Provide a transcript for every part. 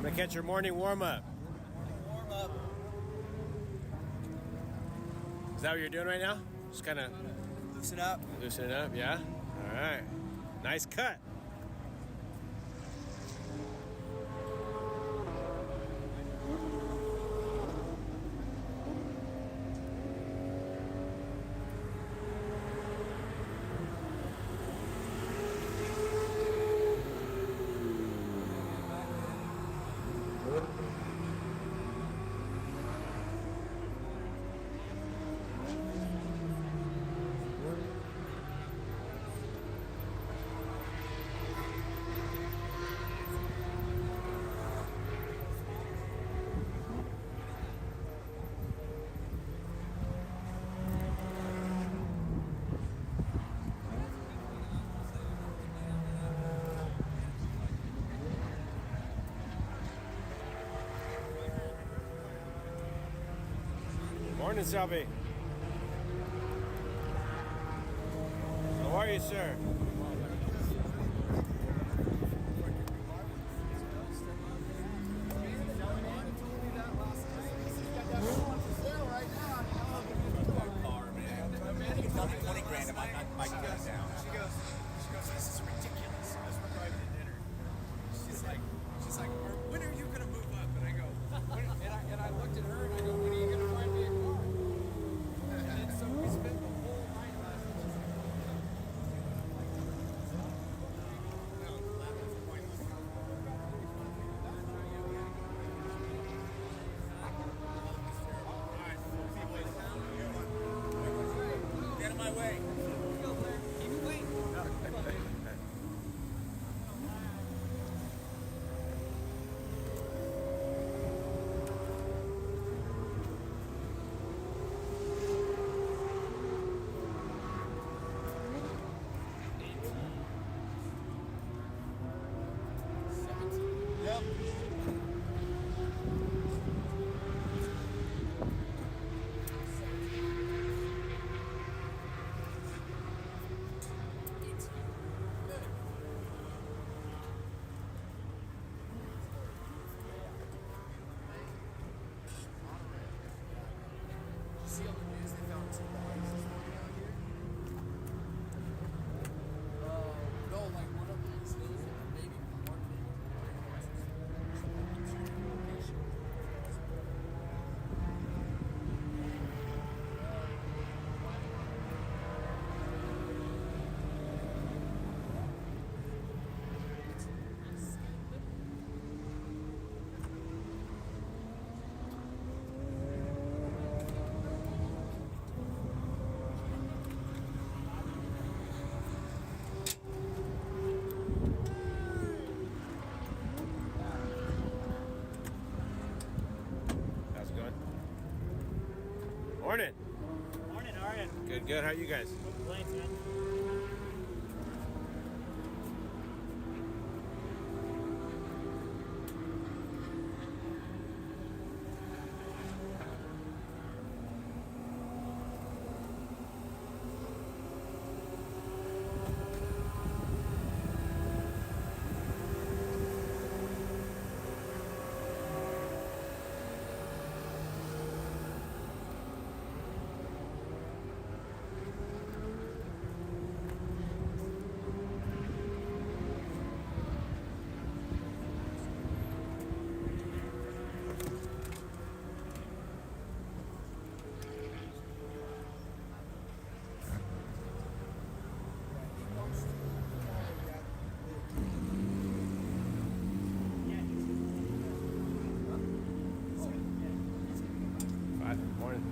Gonna catch your morning warm-up. Warm-up. Is that what you're doing right now? Just kind of Loosen up. loosen it up, yeah? All right. Nice cut. Morning, Selby. How are you, sir? $20 grand, I might get it down. She goes, this is ridiculous. As we're driving to dinner, she's like, when are you gonna move up? And I go, and I looked at her and I go, when are you gonna find me a car? And so we spent the whole night last night. Get in my way. Keep waiting. See on the news they found some bodies this morning out here? No, like one of these hills in the baby market. How's it going? Morning. Morning, how are you? Good. How are you guys? No complaints, man. Morning.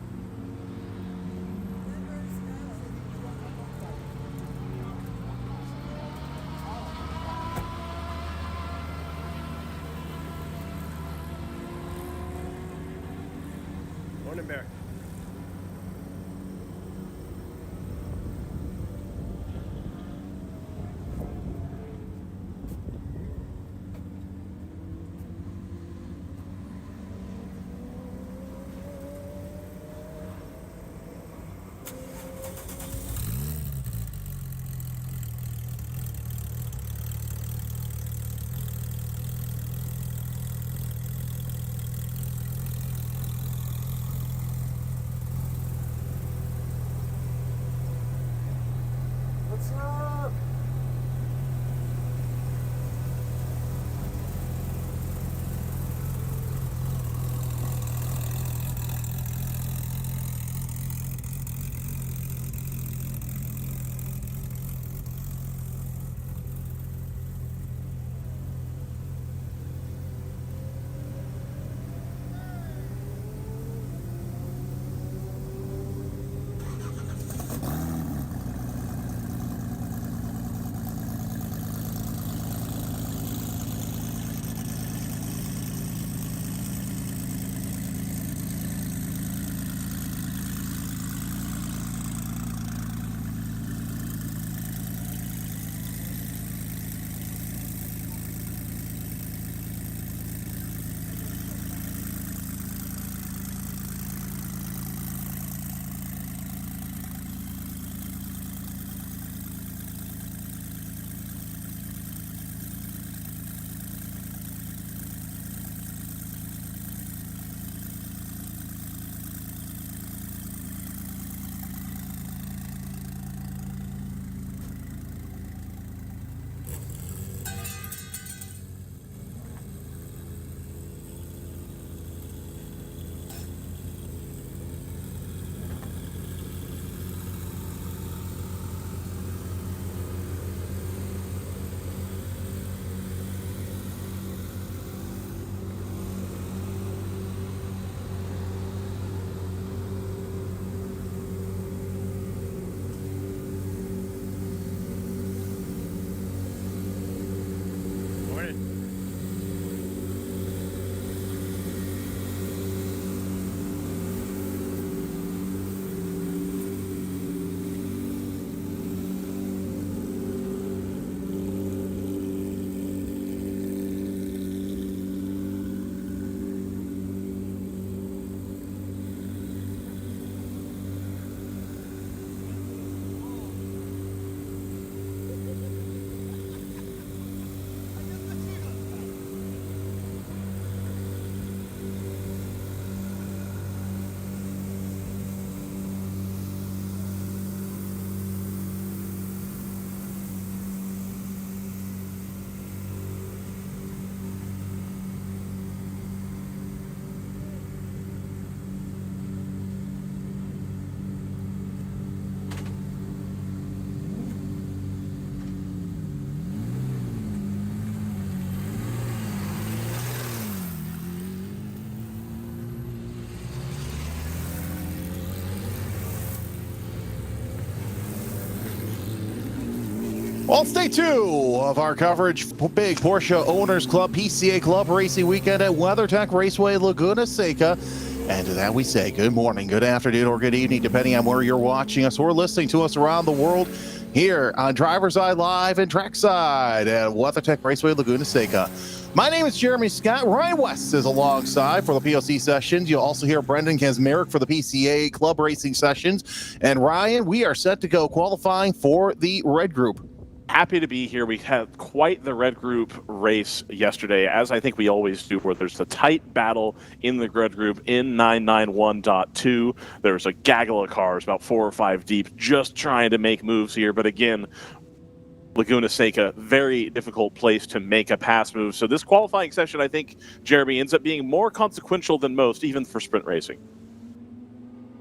Morning, Bear. Well, it's day 2 of our coverage. Big Porsche Owners Club, PCA Club Racing Weekend at WeatherTech Raceway Laguna Seca. And to that we say good morning, good afternoon, or good evening, depending on where you're watching us or listening to us around the world here on DriversEye Live and Trackside at WeatherTech Raceway Laguna Seca. My name is Jeremy Scott. Ryan West is alongside for the POC sessions. You'll also hear Brendan Kazmarek for the PCA Club Racing sessions. And Ryan, we are set to go qualifying for the Red Group. Happy to be here. We had quite the Red Group race yesterday, as I think we always do, where there's a tight battle in the Red Group in 991.2. There's a gaggle of cars, about 4 or 5 deep, just trying to make moves here. But again, Laguna Seca, very difficult place to make a pass move. So this qualifying session, I think, Jeremy, ends up being more consequential than most, even for sprint racing.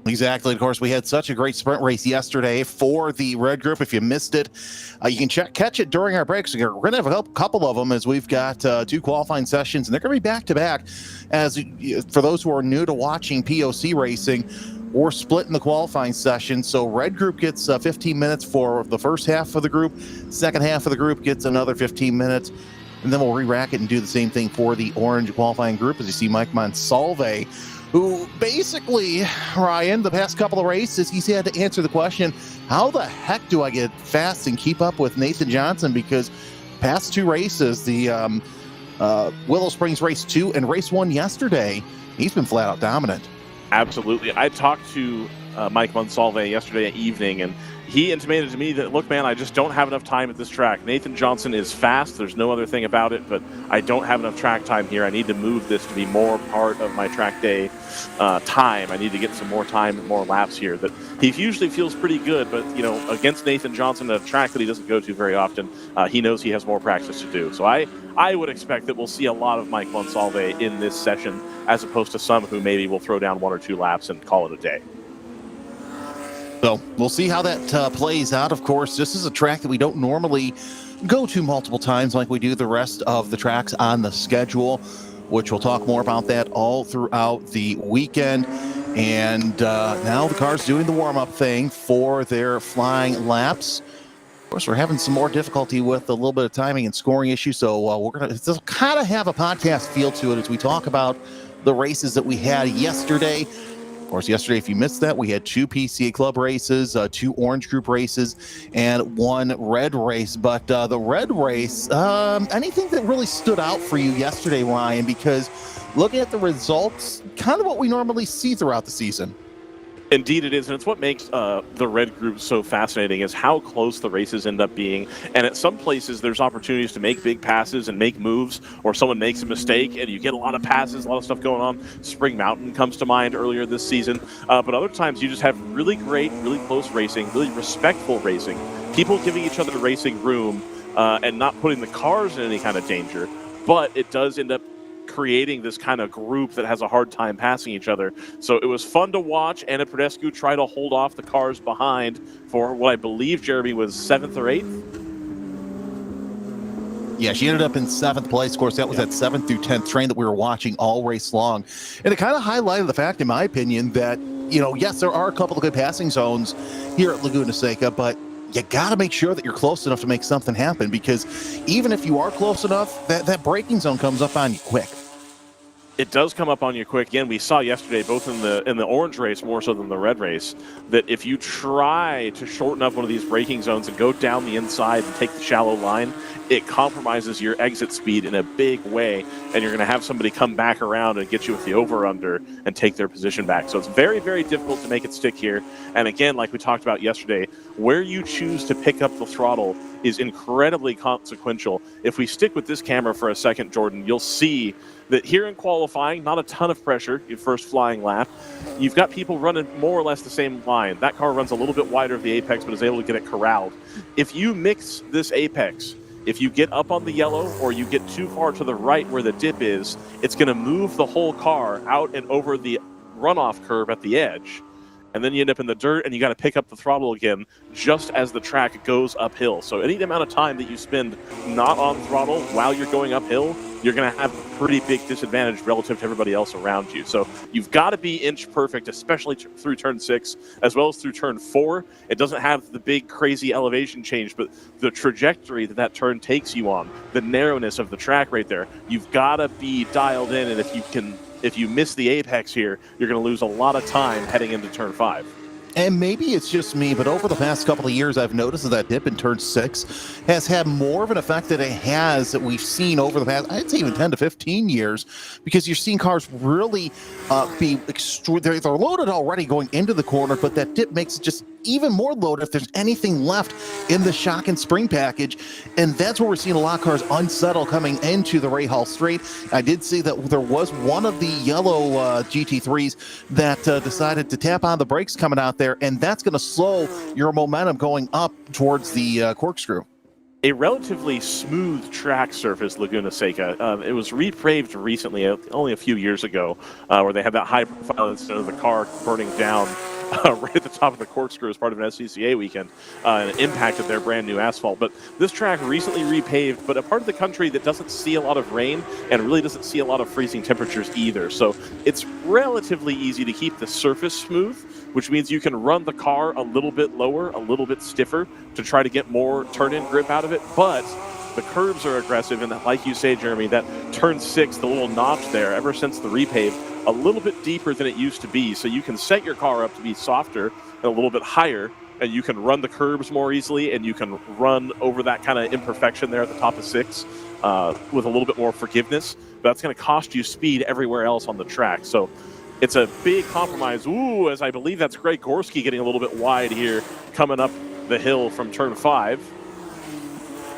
Exactly. Of course, we had such a great sprint race yesterday for the Red Group. If you missed it, you can catch it during our breaks. We're going to have a couple of them as we've got 2 qualifying sessions, and they're going to be back-to-back. As for those who are new to watching POC racing, we're split in the qualifying session. So Red Group gets 15 minutes for the first half of the group. Second half of the group gets another 15 minutes. And then we'll re-rack it and do the same thing for the orange qualifying group. As you see, Mike Monsalve, who basically, Ryan, the past couple of races, he's had to answer the question, how the heck do I get fast and keep up with Nathan Johnson? Because past 2 races, the Willow Springs race 2 and race 1 yesterday, he's been flat out dominant. Absolutely. I talked to Mike Monsalve yesterday evening, and he intimated to me that, look, man, I just don't have enough time at this track. Nathan Johnson is fast. There's no other thing about it, but I don't have enough track time here. I need to move this to be more part of my track day time. I need to get some more time and more laps here. That he usually feels pretty good, but, you know, against Nathan Johnson at a track that he doesn't go to very often, he knows he has more practice to do. So I would expect that we'll see a lot of Mike Monsalve in this session, as opposed to some who maybe will throw down 1 or 2 laps and call it a day. So we'll see how that plays out. Of course, this is a track that we don't normally go to multiple times like we do the rest of the tracks on the schedule, which we'll talk more about that all throughout the weekend. And now the car's doing the warm-up thing for their flying laps. Of course, we're having some more difficulty with a little bit of timing and scoring issues, so we're going to kind of have a podcast feel to it as we talk about the races that we had yesterday. Of course, yesterday, if you missed that, we had 2 PCA Club races, 2 Orange Group races, and 1 Red race. But the Red race, anything that really stood out for you yesterday, Ryan? Because looking at the results, kind of what we normally see throughout the season. Indeed it is, and it's what makes the Red Group so fascinating is how close the races end up being. And at some places, there's opportunities to make big passes and make moves, or someone makes a mistake, and you get a lot of passes, a lot of stuff going on. Spring Mountain comes to mind earlier this season. But other times, you just have really great, really close racing, really respectful racing, people giving each other racing room and not putting the cars in any kind of danger. But it does end up creating this kind of group that has a hard time passing each other. So it was fun to watch Anna Predescu try to hold off the cars behind for what I believe, Jeremy, was 7th or 8th. Yeah, she ended up in 7th place. Of course, that was that 7th through 10th train that we were watching all race long. And it kind of highlighted the fact, in my opinion, that, you know, yes, there are a couple of good passing zones here at Laguna Seca, but you got to make sure that you're close enough to make something happen, because even if you are close enough, that braking zone comes up on you quick. It does come up on you quick. Again, we saw yesterday, both in the orange race more so than the red race, that if you try to shorten up one of these braking zones and go down the inside and take the shallow line, it compromises your exit speed in a big way, and you're going to have somebody come back around and get you with the over-under and take their position back. So it's very, very difficult to make it stick here. And again, like we talked about yesterday, where you choose to pick up the throttle is incredibly consequential. If we stick with this camera for a second, Jordan, you'll see that here in qualifying, not a ton of pressure, your first flying lap. You've got people running more or less the same line. That car runs a little bit wider of the apex, but is able to get it corralled. If you mix this apex, if you get up on the yellow or you get too far to the right where the dip is, it's going to move the whole car out and over the runoff curve at the edge. And then you end up in the dirt, and you got to pick up the throttle again just as the track goes uphill. So any amount of time that you spend not on throttle while you're going uphill, you're going to have a pretty big disadvantage relative to everybody else around you. So you've got to be inch perfect, especially through turn 6, as well as through turn 4. It doesn't have the big, crazy elevation change, but the trajectory that turn takes you on, the narrowness of the track right there, you've got to be dialed in, and if you miss the apex here, you're going to lose a lot of time heading into turn 5. And maybe it's just me, but over the past couple of years, I've noticed that dip in turn 6 has had more of an effect than it has that we've seen over the past, I'd say even 10 to 15 years, because you're seeing cars really be they're loaded already going into the corner, but that dip makes it just even more loaded if there's anything left in the shock and spring package. And that's where we're seeing a lot of cars unsettle coming into the Rahal Straight. I did see that there was one of the yellow GT3s that decided to tap on the brakes coming out there, and that's going to slow your momentum going up towards the corkscrew. A relatively smooth track surface, Laguna Seca. It was repaved recently, only a few years ago, where they had that high-profile incident of the car burning down right at the top of the corkscrew as part of an SCCA weekend, and it impacted their brand new asphalt. But this track recently repaved, but a part of the country that doesn't see a lot of rain and really doesn't see a lot of freezing temperatures either. So it's relatively easy to keep the surface smooth, which means you can run the car a little bit lower, a little bit stiffer to try to get more turn-in grip out of it. But the curbs are aggressive, and like you say, Jeremy, that turn 6, the little notch there, ever since the repave, a little bit deeper than it used to be. So you can set your car up to be softer and a little bit higher, and you can run the curbs more easily, and you can run over that kind of imperfection there at the top of 6 with a little bit more forgiveness. But that's going to cost you speed everywhere else on the track. So it's a big compromise. Ooh, as I believe that's Greg Gorski getting a little bit wide here, coming up the hill from turn 5.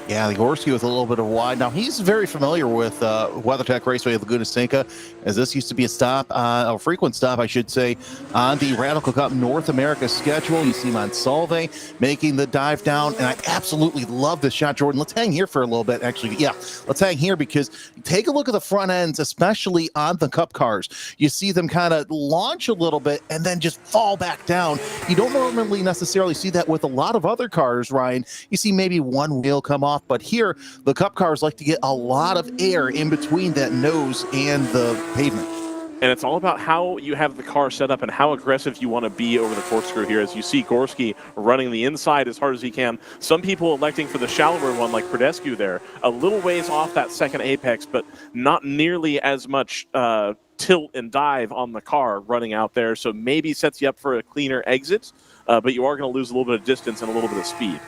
Yeah, the Gorski with a little bit of wide. Now, he's very familiar with WeatherTech Raceway Laguna Seca, as this used to be a stop, a frequent stop, I should say, on the Radical Cup North America schedule. You see Monsalve making the dive down, and I absolutely love this shot, Jordan. Let's hang here for a little bit, actually. Yeah, let's hang here, because take a look at the front ends, especially on the Cup cars. You see them kind of launch a little bit and then just fall back down. You don't normally necessarily see that with a lot of other cars, Ryan. You see maybe one wheel come off, but here the Cup cars like to get a lot of air in between that nose and the pavement. And it's all about how you have the car set up and how aggressive you want to be over the corkscrew here. As you see Gorski running the inside as hard as he can. Some people electing for the shallower one, like Predescu there, a little ways off that second apex, but not nearly as much tilt and dive on the car running out there. So maybe sets you up for a cleaner exit, but you are going to lose a little bit of distance and a little bit of speed.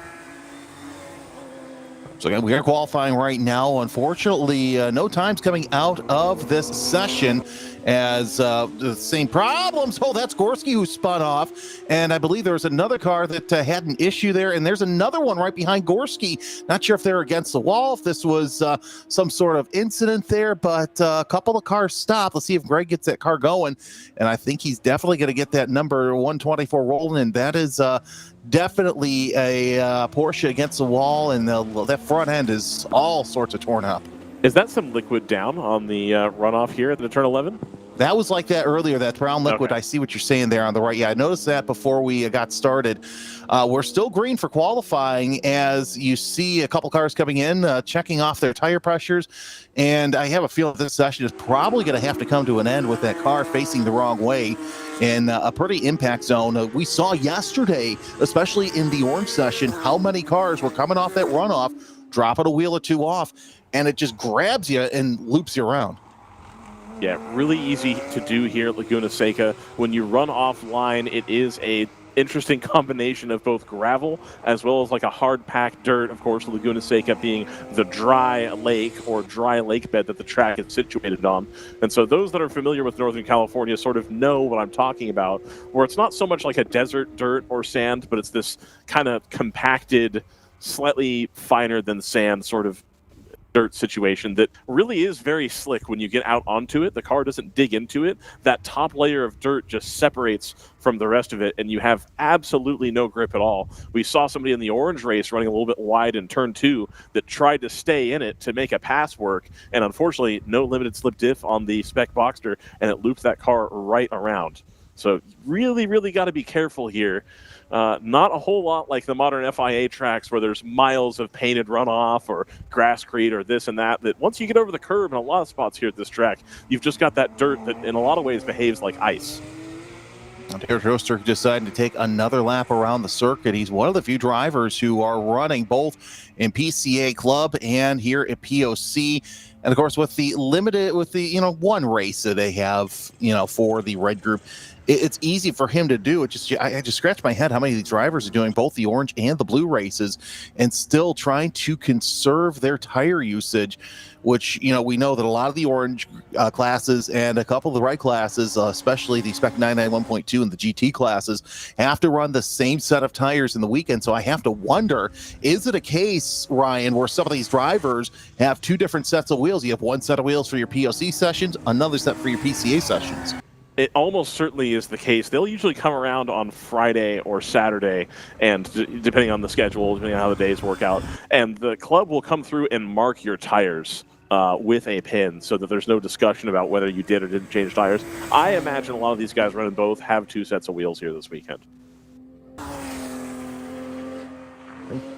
So again, we are qualifying right now. Unfortunately, no times coming out of this session, as the same problems. Oh, that's Gorski who spun off. And I believe there was another car that had an issue there. And there's another one right behind Gorski. Not sure if they're against the wall, if this was some sort of incident there, but a couple of cars stopped. Let's see if Greg gets that car going. And I think he's definitely going to get that number 124 rolling. And that is definitely a Porsche against the wall. And that front end is all sorts of torn up. Is that some liquid down on the runoff here at the turn 11? That was like that earlier, that brown liquid. Okay. I see what you're saying there on the right. Yeah, I noticed that before we got started. We're still green for qualifying, as you see a couple cars coming in, checking off their tire pressures. And I have a feeling this session is probably going to have to come to an end with that car facing the wrong way in a pretty impact zone. We saw yesterday, especially in the orange session, how many cars were coming off that runoff, dropping a wheel or two off, and it just grabs you and loops you around. Yeah, really easy to do here at Laguna Seca. When you run offline, it is a interesting combination of both gravel as well as like a hard packed dirt. Of course, Laguna Seca being the dry lake or dry lake bed that the track is situated on. And so those that are familiar with Northern California sort of know what I'm talking about, where it's not so much like a desert dirt or sand, but it's this kind of compacted, slightly finer than sand sort of dirt situation that really is very slick when you get out onto it. The car doesn't dig into it. That top layer of dirt just separates from the rest of it, and you have absolutely no grip at all. We saw somebody in the orange race running a little bit wide in turn 2 that tried to stay in it to make a pass work, and unfortunately no limited slip diff on the spec Boxster, and it looped that car right around. So really, really got to be careful here. Not a whole lot like the modern FIA tracks where there's miles of painted runoff or grasscrete or this and that, that once you get over the curb in a lot of spots here at this track, you've just got that dirt that in a lot of ways behaves like ice. Derek Oster decided to take another lap around the circuit. He's one of the few drivers who are running both in PCA Club and here at POC. And of course, with the one race that they have, for the red group, it's easy for him to do. I just scratch my head how many of these drivers are doing both the orange and the blue races and still trying to conserve their tire usage, which, we know that a lot of the orange classes and a couple of the red classes, especially the Spec 991.2 and the GT classes, have to run the same set of tires in the weekend. So I have to wonder, is it a case, Ryan, where some of these drivers have two different sets of wheels? You have one set of wheels for your POC sessions, another set for your PCA sessions. It almost certainly is the case. They'll usually come around on Friday or Saturday, and depending on the schedule, depending on how the days work out, and the club will come through and mark your tires with a pin so that there's no discussion about whether you did or didn't change tires. I imagine a lot of these guys running both have two sets of wheels here this weekend.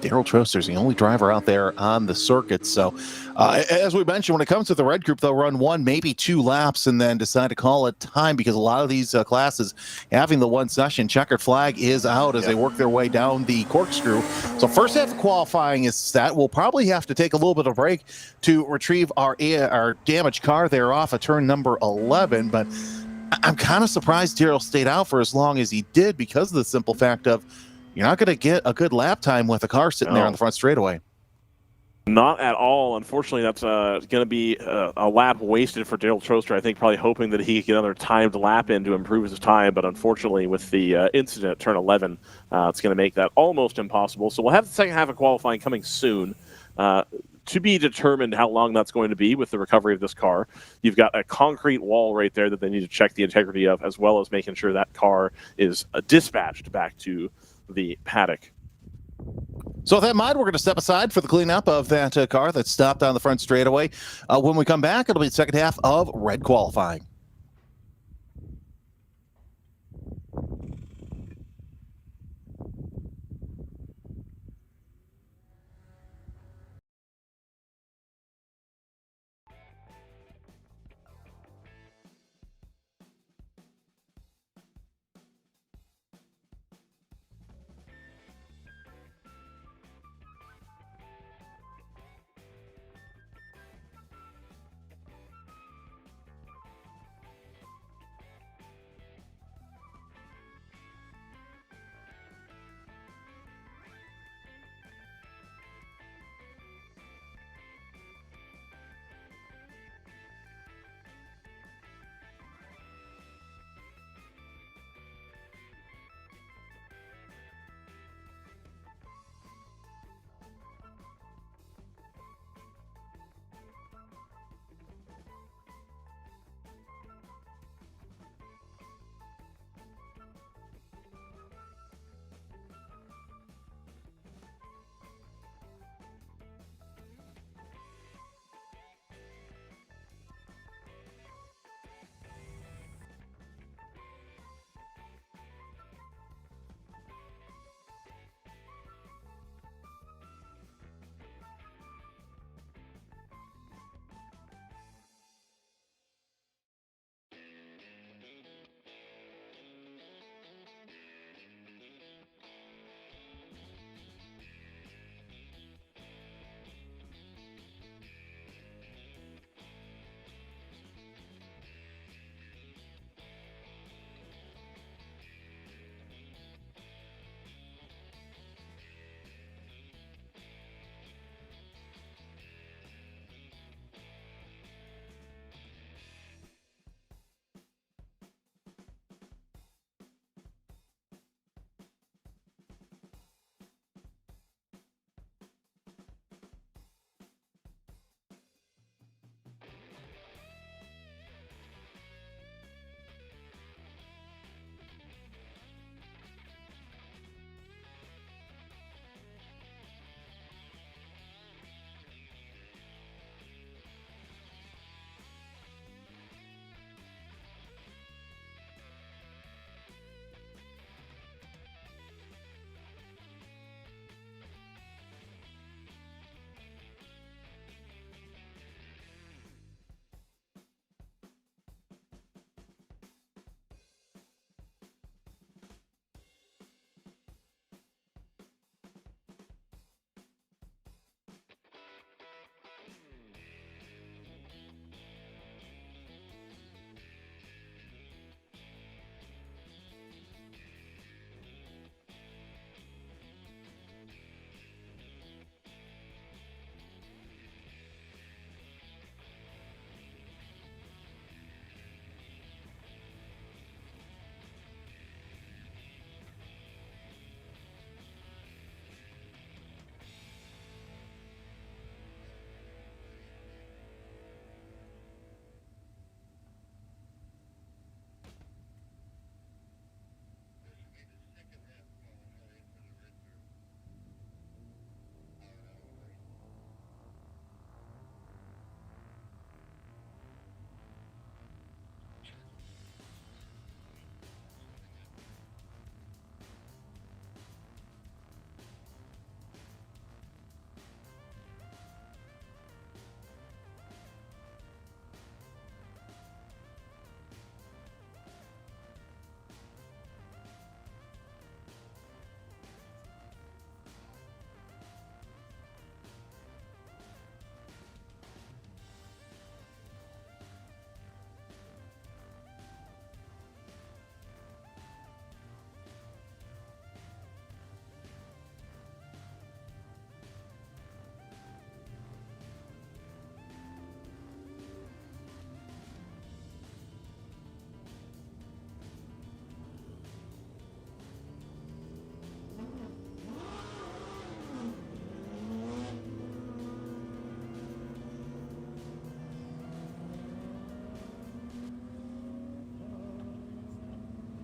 Daryl Troster's the only driver out there on the circuit. So, as we mentioned, when it comes to the red group, they'll run one, maybe two laps and then decide to call it time because a lot of these classes having the one session. Checkered flag is out as they work their way down the corkscrew. So, first half of qualifying is set. We'll probably have to take a little bit of a break to retrieve our damaged car there off of turn number 11. But I'm kind of surprised Daryl stayed out for as long as he did because of the simple fact of you're not going to get a good lap time with a car sitting there on the front straightaway. Not at all. Unfortunately, that's going to be a lap wasted for Daryl Troster. I think probably hoping that he could get another timed lap in to improve his time. But unfortunately, with the incident at turn 11, it's going to make that almost impossible. So we'll have the second half of qualifying coming soon. To be determined how long that's going to be with the recovery of this car. You've got a concrete wall right there that they need to check the integrity of, as well as making sure that car is dispatched back to the paddock. So with that in mind, we're going to step aside for the cleanup of that car that stopped on the front straightaway. When we come back, it'll be the second half of red qualifying.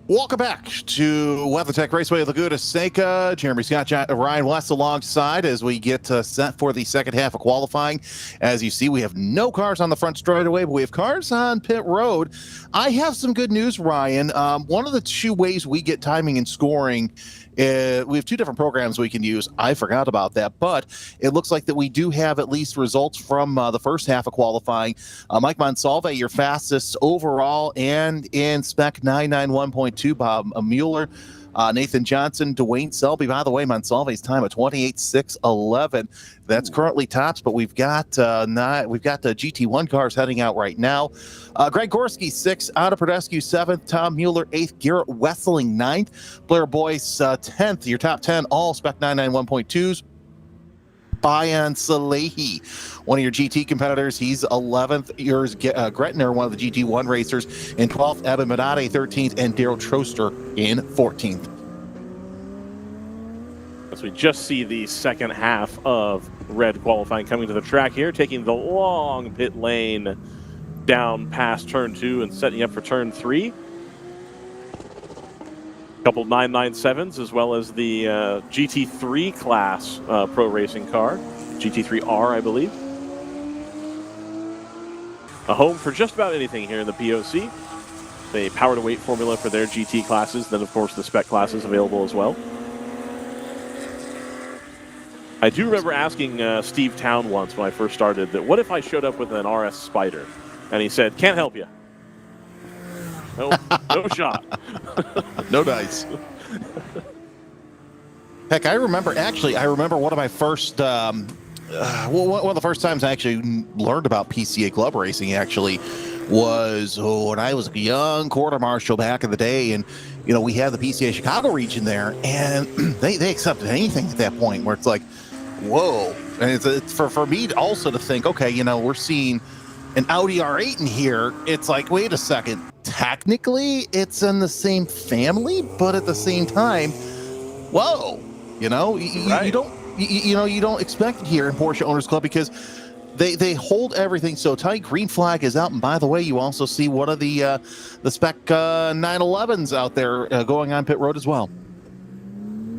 Welcome back to WeatherTech Raceway Laguna Seca. Jeremy Scott, Ryan West alongside as we get set for the second half of qualifying. As you see, we have no cars on the front straightaway, but we have cars on pit road. I have some good news, Ryan. One of the two ways we get timing and scoring, we have two different programs we can use. I forgot about that, but it looks like that we do have at least results from the first half of qualifying. Mike Monsalve, your fastest overall and in spec 991.2. Bob Mueller, Nathan Johnson, Dwayne Selby. By the way, Monsalve's time at 28.611. That's currently tops, but we've got the GT1 cars heading out right now. Greg Gorski 6th, Otto Prodescu 7th, Tom Mueller 8th, Garrett Wessling 9th, Blair Boyce 10th. Your top 10 all spec 991.2s. Bayan Salehi, one of your GT competitors, he's 11th. Yours, Gretner, one of the GT1 racers, in 12th. Evan Minade, 13th, and Daryl Troster in 14th. As we just see the second half of red qualifying coming to the track here, taking the long pit lane down past turn 2 and setting up for turn 3. Couple 997s as well as the GT3 class pro racing car, GT3R, I believe. A home for just about anything here in the POC. The power to weight formula for their GT classes, then of course the spec classes available as well. I do remember asking Steve Town once when I first started that what if I showed up with an RS Spider, and he said, "Can't help you. No shot." No dice. Heck, I remember one of my first, one of the first times I actually learned about PCA club racing actually was when I was a young quarter marshal back in the day, and we had the PCA Chicago region there, and they accepted anything at that point where it's like, whoa. And it's for me also to think, okay, we're seeing an Audi R8 in here. It's like, wait a second. Technically, it's in the same family, but at the same time, whoa, Right. you don't expect it here in Porsche Owners Club because they hold everything so tight. Green flag is out, and by the way, you also see one of the spec 911s out there going on pit road as well.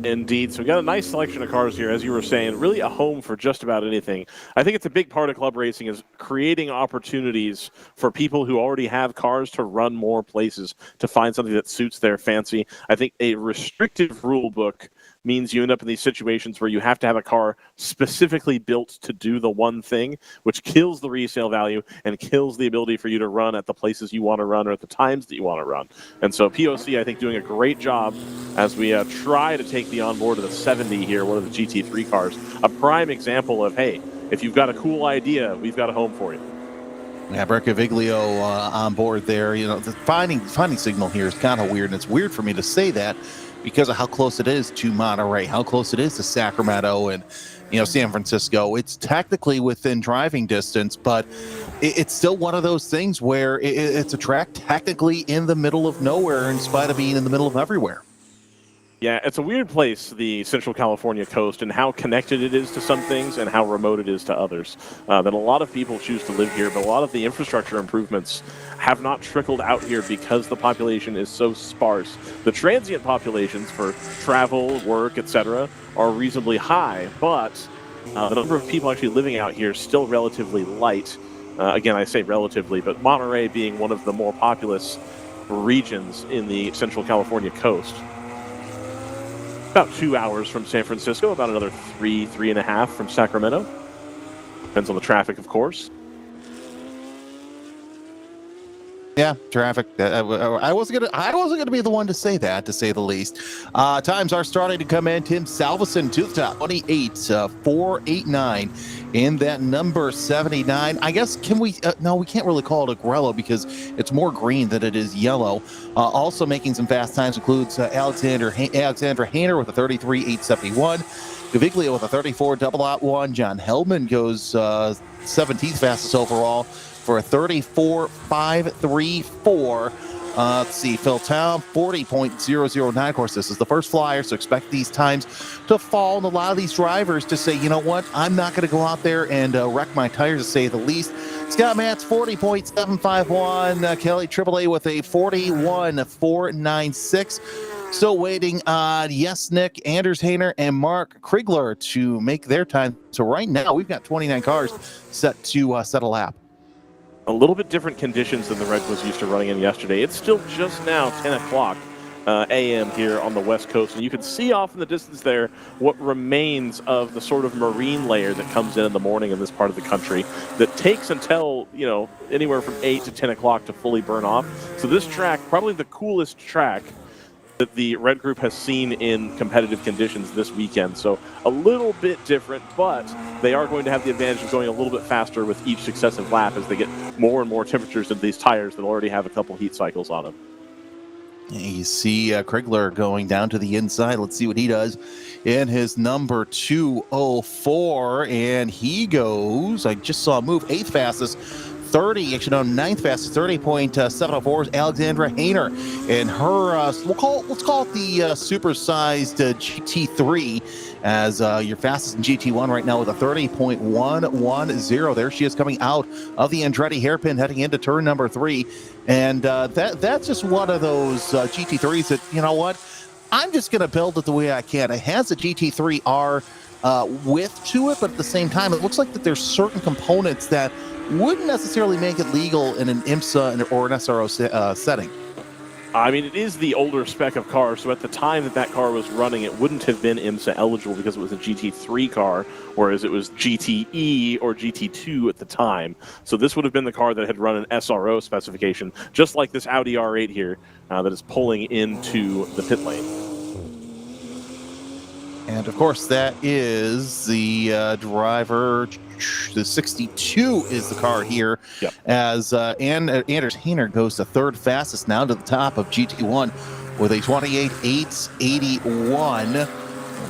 Indeed. So we got a nice selection of cars here, as you were saying, really a home for just about anything. I think it's a big part of club racing is creating opportunities for people who already have cars to run more places, to find something that suits their fancy. I think a restrictive rule book means you end up in these situations where you have to have a car specifically built to do the one thing, which kills the resale value and kills the ability for you to run at the places you want to run or at the times that you want to run. And so POC, I think, doing a great job as we try to take the onboard of the 70 here, one of the GT3 cars. A prime example of, hey, if you've got a cool idea, we've got a home for you. Yeah, Brecca Viglio on board there. The finding signal here is kind of weird, and it's weird for me to say that because of how close it is to Monterey, how close it is to Sacramento and San Francisco. It's technically within driving distance, but it's still one of those things where it's a track technically in the middle of nowhere in spite of being in the middle of everywhere. Yeah, it's a weird place, the Central California coast, and how connected it is to some things and how remote it is to others. That a lot of people choose to live here, but a lot of the infrastructure improvements have not trickled out here because the population is so sparse. The transient populations for travel, work, etc. are reasonably high, but the number of people actually living out here is still relatively light. Again, I say relatively, but Monterey being one of the more populous regions in the Central California coast. About 2 hours from San Francisco, about another three and a half from Sacramento. Depends on the traffic, of course. Yeah, traffic. I wasn't gonna be the one to say that, to say the least. Times are starting to come in. Tim Salveson to the top, 28.489 in that number 79. I guess no, we can't really call it a Grello because it's more green than it is yellow. Also making some fast times includes Alexandra Hayner with a 33.871. Gaviglio with a 34.001. John Hellman goes 17th fastest overall for a 34.534. Let's see, Phil Town, 40.009. Of course, this is the first flyer, so expect these times to fall. And a lot of these drivers to say, you know what, I'm not going to go out there and wreck my tires, to say the least. Scott Matz 40.751. Kelly AAA with a 41.496. Still waiting on Nick, Anders Hayner, and Mark Krigler to make their time. So right now we've got 29 cars set to set a lap. A little bit different conditions than the Red was used to running in yesterday. It's still just now 10 o'clock a.m. here on the West Coast, and you can see off in the distance there what remains of the sort of marine layer that comes in the morning in this part of the country that takes until, anywhere from 8 to 10 o'clock to fully burn off. So this track, probably the coolest track that the Red Group has seen in competitive conditions this weekend. So a little bit different, but they are going to have the advantage of going a little bit faster with each successive lap as they get more and more temperatures in these tires that already have a couple heat cycles on them. You see Krigler going down to the inside. Let's see what he does in his number 204. And he goes, I just saw a move, 8th fastest. 9th fastest, 30.704 is Alexandra Hayner. And her, let's call it the supersized GT3 as your fastest in GT1 right now with a 30.110. There she is coming out of the Andretti hairpin heading into turn number 3. And that's just one of those GT3s that, you know what, I'm just going to build it the way I can. It has a GT3R width to it, but at the same time, it looks like that there's certain components that wouldn't necessarily make it legal in an IMSA or an SRO setting. I mean, it is the older spec of car, so at the time that car was running, it wouldn't have been IMSA eligible because it was a GT3 car, whereas it was GTE or GT2 at the time. So this would have been the car that had run an SRO specification, just like this Audi R8 here that is pulling into the pit lane. And of course, that is the driver. The 62 is the car here. Yep. As Anders Hayner goes to 3rd fastest now to the top of GT1 with a 28.881.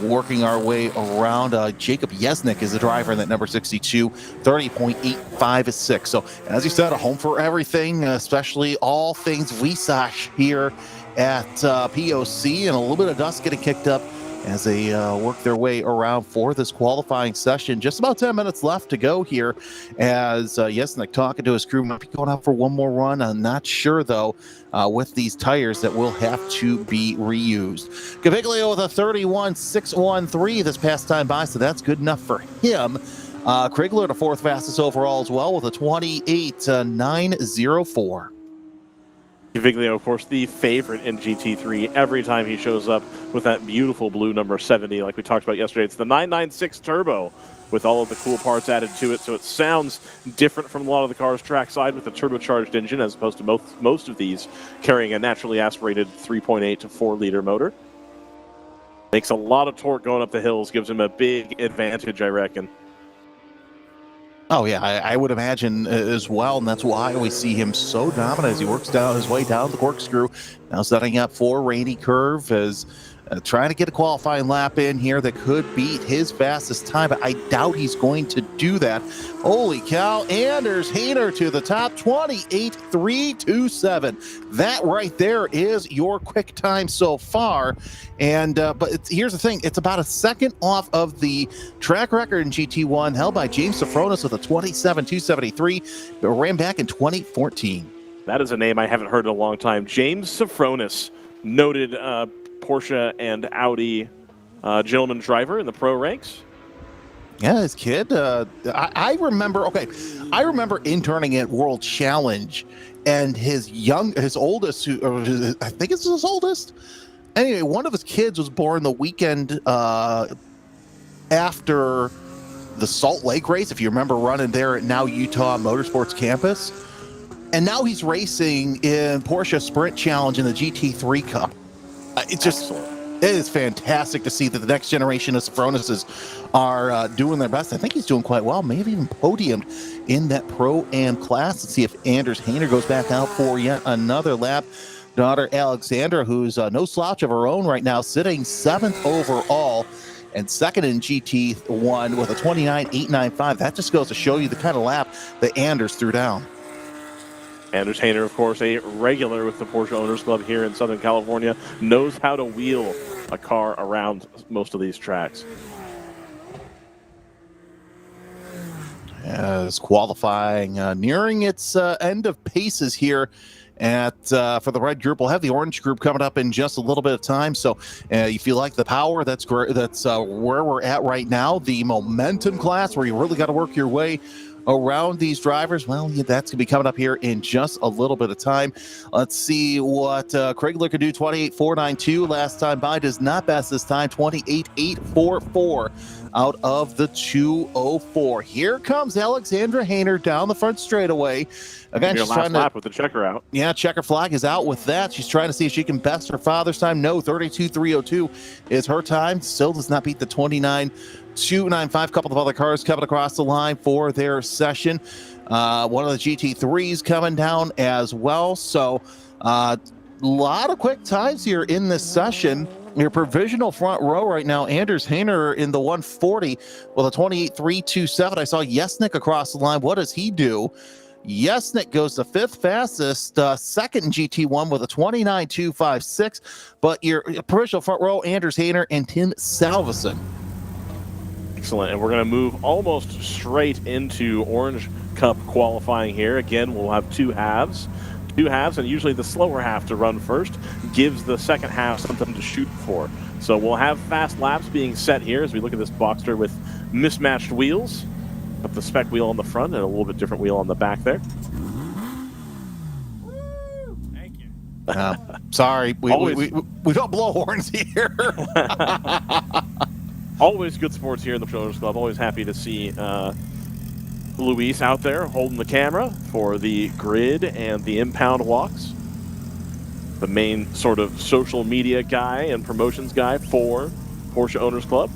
Working our way around. Jacob Yesnick is the driver in that number 62, 30.856. So, as you said, a home for everything, especially all things Weissach here at POC, and a little bit of dust getting kicked up as they work their way around for this qualifying session. Just about 10 minutes left to go here as Yesnick talking to his crew. Might be going out for one more run. I'm not sure, though, with these tires that will have to be reused. Caviglio with a 31.613 this past time by, so that's good enough for him. Krigler to 4th fastest overall as well with a 28.904. Caviglio, of course, the favorite in GT3 every time he shows up with that beautiful blue number 70 like we talked about yesterday. It's the 996 Turbo with all of the cool parts added to it, so it sounds different from a lot of the cars trackside with the turbocharged engine as opposed to most of these carrying a naturally aspirated 3.8 to 4-liter motor. Makes a lot of torque going up the hills, gives him a big advantage, I reckon. Oh, yeah, I would imagine as well, and that's why we see him so dominant as he works down his way down the corkscrew. Now setting up for Rainy Curve as trying to get a qualifying lap in here that could beat his fastest time, but I doubt he's going to do that. Holy cow, Anders Hayner to the top, 28.327. That right there is your quick time so far. And but here's the thing, it's about a second off of the track record in GT1 held by James Safronis with a 27.273, but ran back in 2014. That is a name I haven't heard in a long time. James Safronis, noted Porsche and Audi gentleman driver in the pro ranks. Yeah, his kid. I remember interning at World Challenge, and his oldest, I think it's his oldest. Anyway, one of his kids was born the weekend after the Salt Lake race, if you remember running there at now Utah Motorsports Campus. And now he's racing in Porsche Sprint Challenge in the GT3 Cup. It's just, it is fantastic to see that the next generation of Safronises are doing their best. I think he's doing quite well, maybe even podiumed in that Pro-Am class. Let's see if Anders Hayner goes back out for yet another lap. Daughter Alexandra, who's no slouch of her own right now, sitting 7th overall and 2nd in GT1 with a 29.895. That just goes to show you the kind of lap that Anders threw down. Anders Hayner, of course, a regular with the Porsche Owners Club here in Southern California, knows how to wheel a car around most of these tracks. as qualifying nearing its end of paces here at for the red group. We'll have the orange group coming up in just a little bit of time. So if you like the power, that's great. That's where we're at right now. The momentum class, where you really got to work your way around these drivers, well, that's gonna be coming up here in just a little bit of time. Let's see what Craigler could do. 28.492 last time by, does not pass this time. 28.844 out of the 204. Here comes Alexandra Hayner down the front straightaway. Again, she's trying to lap with the checker out. Yeah, checker flag is out with that. She's trying to see if she can best her father's time. No, 32.302 is her time. Still does not beat the 29.295. Couple of other cars coming across the line for their session. One of the GT3s coming down as well. So a lot of quick times here in this session. Your provisional front row right now, Anders Hayner in the 140 with a 28.327. I saw Yesnik across the line. What does he do? Yesnik goes to fifth fastest, second in GT1 with a 29.256. But your provisional front row, Anders Hayner and Tim Salveson. Excellent. And we're going to move almost straight into Orange Cup qualifying here. Again, we'll have two halves, and usually the slower half to run first gives the second half something to shoot for. So we'll have fast laps being set here as we look at this Boxster with mismatched wheels. Got the spec wheel on the front and a little bit different wheel on the back there. Thank you. Sorry, we don't blow horns here. Always good sports here in the Porsche Owners Club. Always happy to see Luis out there holding the camera for the grid and the impound walks. The main sort of social media guy and promotions guy for Porsche Owners Club.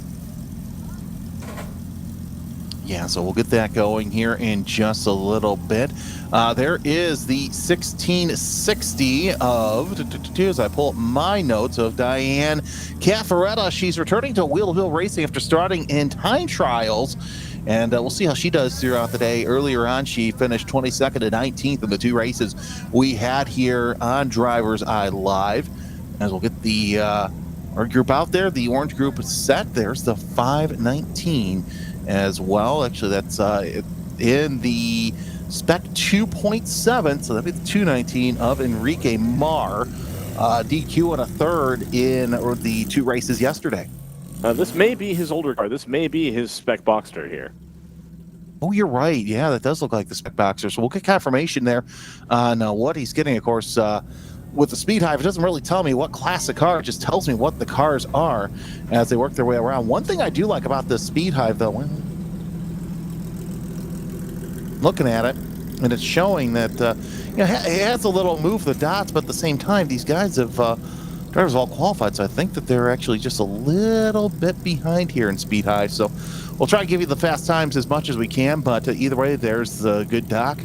Yeah, so we'll get that going here in just a little bit. There is the 1660 of, as I pull up my notes, of Diane Caffaretta. She's returning to wheel-to-wheel racing after starting in time trials. And we'll see how she does throughout the day. Earlier on, she finished 22nd and 19th in the two races we had here on DriversEye Live. As we'll get the our group out there, the orange group is set. There's the 519 as well. Actually, that's in the spec 2.7, so that'd be the 219 of Enrique Mar. DQ and a third in the two races yesterday. This may be his older car. This may be his spec Boxster here. Oh, you're right. Yeah, that does look like the spec Boxster. So we'll get confirmation there on what he's getting. Of course, with the Speed Hive, it doesn't really tell me what class of car. It just tells me what the cars are as they work their way around. One thing I do like about the Speed Hive, though, looking at it, and it's showing that it has a little move the dots, but at the same time, these guys have drivers all qualified, so I think that they're actually just a little bit behind here in Speed Hive. So we'll try to give you the fast times as much as we can, but either way, there's the good doc.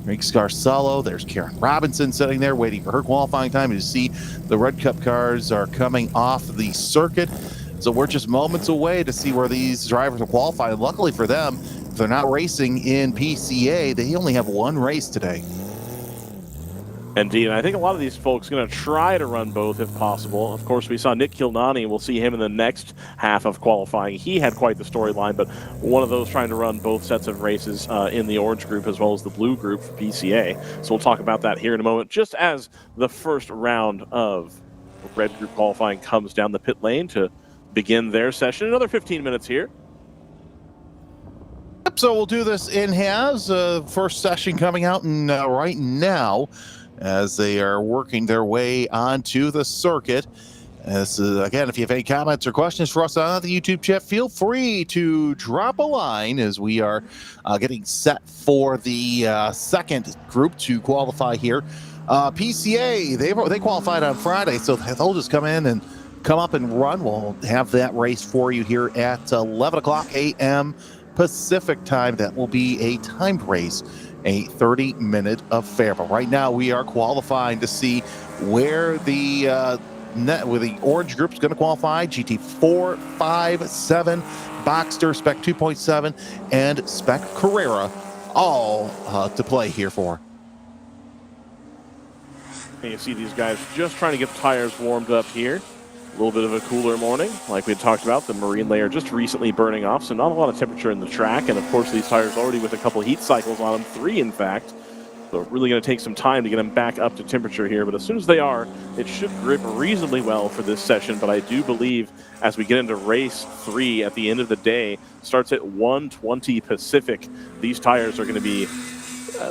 Rick Scarcello, there's Karen Robinson sitting there waiting for her qualifying time. You see the Red Cup cars are coming off the circuit, so we're just moments away to see where these drivers will qualify. And luckily for them, if they're not racing in PCA, they only have one race today. Indeed, and I think a lot of these folks are going to try to run both if possible. Of course, we saw Nick Kilnani. We'll see him in the next half of qualifying. He had quite the storyline, but one of those trying to run both sets of races in the orange group as well as the blue group for PCA. So we'll talk about that here in a moment, just as the first round of red group qualifying comes down the pit lane to begin their session. Another 15 minutes here. So we'll do this in halves. First session coming out right now, as they are working their way onto the circuit. Again, if you have any comments or questions for us on the YouTube chat, feel free to drop a line as we are getting set for the second group to qualify here. PCA, they qualified on Friday, so they'll just come in and come up and run. We'll have that race for you here at 11 o'clock a.m. Pacific time. That will be a timed race, a 30-minute affair. But right now we are qualifying to see where the orange group is going to qualify. GT4, 5, 7, Boxster, Spec 2.7, and Spec Carrera, all to play here for. And you see these guys just trying to get the tires warmed up here A little bit of a cooler morning, like we had talked about. The marine layer just recently burning off, so not a lot of temperature in the track. And, of course, these tires already with a couple heat cycles on them, 3, in fact. So really going to take some time to get them back up to temperature here. But as soon as they are, it should grip reasonably well for this session. But I do believe as we get into race 3 at the end of the day, starts at 1:20 Pacific, these tires are going to be,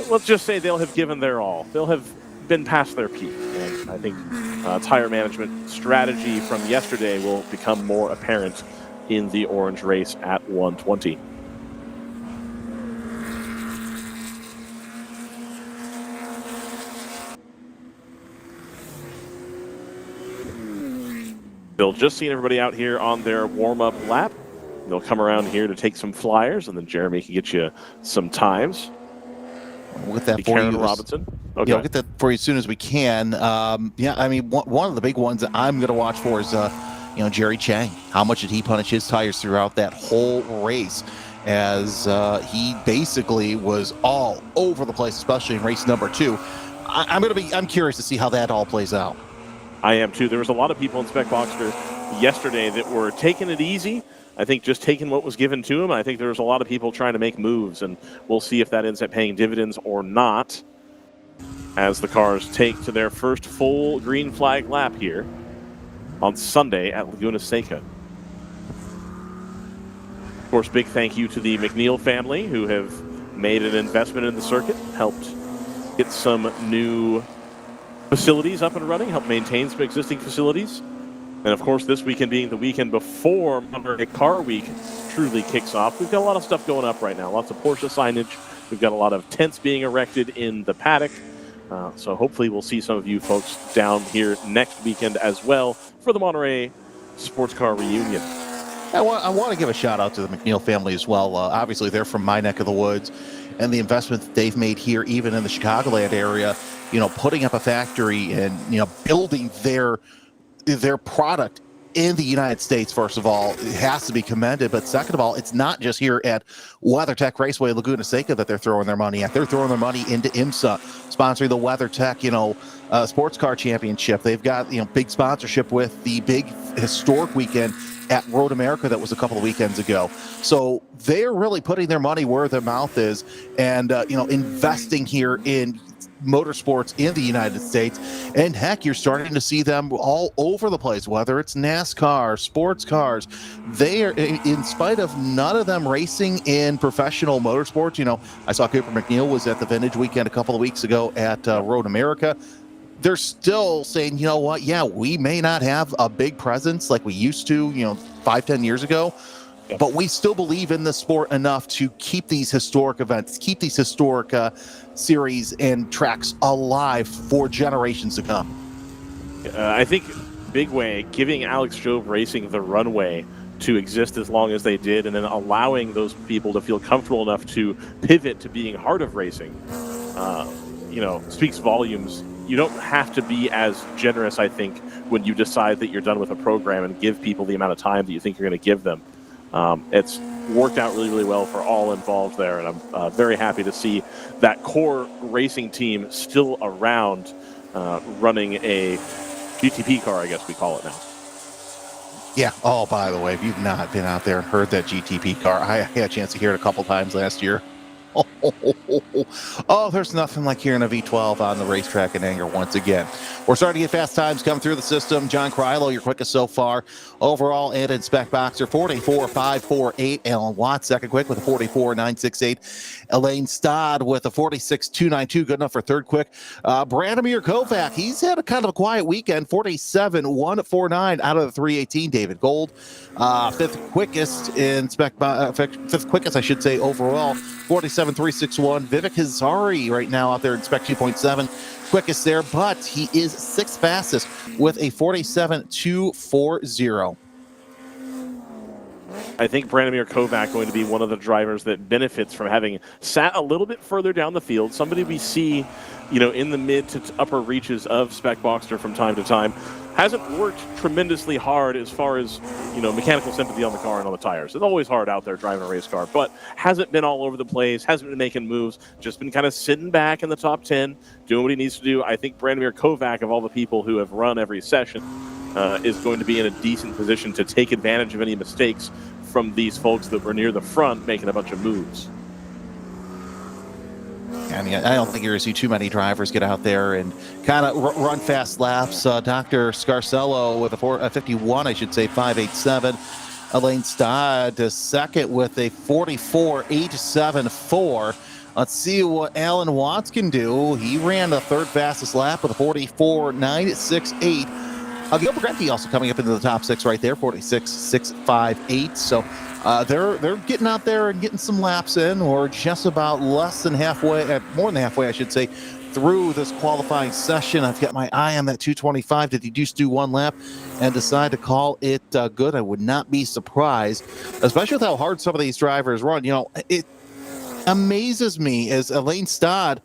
let's just say they'll have given their all. They'll have been past their peak. And I think tire management strategy from yesterday will become more apparent in the orange race at 1:20. They'll just seen everybody out here on their warm-up lap. They'll come around here to take some flyers, and then Jeremy can get you some times. We'll get that for Karen you. Robinson. Okay. Yeah, we'll get that for you as soon as we can. Yeah, I mean, one of the big ones that I'm going to watch for is, Jerry Chang. How much did he punish his tires throughout that whole race? As he basically was all over the place, especially in race number 2. I'm curious to see how that all plays out. I am too. There was a lot of people in Spec Boxster yesterday that were taking it easy. I think just taking what was given to them. I think there was a lot of people trying to make moves, and we'll see if that ends up paying dividends or not as the cars take to their first full green flag lap here on Sunday at Laguna Seca. Of course, big thank you to the McNeil family who have made an investment in the circuit, helped get some new facilities up and running, help maintain some existing facilities. And of course, this weekend being the weekend before Monterey Car Week truly kicks off, we've got a lot of stuff going up right now. Lots of Porsche signage. We've got a lot of tents being erected in the paddock. So hopefully we'll see some of you folks down here next weekend as well for the Monterey Sports Car Reunion. I want to give a shout out to the McNeil family as well. Obviously, they're from my neck of the woods, and the investment that they've made here, even in the Chicagoland area, putting up a factory and, building their product in the United States, first of all, it has to be commended. But second of all, it's not just here at WeatherTech Raceway Laguna Seca that they're throwing their money at. They're throwing their money into IMSA, sponsoring the WeatherTech, Sports Car Championship. They've got, big sponsorship with the big historic weekend at Road America that was a couple of weekends ago. So they're really putting their money where their mouth is and, investing here in motorsports in the United States. And heck, you're starting to see them all over the place, whether it's NASCAR, sports cars. They are, in spite of none of them racing in professional motorsports. I saw Cooper McNeil was at the Vintage Weekend a couple of weeks ago at Road America. They're still saying, you know what, yeah, we may not have a big presence like we used to, 5-10 years ago, but we still believe in the sport enough to keep these historic events, keep these historic series and tracks alive for generations to come. I think big way, giving Alex Job Racing the runway to exist as long as they did, and then allowing those people to feel comfortable enough to pivot to being part of racing, speaks volumes. You don't have to be as generous, I think, when you decide that you're done with a program and give people the amount of time that you think you're going to give them. It's worked out really, really well for all involved there, and I'm very happy to see that core racing team still around, running a GTP car, I guess we call it now. Yeah. Oh, by the way, if you've not been out there and heard that GTP car, I had a chance to hear it a couple times last year. Oh, there's nothing like hearing a V12 on the racetrack in anger once again. We're starting to get fast times come through the system. John Krylo, your quickest so far. Overall, and in Spec Boxer, 44.548. Alan Watts, second quick with a 44.968. Elaine Stodd with a 46.292. Good enough for third quick. Branimir Kovac, he's had a kind of a quiet weekend. 47.149 out of the 318. David Gold, fifth quickest in fifth quickest, I should say, overall. 47.361. Vivek Hazari right now out there in Spec 2.7. Quickest there, but he is sixth fastest with a 47.240. I think Branimir Kovac going to be one of the drivers that benefits from having sat a little bit further down the field. Somebody we see, in the mid to upper reaches of Spec Boxster from time to time. Hasn't worked tremendously hard as far as, mechanical sympathy on the car and on the tires. It's always hard out there driving a race car, but hasn't been all over the place, hasn't been making moves, just been kind of sitting back in the top 10, doing what he needs to do. I think Branimir Kovac, of all the people who have run every session, is going to be in a decent position to take advantage of any mistakes from these folks that were near the front making a bunch of moves. I mean, I don't think you're going to see too many drivers get out there and kind of run fast laps. Dr. Scarcello with a 51, I should say, 5.87. Elaine Stodd to second with a 44.874. Let's see what Alan Watts can do. He ran the third fastest lap with a 44.968. Gil Brenti also coming up into the top six right there, 46.658. So they're getting out there and getting some laps in, or just about less than halfway, more than halfway, I should say, through this qualifying session. I've got my eye on that 225. Did he just do one lap and decide to call it good? I would not be surprised, especially with how hard some of these drivers run. You know, it amazes me as Elaine Stodd,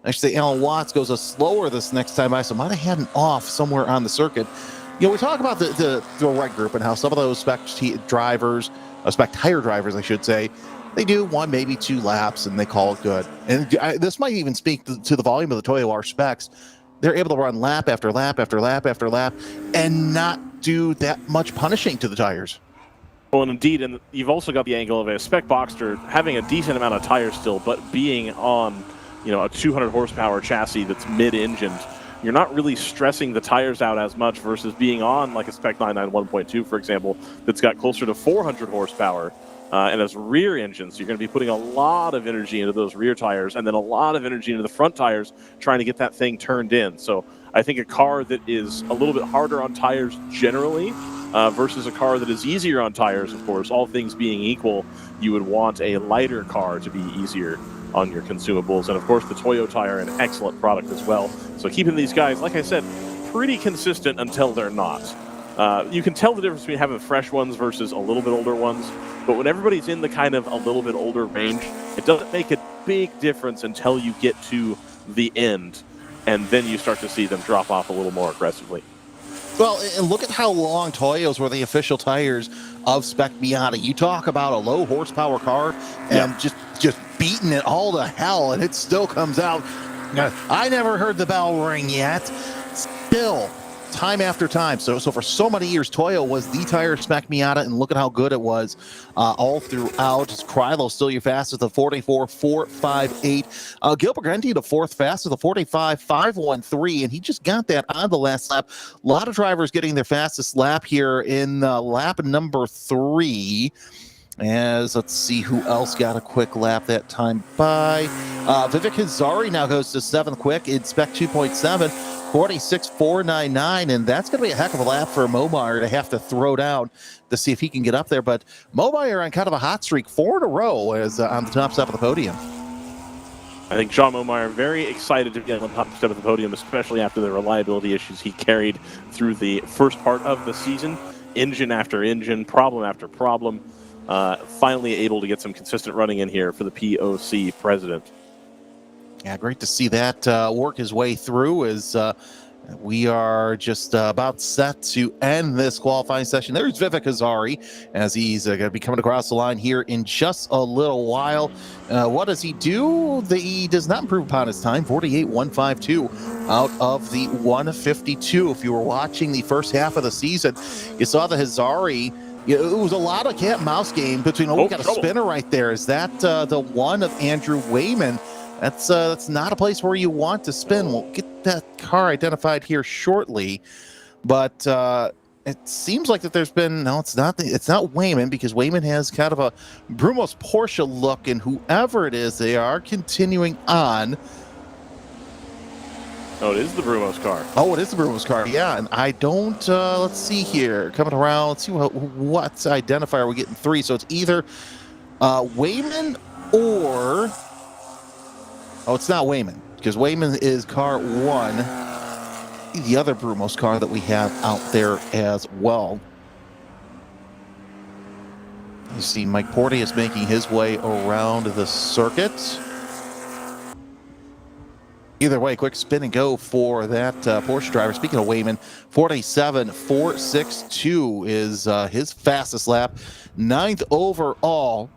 I should say Alan Watts, goes a slower this next time by, so might have had an off somewhere on the circuit. You know, we talk about the red group and how some of those spec tire drivers, I should say, they do one, maybe two laps, and they call it good. And this might even speak to the volume of the Toyota specs. They're able to run lap after lap after lap after lap and not do that much punishing to the tires. Well, and indeed, and you've also got the angle of a spec Boxster having a decent amount of tires still, but being on, you know, a 200 horsepower chassis that's mid-engined. You're not really stressing the tires out as much versus being on like a Spec 99 1.2, for example, that's got closer to 400 horsepower and has rear engines. So you're going to be putting a lot of energy into those rear tires and then a lot of energy into the front tires trying to get that thing turned in. So I think a car that is a little bit harder on tires generally versus a car that is easier on tires, of course, all things being equal, you would want a lighter car to be easier on your consumables. And of course, the Toyo tire, an excellent product as well. So keeping these guys, like I said, pretty consistent until they're not. You can tell the difference between having fresh ones versus a little bit older ones. But when everybody's in the kind of a little bit older range, it doesn't make a big difference until you get to the end. And then you start to see them drop off a little more aggressively. Well, and look at how long Toyos were the official tires of Spec Miata. You talk about a low horsepower car and just beating it all to hell, and it still comes out. I never heard the bell ring yet. Still, time after time. So for so many years, Toyo was the tire Spec Miata, and look at how good it was all throughout. Krylo still your fastest, the 44.458. Gil Brenti, the fourth fastest, the 45.513, and he just got that on the last lap. A lot of drivers getting their fastest lap here in lap number 3. As let's see who else got a quick lap that time by. Vivek Hazari now goes to 7th quick in Spec 2.7, 46.499, and that's going to be a heck of a lap for Momeyer to have to throw down to see if he can get up there. But Momeyer on kind of a hot streak, 4 in a row as on the top step of the podium. I think John Momeyer very excited to get on the top step of the podium, especially after the reliability issues he carried through the first part of the season. Engine after engine, problem after problem. Finally able to get some consistent running in here for the POC president. Yeah, great to see that work his way through as we are just about set to end this qualifying session. There's Vivek Hazari as he's going to be coming across the line here in just a little while. What does he do? He does not improve upon his time, 48.152 out of the 152. If you were watching the first half of the season, you saw the Hazari. It was a lot of cat and mouse game between, we got a spinner right there. Is that the one of Andrew Wayman? That's not a place where you want to spin. We'll get that car identified here shortly. But it seems like that there's been, no, it's not Wayman, because Wayman has kind of a Brumos Porsche look, and whoever it is, they are continuing on. Oh, it is the Brumos car. Oh, it is the Brumos car. Yeah, and I don't, let's see here. Coming around, let's see what identifier we're getting 3. So it's either Wayman or... Oh, it's not Wayman, because Wayman is car 1. The other Brumos car that we have out there as well. You see Mike Porteous making his way around the circuit. Either way, quick spin and go for that Porsche driver. Speaking of Wayman, 47.462 is his fastest lap. 9th overall.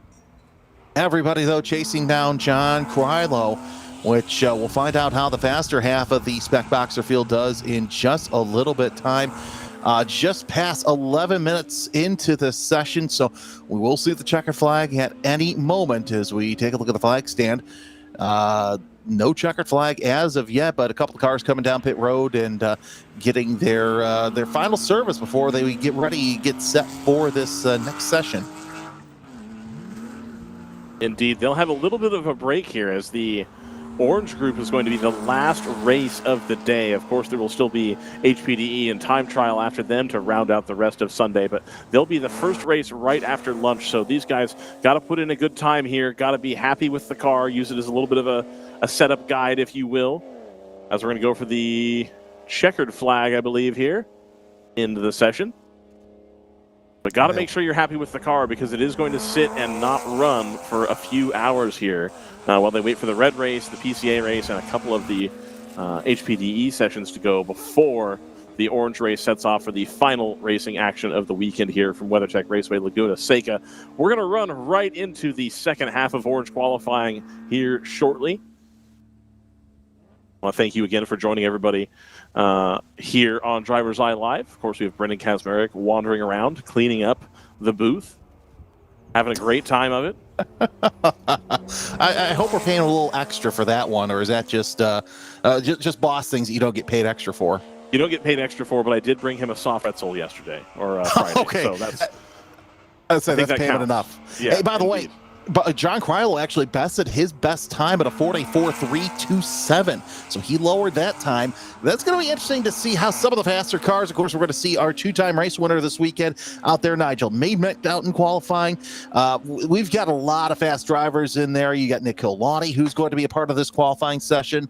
Everybody, though, chasing down John Krylo, which we'll find out how the faster half of the Spec Boxer field does in just a little bit time. just past 11 minutes into the session, so we will see the checkered flag at any moment as we take a look at the flag stand. No checkered flag as of yet, but a couple of cars coming down pit road and getting their final service before they get ready, get set for this next session. Indeed, they'll have a little bit of a break here as the Orange Group is going to be the last race of the day. Of course, there will still be HPDE and time trial after them to round out the rest of Sunday, but they'll be the first race right after lunch. So these guys got to put in a good time here, got to be happy with the car, use it as a little bit of a setup guide, if you will, as we're going to go for the checkered flag, I believe, here into the session. But got to make sure you're happy with the car because it is going to sit and not run for a few hours here while they wait for the red race, the PCA race, and a couple of the HPDE sessions to go before the orange race sets off for the final racing action of the weekend here from WeatherTech Raceway Laguna Seca. We're going to run right into the second half of orange qualifying here shortly. I want to thank you again for joining everybody here on DriversEye Live. Of course, we have Brendan Kazmarek wandering around, cleaning up the booth, having a great time of it. I hope we're paying a little extra for that one, or is that just boss things that you don't get paid extra for? You don't get paid extra for, but I did bring him a soft pretzel yesterday or Friday. Okay, so that's payment counts. Enough. Yeah, hey, by the way, John Krylo actually bested his best time at a 4:43.27, so he lowered that time. That's going to be interesting to see how some of the faster cars. Of course, we're going to see our two-time race winner this weekend out there, Nigel Maidment, out in qualifying. We've got a lot of fast drivers in there. You got Nick Killarney, who's going to be a part of this qualifying session.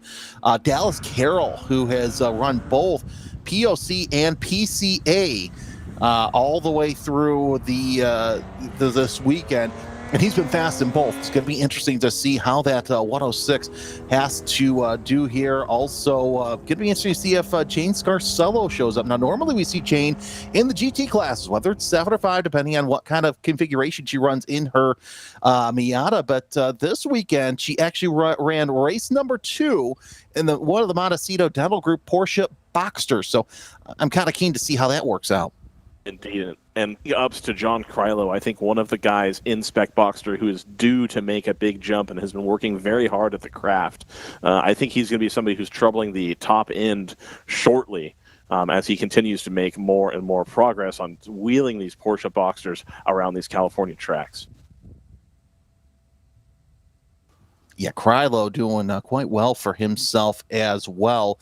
Dallas Carroll, who has run both POC and PCA all the way through this weekend. And he's been fast in both. It's going to be interesting to see how that 106 has to do here. Also, going to be interesting to see if Jane Scarcello shows up. Now, normally we see Jane in the GT classes, whether it's 7 or 5, depending on what kind of configuration she runs in her Miata. But this weekend, she actually ran race number 2 in one of the Montecito Dental Group Porsche Boxsters. So I'm kind of keen to see how that works out. Indeed. And ups to John Krylo, I think one of the guys in Spec Boxster who is due to make a big jump and has been working very hard at the craft. I think he's going to be somebody who's troubling the top end shortly as he continues to make more and more progress on wheeling these Porsche Boxsters around these California tracks. Yeah, Krylo doing quite well for himself as well.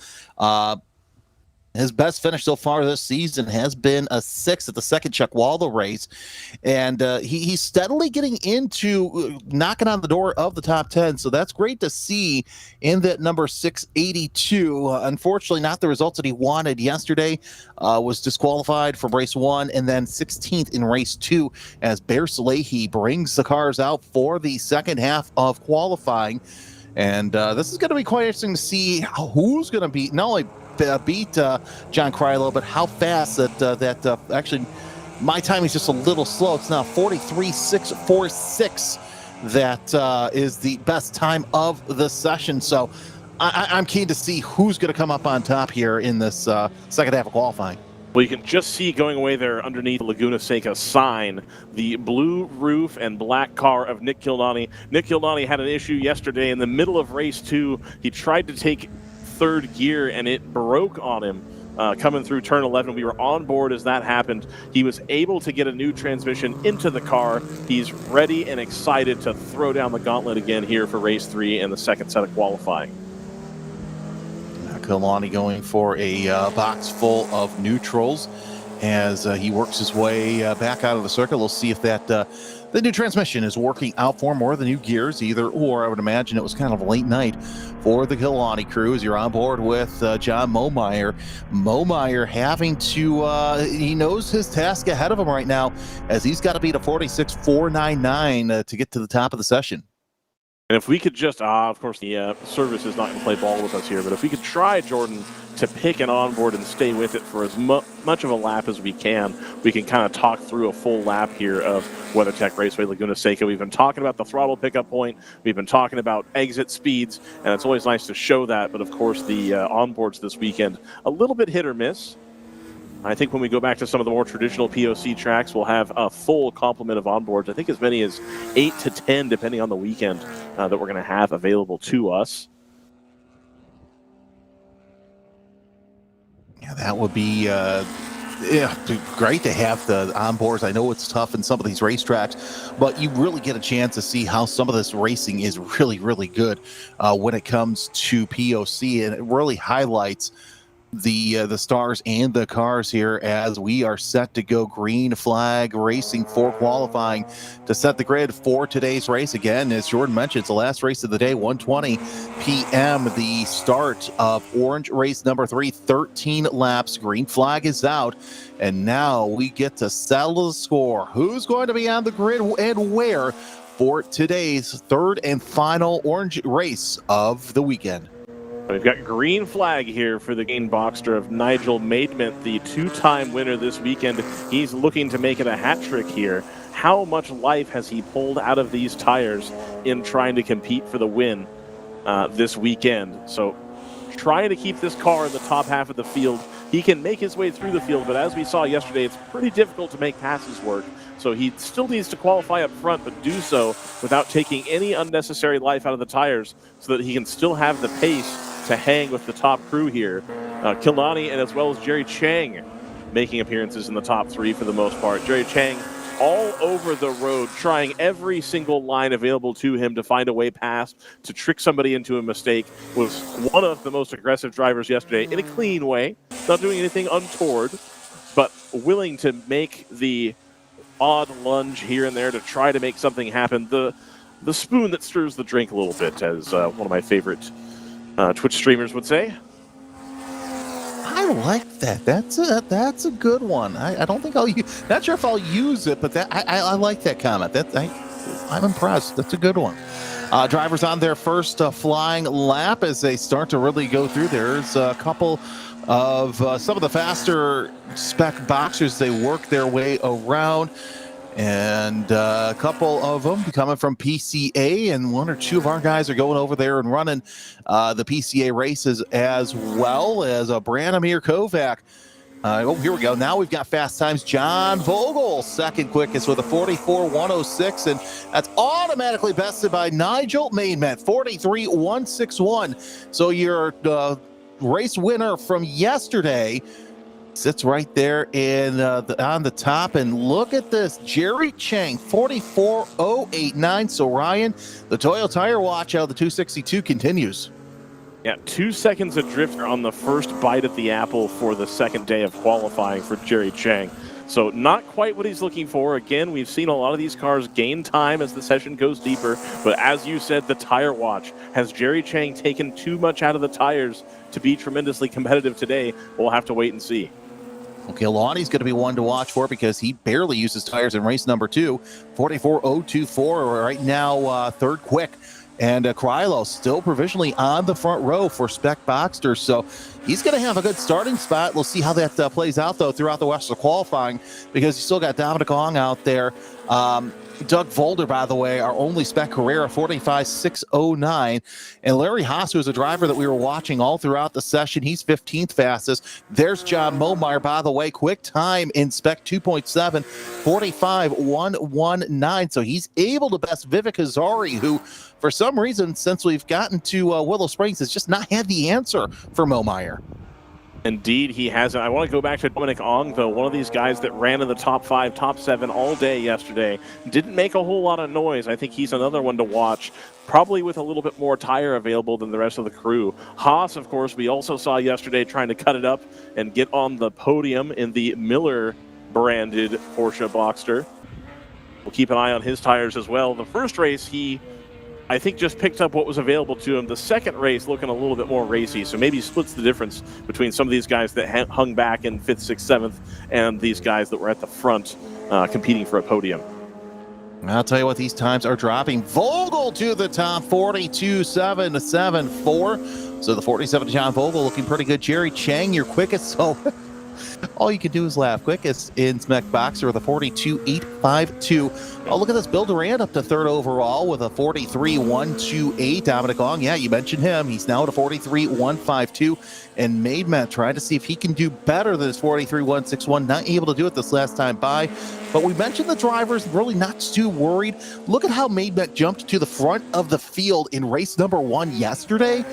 His best finish so far this season has been a 6th at the second Chuck Waldo race. And he's steadily getting into knocking on the door of the top 10. So that's great to see in that number 682. Unfortunately, not the results that he wanted yesterday. Was disqualified from race 1 and then 16th in race 2 as Bear Salehi brings the cars out for the second half of qualifying. And this is going to be quite interesting to see who's going to be not only beat John Krylo, but how fast that actually my time is just a little slow. It's now 43.646. That is the best time of the session. So I'm keen to see who's going to come up on top here in this second half of qualifying. Well, you can just see going away there underneath the Laguna Seca sign, the blue roof and black car of Nick Killarney. Nick Killarney had an issue yesterday in the middle of race 2. He tried to take third gear and it broke on him coming through turn 11. We were on board as that happened. He was able to get a new transmission into the car. He's ready and excited to throw down the gauntlet again here for race 3 and the second set of qualifying. Killarney going for a box full of neutrals as he works his way back out of the circle. We'll see if that the new transmission is working out for him, or the new gears, either or. I would imagine it was kind of a late night for the Killarney crew as you're on board with John Momeyer. Momeyer having to, he knows his task ahead of him right now as he's got to beat a 46.499 to get to the top of the session. And if we could just, of course, the service is not going to play ball with us here, but if we could try, Jordan, to pick an onboard and stay with it for as much of a lap as we can kind of talk through a full lap here of WeatherTech Raceway Laguna Seca. We've been talking about the throttle pickup point. We've been talking about exit speeds, and it's always nice to show that. But, of course, the onboards this weekend, a little bit hit or miss. I think when we go back to some of the more traditional POC tracks, we'll have a full complement of onboards. I think as many as 8 to 10, depending on the weekend, that we're going to have available to us. Yeah, that would be great to have the onboards. I know it's tough in some of these racetracks, but you really get a chance to see how some of this racing is really, really good when it comes to POC, and it really highlights the stars and the cars here as we are set to go green flag racing for qualifying to set the grid for today's race. Again, as Jordan mentioned, it's the last race of the day, 1:20 p.m. the start of orange race number 3, 13 laps. Green flag is out, and now we get to settle the score. Who's going to be on the grid and where for today's third and final orange race of the weekend? We've got green flag here for the Gain Boxster of Nigel Maidment, the 2-time winner this weekend. He's looking to make it a hat trick here. How much life has he pulled out of these tires in trying to compete for the win this weekend? So trying to keep this car in the top half of the field. He can make his way through the field, but as we saw yesterday, it's pretty difficult to make passes work. So he still needs to qualify up front, but do so without taking any unnecessary life out of the tires so that he can still have the pace to hang with the top crew here. Kilnani and as well as Jerry Chang making appearances in the top 3 for the most part. Jerry Chang all over the road, trying every single line available to him to find a way past, to trick somebody into a mistake. Was one of the most aggressive drivers yesterday in a clean way, not doing anything untoward, but willing to make the odd lunge here and there to try to make something happen. The spoon that stirs the drink a little bit, as one of my favorite Twitch streamers would say. I like that. That's a good one. I don't think not sure if I'll use it, but I like that comment. I'm impressed. That's a good one. Drivers on their first flying lap as they start to really go through. There's a couple of some of the faster spec boxers. They work their way around. And a couple of them coming from PCA, and 1 or 2 of our guys are going over there and running the PCA races as well as Branimir Kovac. Here we go. Now we've got fast times. John Vogel, second quickest with a 44.106, and that's automatically bested by Nigel Maidment, 43.161. So your race winner from yesterday sits right there in on the top, and look at this, Jerry Chang, 44.089. So Ryan, the Toyo Tire Watch out of the 262 continues. Yeah, 2 seconds adrift on the first bite at the apple for the second day of qualifying for Jerry Chang. So not quite what he's looking for. Again, we've seen a lot of these cars gain time as the session goes deeper, but as you said, the Tire Watch, has Jerry Chang taken too much out of the tires to be tremendously competitive today? We'll have to wait and see. Okay, Lonnie's going to be one to watch for because he barely uses tires in race number 2. 44.024 right now, third quick. And Krylo still provisionally on the front row for Spec Boxster. So he's going to have a good starting spot. We'll see how that plays out, though, throughout the rest of the qualifying, because you still got Dominic Ong out there. Doug Volder, by the way, our only Spec Carrera, 45.609. And Larry Haas, who is a driver that we were watching all throughout the session, he's 15th fastest. There's John Momeyer, by the way, quick time in Spec 2.7, 45.119. So he's able to best Vivek Hazari, who, for some reason, since we've gotten to Willow Springs, has just not had the answer for Momeyer. Indeed, he hasn't. I want to go back to Dominic Ong, though, one of these guys that ran in the top 5, top 7 all day yesterday. Didn't make a whole lot of noise. I think he's another one to watch, probably with a little bit more tire available than the rest of the crew. Haas, of course, we also saw yesterday trying to cut it up and get on the podium in the Miller-branded Porsche Boxster. We'll keep an eye on his tires as well. The first race, he, I think, just picked up what was available to him. The second race looking a little bit more racy, so maybe splits the difference between some of these guys that hung back in 5th, 6th, 7th and these guys that were at the front competing for a podium. I'll tell you what, these times are dropping. Vogel to the top, 42.774. So the 47 John Vogel looking pretty good. Jerry Chang, your quickest. So All you can do is laugh. Quickest in Spec Boxer with a 42.852. Oh, look at this. Bill Durant up to third overall with a 43.128. Dominic Ong, yeah, you mentioned him. He's now at a 43.152. And Maidment trying to see if he can do better than his 43.161. Not able to do it this last time by. But we mentioned the drivers really not too worried. Look at how Maidment jumped to the front of the field in race number 1 yesterday.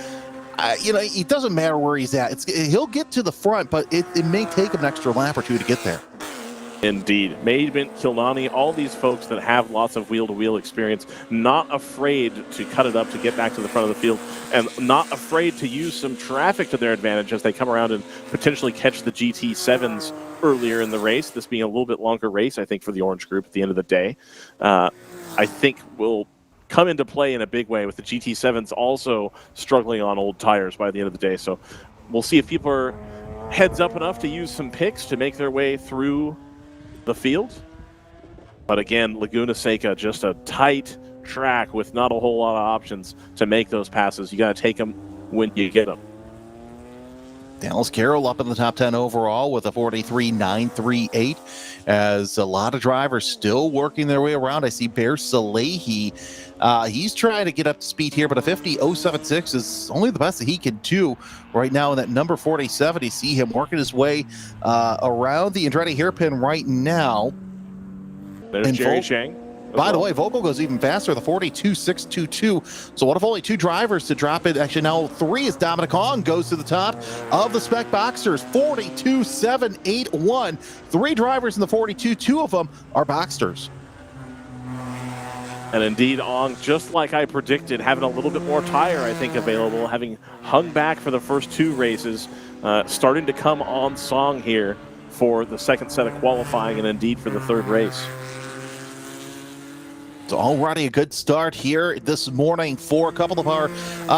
It doesn't matter where he's at. He'll get to the front, but it may take him an extra lap or two to get there. Indeed. Maidment, Kilnani, all these folks that have lots of wheel-to-wheel experience, not afraid to cut it up to get back to the front of the field, and not afraid to use some traffic to their advantage as they come around and potentially catch the GT7s earlier in the race. This being a little bit longer race, I think, for the Orange Group at the end of the day. I think will come into play in a big way with the GT7s also struggling on old tires by the end of the day. So we'll see if people are heads up enough to use some picks to make their way through the field. But again, Laguna Seca, just a tight track with not a whole lot of options to make those passes. You got to take them when you get them. Dallas Carroll up in the top 10 overall with a 43.938, as a lot of drivers still working their way around. I see Bear Salehi. He's trying to get up to speed here, but a 50.076 is only the best that he can do right now in that number 47. You see him working his way around the Andretti hairpin right now. There's Jerry Chang. By the way, Vogel goes even faster, the 42.622. So what if only 2 drivers to drop it? Actually, now 3 as Dominic Ong goes to the top of the Spec Boxsters, 42.781. 3 drivers in the 42, 2 of them are Boxsters. And indeed, Ong, just like I predicted, having a little bit more tire, I think, available, having hung back for the first 2 races, starting to come on song here for the second set of qualifying and indeed for the 3rd race. So already a good start here this morning for a couple of our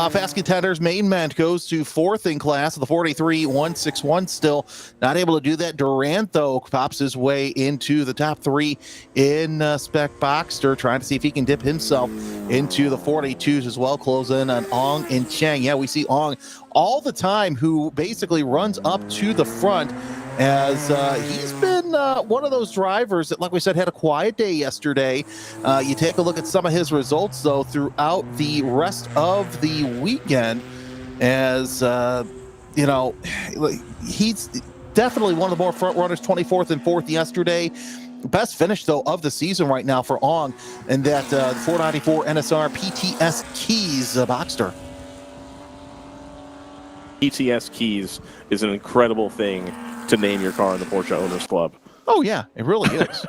fast contenders. Maidment goes to 4th in class with the 43.161 still. Not able to do that. Durant, though, pops his way into the top 3 in Spec Boxster, trying to see if he can dip himself into the 42s as well. Close in on Ong and Chang. Yeah, we see Ong all the time, who basically runs up to the front, as he's been one of those drivers that, like we said, had a quiet day yesterday. You take a look at some of his results, though, throughout the rest of the weekend, as, he's definitely one of the more front runners, 24th and 4th yesterday. Best finish, though, of the season right now for Ong, and that 494 NSR PTS Keys Boxster. PTS Keys is an incredible thing to name your car in the Porsche Owners Club. Oh, yeah, it really is.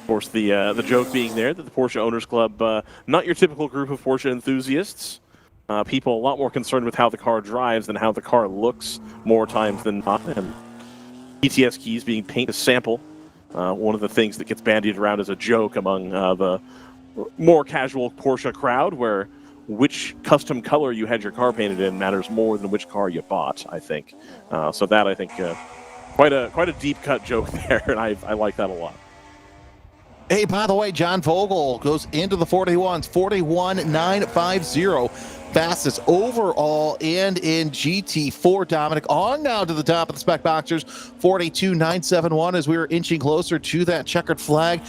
Of course, the joke being there that the Porsche Owners Club, not your typical group of Porsche enthusiasts. People a lot more concerned with how the car drives than how the car looks more times than not. And PTS Keys being paint to sample, one of the things that gets bandied around as a joke among the more casual Porsche crowd, where which custom color you had your car painted in matters more than which car you bought, I think. So that, I think, quite a deep cut joke there, and I like that a lot. Hey, by the way, John Vogel goes into the 41s, 41.950. Fastest overall and in GT4. Dominic Ong now to the top of the Spec Boxers, 42.971, as we were inching closer to that checkered flag.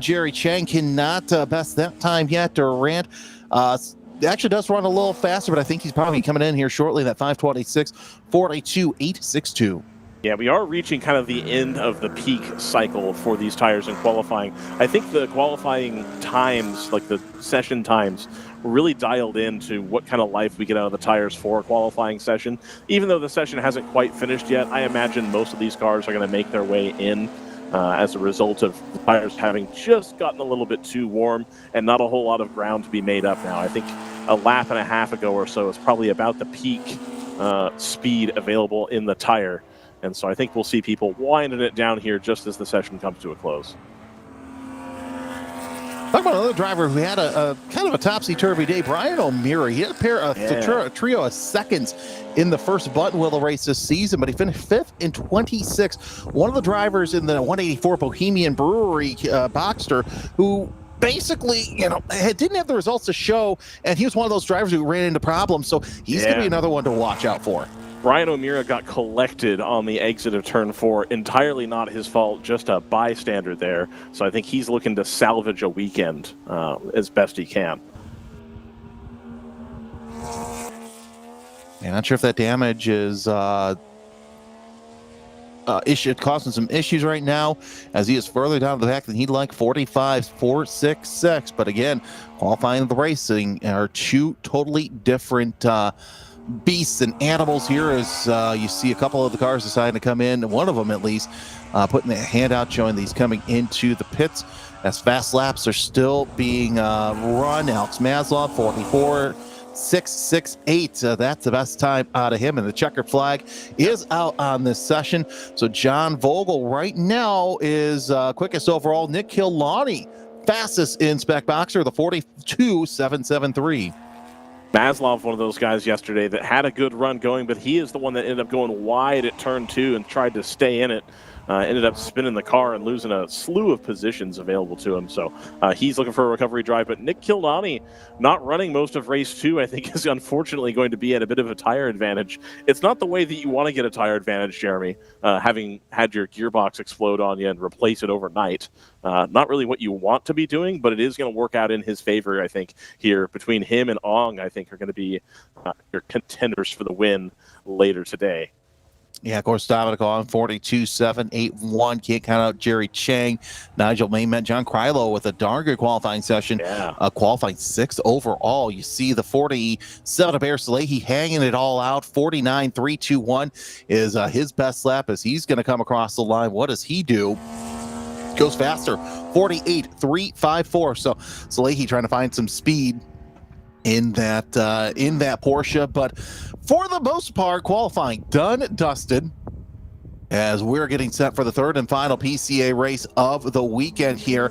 Jerry Chang cannot best that time yet. Durant actually does run a little faster, but I think he's probably coming in here shortly, that 526, 42.862. Yeah, we are reaching kind of the end of the peak cycle for these tires in qualifying. I think the qualifying times, like the session times, really dialed into what kind of life we get out of the tires for a qualifying session. Even though the session hasn't quite finished yet, I imagine most of these cars are going to make their way in as a result of the tires having just gotten a little bit too warm and not a whole lot of ground to be made up now. I think a lap and a half ago or so is probably about the peak speed available in the tire. And so I think we'll see people winding it down here just as the session comes to a close. Talk about another driver who had a kind of a topsy-turvy day, Brian O'Meara. He had a trio of seconds in the first button wheel race this season, but he finished 5th in 26. One of the drivers in the 184 Bohemian Brewery Boxster, who basically, didn't have the results to show, and he was one of those drivers who ran into problems, so he's going to be another one to watch out for. Brian O'Meara got collected on the exit of turn 4. Entirely not his fault, just a bystander there. So I think he's looking to salvage a weekend as best he can. I'm not sure if that damage is causing some issues right now, as he is further down the back than he'd like. 45.466. But again, qualifying the racing are two totally different beasts and animals here, as you see a couple of the cars deciding to come in, one of them at least putting a hand out showing these coming into the pits, as fast laps are still being run. Alex Maslov 44.668, that's the best time out of him, and the checkered flag is out on this session. So John Vogel right now is quickest overall. Nick Killarney fastest in Spec Boxer, the 42.773. Maslov, one of those guys yesterday that had a good run going, but he is the one that ended up going wide at turn 2 and tried to stay in it. Ended up spinning the car and losing a slew of positions available to him. So he's looking for a recovery drive. But Nick Killarney, not running most of race 2, I think is unfortunately going to be at a bit of a tire advantage. It's not the way that you want to get a tire advantage, Jeremy, having had your gearbox explode on you and replace it overnight. Not really what you want to be doing, but it is going to work out in his favor, I think, here. Between him and Ong, I think, are going to be your contenders for the win later today. Yeah, of course, Dominic on 42.781. Can't count out Jerry Chang. Nigel Maymet, John Krylo with a darn good qualifying session. Yeah. Qualifying 6th overall. You see the 47 of Bear Salehi hanging it all out. 49.321 is his best lap as he's going to come across the line. What does he do? Goes faster. 48.354. So Salehi trying to find some speed in that Porsche, but for the most part, qualifying done, dusted, as we're getting set for the third and final PCA race of the weekend here.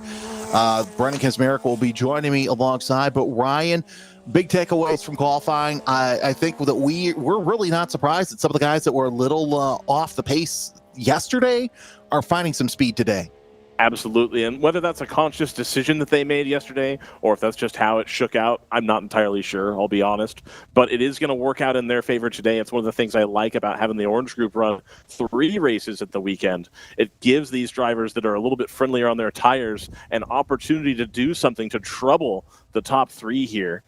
Brendan Kazmarek will be joining me alongside, but Ryan, big takeaways from qualifying. I think that we're really not surprised that some of the guys that were a little off the pace yesterday are finding some speed today. Absolutely, and whether that's a conscious decision that they made yesterday or if that's just how it shook out, I'm not entirely sure, I'll be honest. But it is going to work out in their favor today. It's one of the things I like about having the Orange Group run 3 races at the weekend. It gives these drivers that are a little bit friendlier on their tires an opportunity to do something to trouble the top 3 here.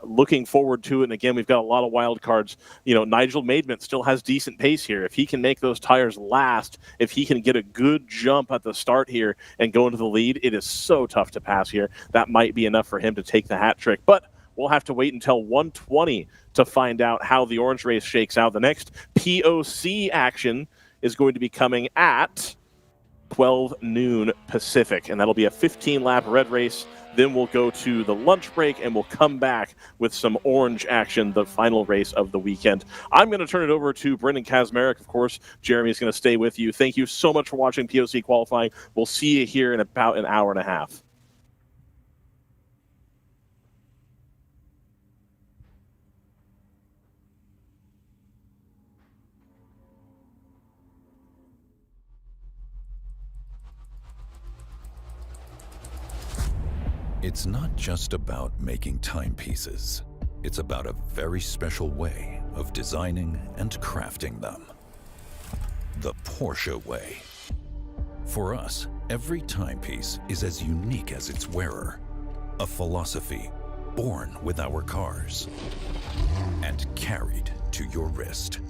Looking forward to it, and again, we've got a lot of wild cards. Nigel Maidment still has decent pace here. If he can make those tires last, if he can get a good jump at the start here and go into the lead, it is so tough to pass here. That might be enough for him to take the hat trick, but we'll have to wait until 1:20 to find out how the Orange race shakes out. The next POC action is going to be coming at 12 noon Pacific, and that'll be a 15-lap red race. Then we'll go to the lunch break, and we'll come back with some orange action, the final race of the weekend. I'm going to turn it over to Brendan Kazmarek. Of course, Jeremy is going to stay with you. Thank you so much for watching POC qualifying. We'll see you here in about an hour and a half. It's not just about making timepieces. It's about a very special way of designing and crafting them. The Porsche way. For us, every timepiece is as unique as its wearer. A philosophy born with our cars and carried to your wrist.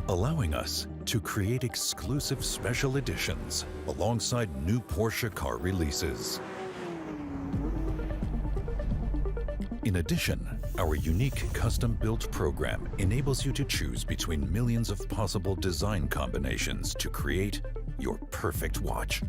allowing us to create exclusive special editions alongside new Porsche car releases. In addition, our unique custom-built program enables you to choose between millions of possible design combinations to create your perfect watch.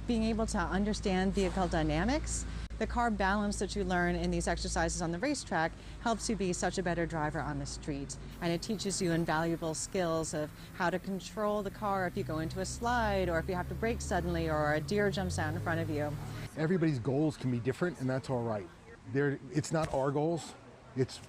being able to understand vehicle dynamics. The car balance that you learn in these exercises on the racetrack helps you be such a better driver on the street. And it teaches you invaluable skills of how to control the car if you go into a slide, or if you have to brake suddenly, or a deer jumps out in front of you. Everybody's goals can be different, and that's all right. It's not our goals, it's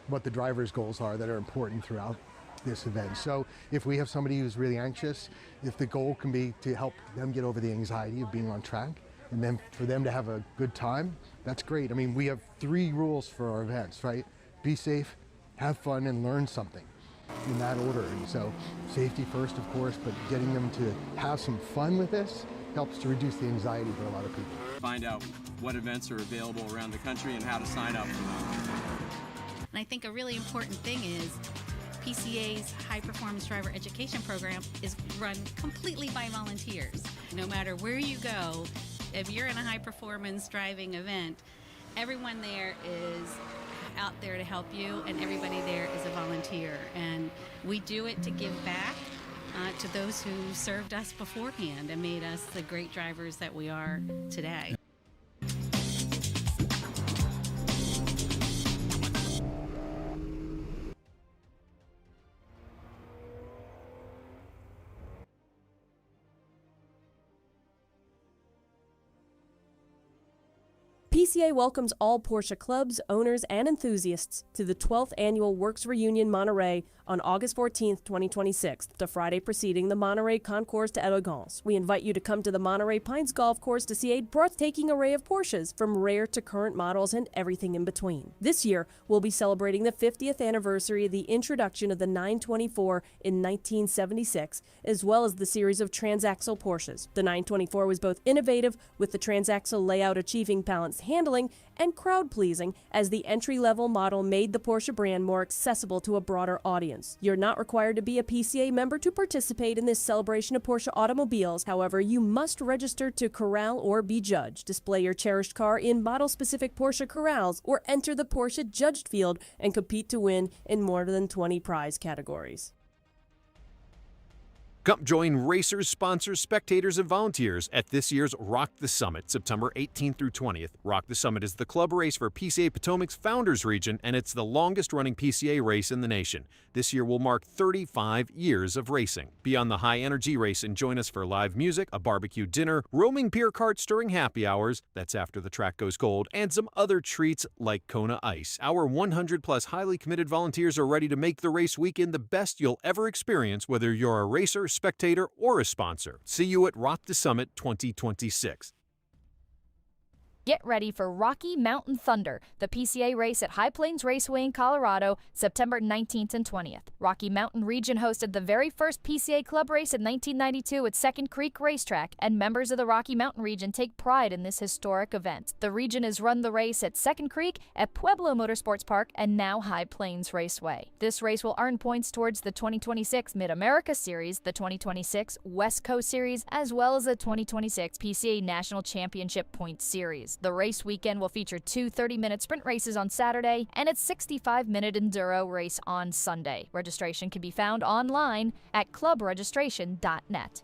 what the driver's goals are that are important throughout this event. So if we have somebody who's really anxious, if the goal can be to help them get over the anxiety of being on track, and then for them to have a good time, that's great. I mean, we have 3 rules for our events, right? Be safe, have fun, and learn something in that order. And so safety first, of course, but getting them to have some fun with this helps to reduce the anxiety for a lot of people. Find out what events are available around the country and how to sign up for them. And I think a really important thing is PCA's High Performance Driver Education Program is run completely by volunteers. No matter where you go, if you're in a high performance driving event, everyone there is out there to help you, and everybody there is a volunteer. And we do it to give back to those who served us beforehand and made us the great drivers that we are today. PCA welcomes all Porsche clubs, owners, and enthusiasts to the 12th Annual Works Reunion Monterey on August 14th, 2026, the Friday preceding the Monterey Concours d'Elegance. We invite you to come to the Monterey Pines Golf Course to see a breathtaking array of Porsches, from rare to current models and everything in between. This year, we'll be celebrating the 50th anniversary of the introduction of the 924 in 1976, as well as the series of transaxle Porsches. The 924 was both innovative, with the transaxle layout achieving balanced handling, and crowd-pleasing, as the entry-level model made the Porsche brand more accessible to a broader audience. You're not required to be a PCA member to participate in this celebration of Porsche automobiles. However, you must register to corral or be judged, display your cherished car in model-specific Porsche corrals, or enter the Porsche judged field and compete to win in more than 20 prize categories. Come join racers, sponsors, spectators, and volunteers at this year's Rock the Summit, September 18th through 20th. Rock the Summit is the club race for PCA Potomac's Founders Region, and it's the longest-running PCA race in the nation. This year will mark 35 years of racing. Be on the high-energy race and join us for live music, a barbecue dinner, roaming beer carts during happy hours, that's after the track goes cold, and some other treats like Kona Ice. Our 100-plus highly committed volunteers are ready to make the race weekend the best you'll ever experience, whether you're a racer, spectator, or a sponsor. See you at Rock the Summit 2026. Get ready for Rocky Mountain Thunder, the PCA race at High Plains Raceway in Colorado, September 19th and 20th. Rocky Mountain Region hosted the very first PCA club race in 1992 at Second Creek Racetrack, and members of the Rocky Mountain Region take pride in this historic event. The region has run the race at Second Creek, at Pueblo Motorsports Park, and now High Plains Raceway. This race will earn points towards the 2026 Mid-America Series, the 2026 West Coast Series, as well as the 2026 PCA National Championship Points Series. The race weekend will feature 2 30-minute sprint races on Saturday and a 65-minute enduro race on Sunday. Registration can be found online at clubregistration.net.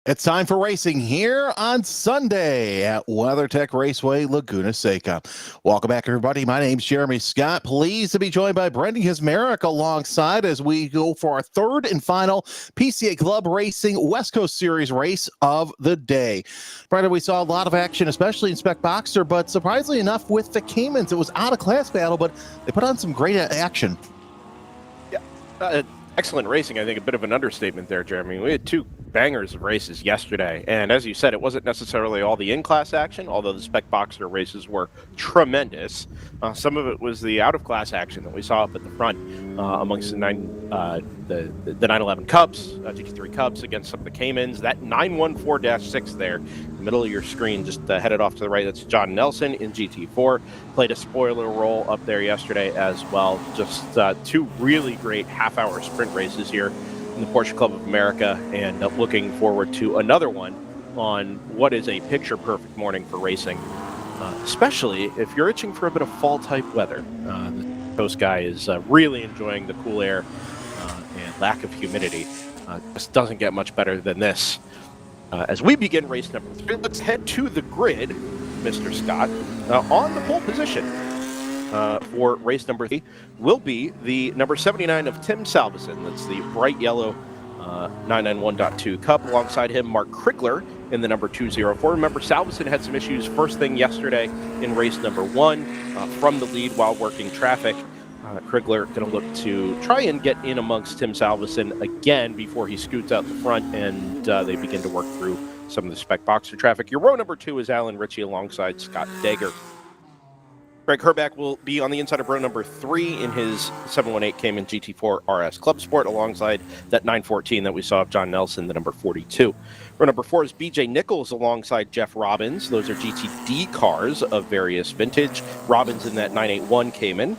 It's time for racing here on Sunday at WeatherTech Raceway Laguna Seca. Welcome back, everybody. My name's Jeremy Scott. Pleased to be joined by Brendan Kismerick alongside as we go for our third and final PCA Club Racing West Coast Series race of the day. Brendan, we saw a lot of action, especially in Spec Boxer, but surprisingly enough with the Caymans, it was out of class battle, but they put on some great action. Yeah, excellent racing. I think a bit of an understatement there, Jeremy. We had two bangers of races yesterday, and as you said, it wasn't necessarily all the in-class action, although the Spec Boxer races were tremendous. Some of it was the out-of-class action that we saw up at the front amongst the 911 Cubs, GT3 Cubs against some of the Caymans. That 914-6 there, in the middle of your screen, just headed off to the right, that's John Nelson in GT4. Played a spoiler role up there yesterday as well. Just two really great half-hour sprint races here in the Porsche Club of America, and looking forward to another one on what is a picture-perfect morning for racing, especially if you're itching for a bit of fall-type weather. The coast guy is really enjoying the cool air and lack of humidity. Just doesn't get much better than this. As we begin race number 3, let's head to the grid, Mr. Scott. On the pole position for race number 3 will be the number 79 of Tim Salveson. That's the bright yellow 991.2 Cup. Alongside him, Mark Krigler in the number 204. Remember, Salveson had some issues first thing yesterday in race number 1 from the lead while working traffic. Krigler going to look to try and get in amongst Tim Salveson again before he scoots out the front and they begin to work through some of the Spec Boxer traffic. Your row number 2 is Alan Ritchie alongside Scott Dager. Greg Herbeck will be on the inside of row number 3 in his 718 Cayman GT4 RS Club Sport alongside that 914 that we saw of John Nelson, the number 42. Row number 4 is BJ Nichols alongside Jeff Robbins. Those are GTD cars of various vintage. Robbins in that 981 Cayman.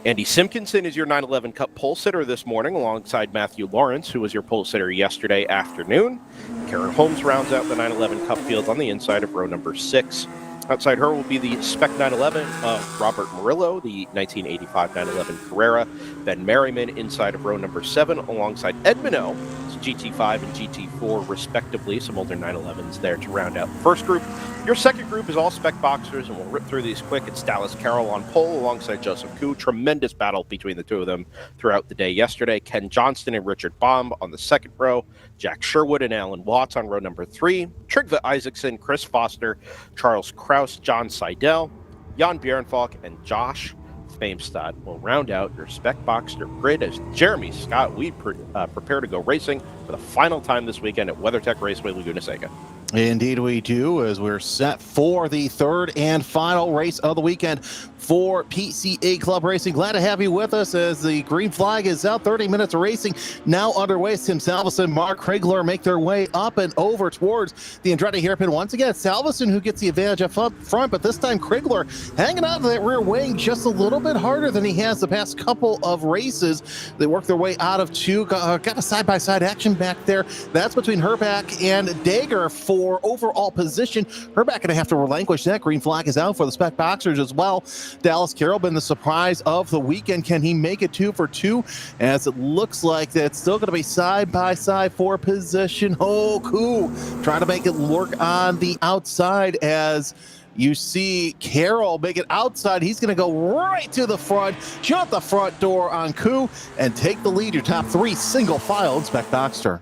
Andy Simpkinson is your 911 Cup pole sitter this morning alongside Matthew Lawrence, who was your pole sitter yesterday afternoon. Karen Holmes rounds out the 911 Cup field on the inside of row number 6. Outside her will be the Spec 911 of Robert Murillo, the 1985 911 Carrera. Ben Merriman inside of row number 7 alongside Ed Minot, GT5 and GT4 respectively. Some older 911s there to round out the first group. Your second group is all Spec Boxers, and we'll rip through these quick. It's Dallas Carroll on pole alongside Joseph Koo. Tremendous battle between the two of them throughout the day yesterday. Ken Johnston and Richard Baum on the second row. Jack Sherwood and Alan Watts on row number 3. Trygve Isaacson, Chris Foster, Charles Kraus, John Seidel, Jan Bjernfalk, and Josh Famestad will round out your Spec Boxer grid as Jeremy Scott, we prepare to go racing for the final time this weekend at WeatherTech Raceway Laguna Seca. Indeed we do, as we're set for the third and final race of the weekend for PCA Club Racing. Glad to have you with us as the green flag is out. 30 minutes of racing now underway. Tim Salveson, Mark Krigler make their way up and over towards the Andretti hairpin. Once again, Salveson who gets the advantage up front, but this time Krigler hanging on to that rear wing just a little bit harder than he has the past couple of races. They work their way out of 2, got a side-by-side action back there. That's between Herbeck and Dager for overall position. Herbeck going to have to relinquish that. Green flag is out for the Spec Boxers as well. Dallas Carroll been the surprise of the weekend. Can he make it 2 for 2? As it looks like that's still going to be side by side for position. Oh, Koo trying to make it work on the outside as you see Carroll make it outside. He's going to go right to the front, shut the front door on Koo, and take the lead. Your top 3 single file in Spec Boxer.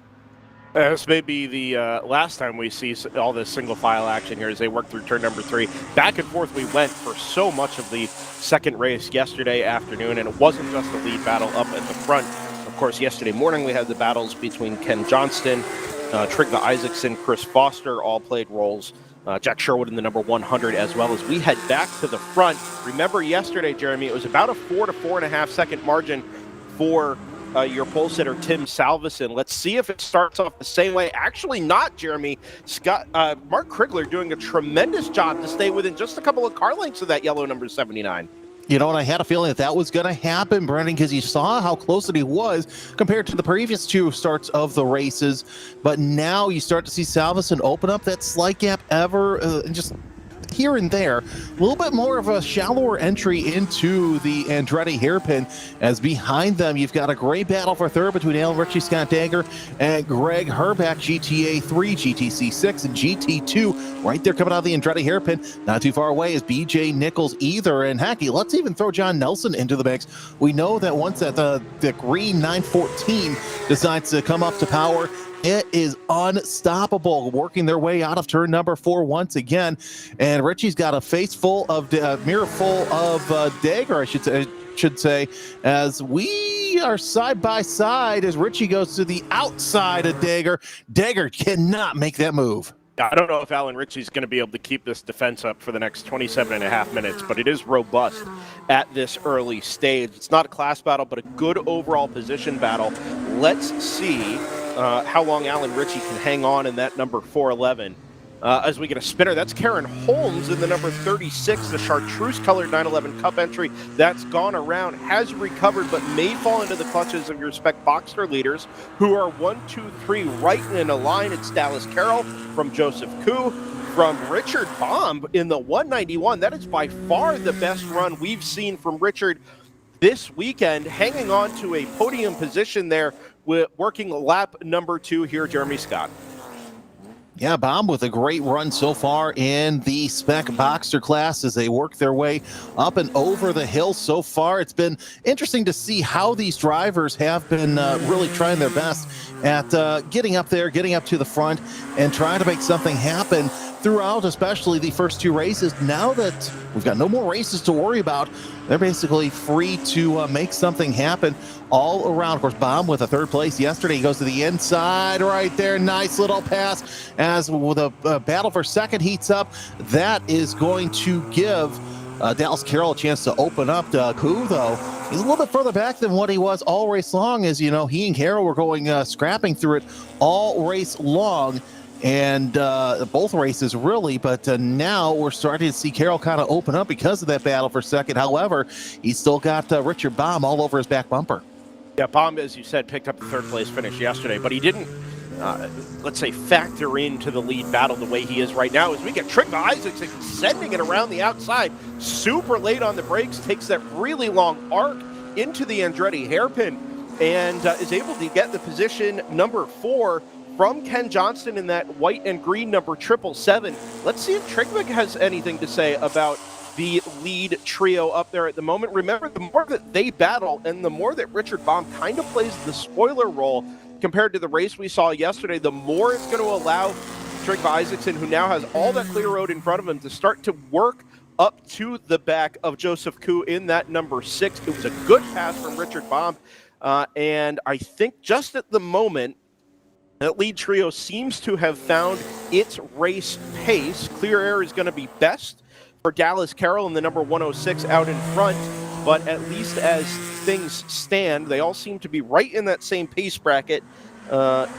This may be the last time we see all this single file action here as they work through turn number 3. Back and forth we went for so much of the second race yesterday afternoon, and it wasn't just the lead battle up at the front. Of course, yesterday morning we had the battles between Ken Johnston, Trygve Isaacson, Chris Foster all played roles. Jack Sherwood in the number 100 as well as we head back to the front. Remember yesterday, Jeremy, it was about a 4 to 4.5 second margin for your pole sitter, Tim Salveson. Let's see if it starts off the same way. Actually not, Jeremy. Mark Krigler doing a tremendous job to stay within just a couple of car lengths of that yellow number 79. You know, and I had a feeling that was going to happen, Brendan, because you saw how close it he was compared to the previous 2 starts of the races. But now you start to see Salveson open up that slight gap and just here and there. A little bit more of a shallower entry into the Andretti hairpin, as behind them you've got a great battle for third between Alan Ritchie, Scott Dagger, and Greg Herbeck, GTA 3, GTC 6, and GT2 right there coming out of the Andretti hairpin. Not too far away is BJ Nichols either. And heck, let's even throw John Nelson into the mix. We know that once that the green 914 decides to come up to power, it is unstoppable, working their way out of turn number 4 once again. And Richie's got a face full of mirror full of Dagger, I should say, as we are side by side as Richie goes to the outside of Dagger. Dagger cannot make that move. I don't know if Alan Ritchie's going to be able to keep this defense up for the next 27 and a half minutes, but it is robust at this early stage. It's not a class battle, but a good overall position battle. Let's see how long Alan Ritchie can hang on in that number 411. As we get a spinner, that's Karen Holmes in the number 36, the chartreuse-colored 911 Cup entry. That's gone around, has recovered, but may fall into the clutches of your Spec Boxster leaders, who are 1, 2, 3 right in a line. It's Dallas Carroll from Joseph Koo, from Richard Baum in the 191. That is by far the best run we've seen from Richard this weekend, hanging on to a podium position there, with working lap number 2 here, Jeremy Scott. Yeah, Baum with a great run so far in the Spec Boxster class as they work their way up and over the hill so far. It's been interesting to see how these drivers have been really trying their best at getting up there, getting up to the front, and trying to make something happen throughout, especially the first 2 races. Now that we've got no more races to worry about, they're basically free to make something happen all around. Of course, Baum with a 3rd place yesterday. He goes to the inside right there. Nice little pass as the battle for second heats up. That is going to give Dallas Carroll a chance to open up. Koo, though, he's a little bit further back than what he was all race long. As you know, he and Carroll were going scrapping through it all race long. And both races, really, but now we're starting to see Carroll kind of open up because of that battle for second. However, he's still got Richard Baum all over his back bumper. Yeah, Baum, as you said, picked up the 3rd place finish yesterday, but he didn't, let's say, factor into the lead battle the way he is right now. As we get Trygve Isaacs sending it around the outside, super late on the brakes, takes that really long arc into the Andretti hairpin, and is able to get the position number 4 from Ken Johnston in that white and green number 777. Let's see if Trygve has anything to say about the lead trio up there at the moment. Remember, the more that they battle and the more that Richard Baum kind of plays the spoiler role compared to the race we saw yesterday, the more it's going to allow Trygve Isaacson, who now has all that clear road in front of him, to start to work up to the back of Joseph Koo in that number 6. It was a good pass from Richard Baum, and I think just at the moment, that lead trio seems to have found its race pace. Clear air is going to be best for Dallas Carroll in the number 106 out in front, but at least as things stand, they all seem to be right in that same pace bracket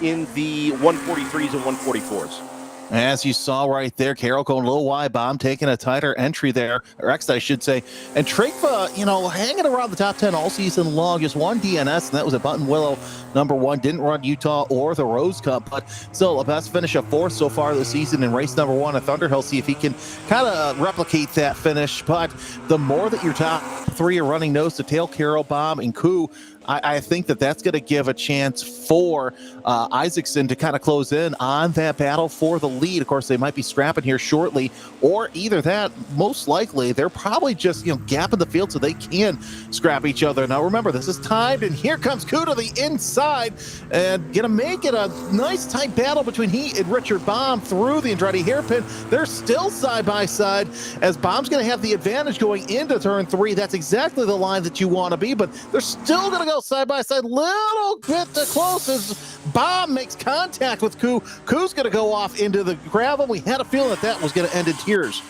in the 143s and 144s. As you saw right there, Carroll going a little wide, Baum taking a tighter entry there, or exit, I should say. And Trygve, hanging around the top 10 all season long, just one DNS, and that was at Button Willow, number 1. Didn't run Utah or the Rose Cup, but still a best finish of 4th so far this season in race number 1 at Thunderhill. See if he can kind of replicate that finish. But the more that your top 3 are running nose to tail, Carroll, Baum, and Koo, I think that's going to give a chance for Isaacson to kind of close in on that battle for the lead. Of course, they might be scrapping here shortly, or either that, most likely, they're probably just, gapping the field so they can scrap each other. Now, remember, this is timed, and here comes Koo to the inside, and going to make it a nice tight battle between he and Richard Baum through the Andretti hairpin. They're still side by side, as Baum's going to have the advantage going into turn 3. That's exactly the line that you want to be, but they're still going to go side by side, little bit too close as Baum makes contact with Koo. Koo's going to go off into the gravel. We had a feeling that was going to end in tears.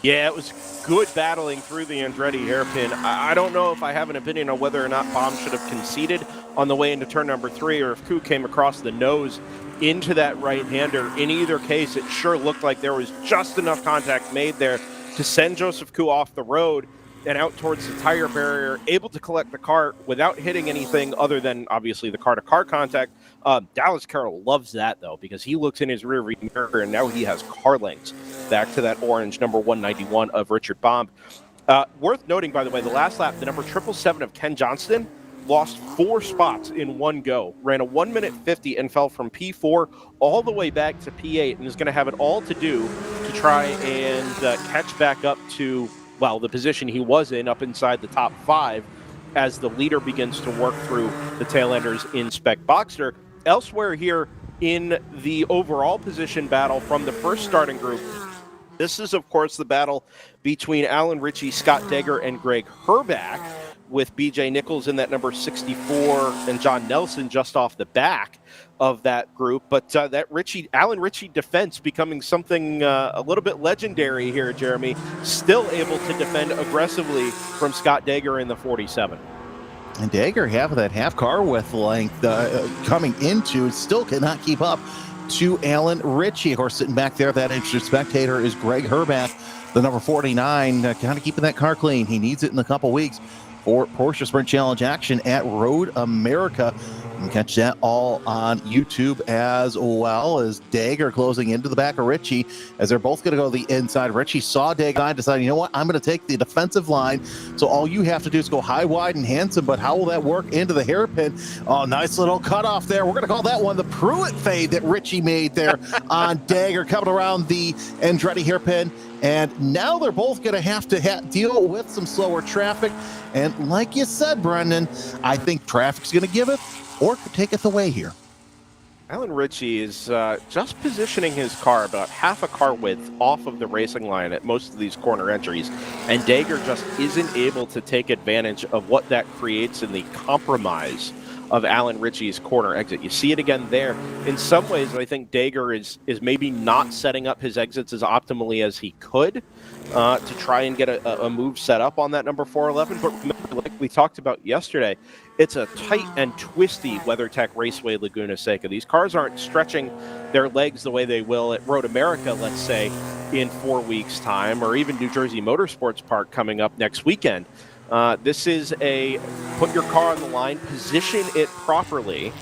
Yeah, it was good battling through the Andretti hairpin. I don't know if I have an opinion on whether or not Baum should have conceded on the way into turn number 3, or if Koo came across the nose into that right-hander. In either case, it sure looked like there was just enough contact made there to send Joseph Koo off the road and out towards the tire barrier, able to collect the car without hitting anything other than, obviously, the car-to-car contact. Dallas Carroll loves that, though, because he looks in his rear-view mirror, and now he has car lengths back to that orange number 191 of Richard Baum. Worth noting, by the way, the last lap, the number 777 of Ken Johnston lost 4 spots in one go, ran a 1:50 and fell from P4 all the way back to P8, and is going to have it all to do to try and catch back up to, well, the position he was in, up inside the top 5, as the leader begins to work through the tail-enders in Spec Boxster. Elsewhere here in the overall position battle from the first starting group, this is, of course, the battle between Alan Ritchie, Scott Dager, and Greg Herback, with BJ Nichols in that number 64 and John Nelson just off the back of that group. But that Alan Ritchie defense becoming something a little bit legendary here, Jeremy. Still able to defend aggressively from Scott Dager in the 47. And Dager, half of that half car width length coming into, still cannot keep up to Alan Ritchie. Of course, sitting back there, that interested spectator is Greg Herback, the number 49, kind of keeping that car clean. He needs it in a couple weeks for Porsche Sprint Challenge action at Road America. You can catch that all on YouTube, as well as Dager closing into the back of Ritchie as they're both going to go to the inside. Ritchie saw Dager, decided, you know what, I'm going to take the defensive line. So all you have to do is go high, wide, and handsome. But how will that work into the hairpin? Oh, nice little cutoff there. We're going to call that one the Pruitt fade that Ritchie made there on Dager, coming around the Andretti hairpin. And now they're both going to have to deal with some slower traffic. And like you said, Brendan, I think traffic's going to give it or take it away here. Alan Ritchie is just positioning his car about half a car width off of the racing line at most of these corner entries. And Dager just isn't able to take advantage of what that creates in the compromise of Alan Ritchie's corner exit. You see it again there. In some ways, I think Dager is maybe not setting up his exits as optimally as he could to try and get a move set up on that number 411. But remember, like we talked about yesterday, it's a tight and twisty WeatherTech Raceway Laguna Seca. These cars aren't stretching their legs the way they will at Road America, let's say, in 4 weeks' time, or even New Jersey Motorsports Park coming up next weekend. This is a put your car on the line, position it properly,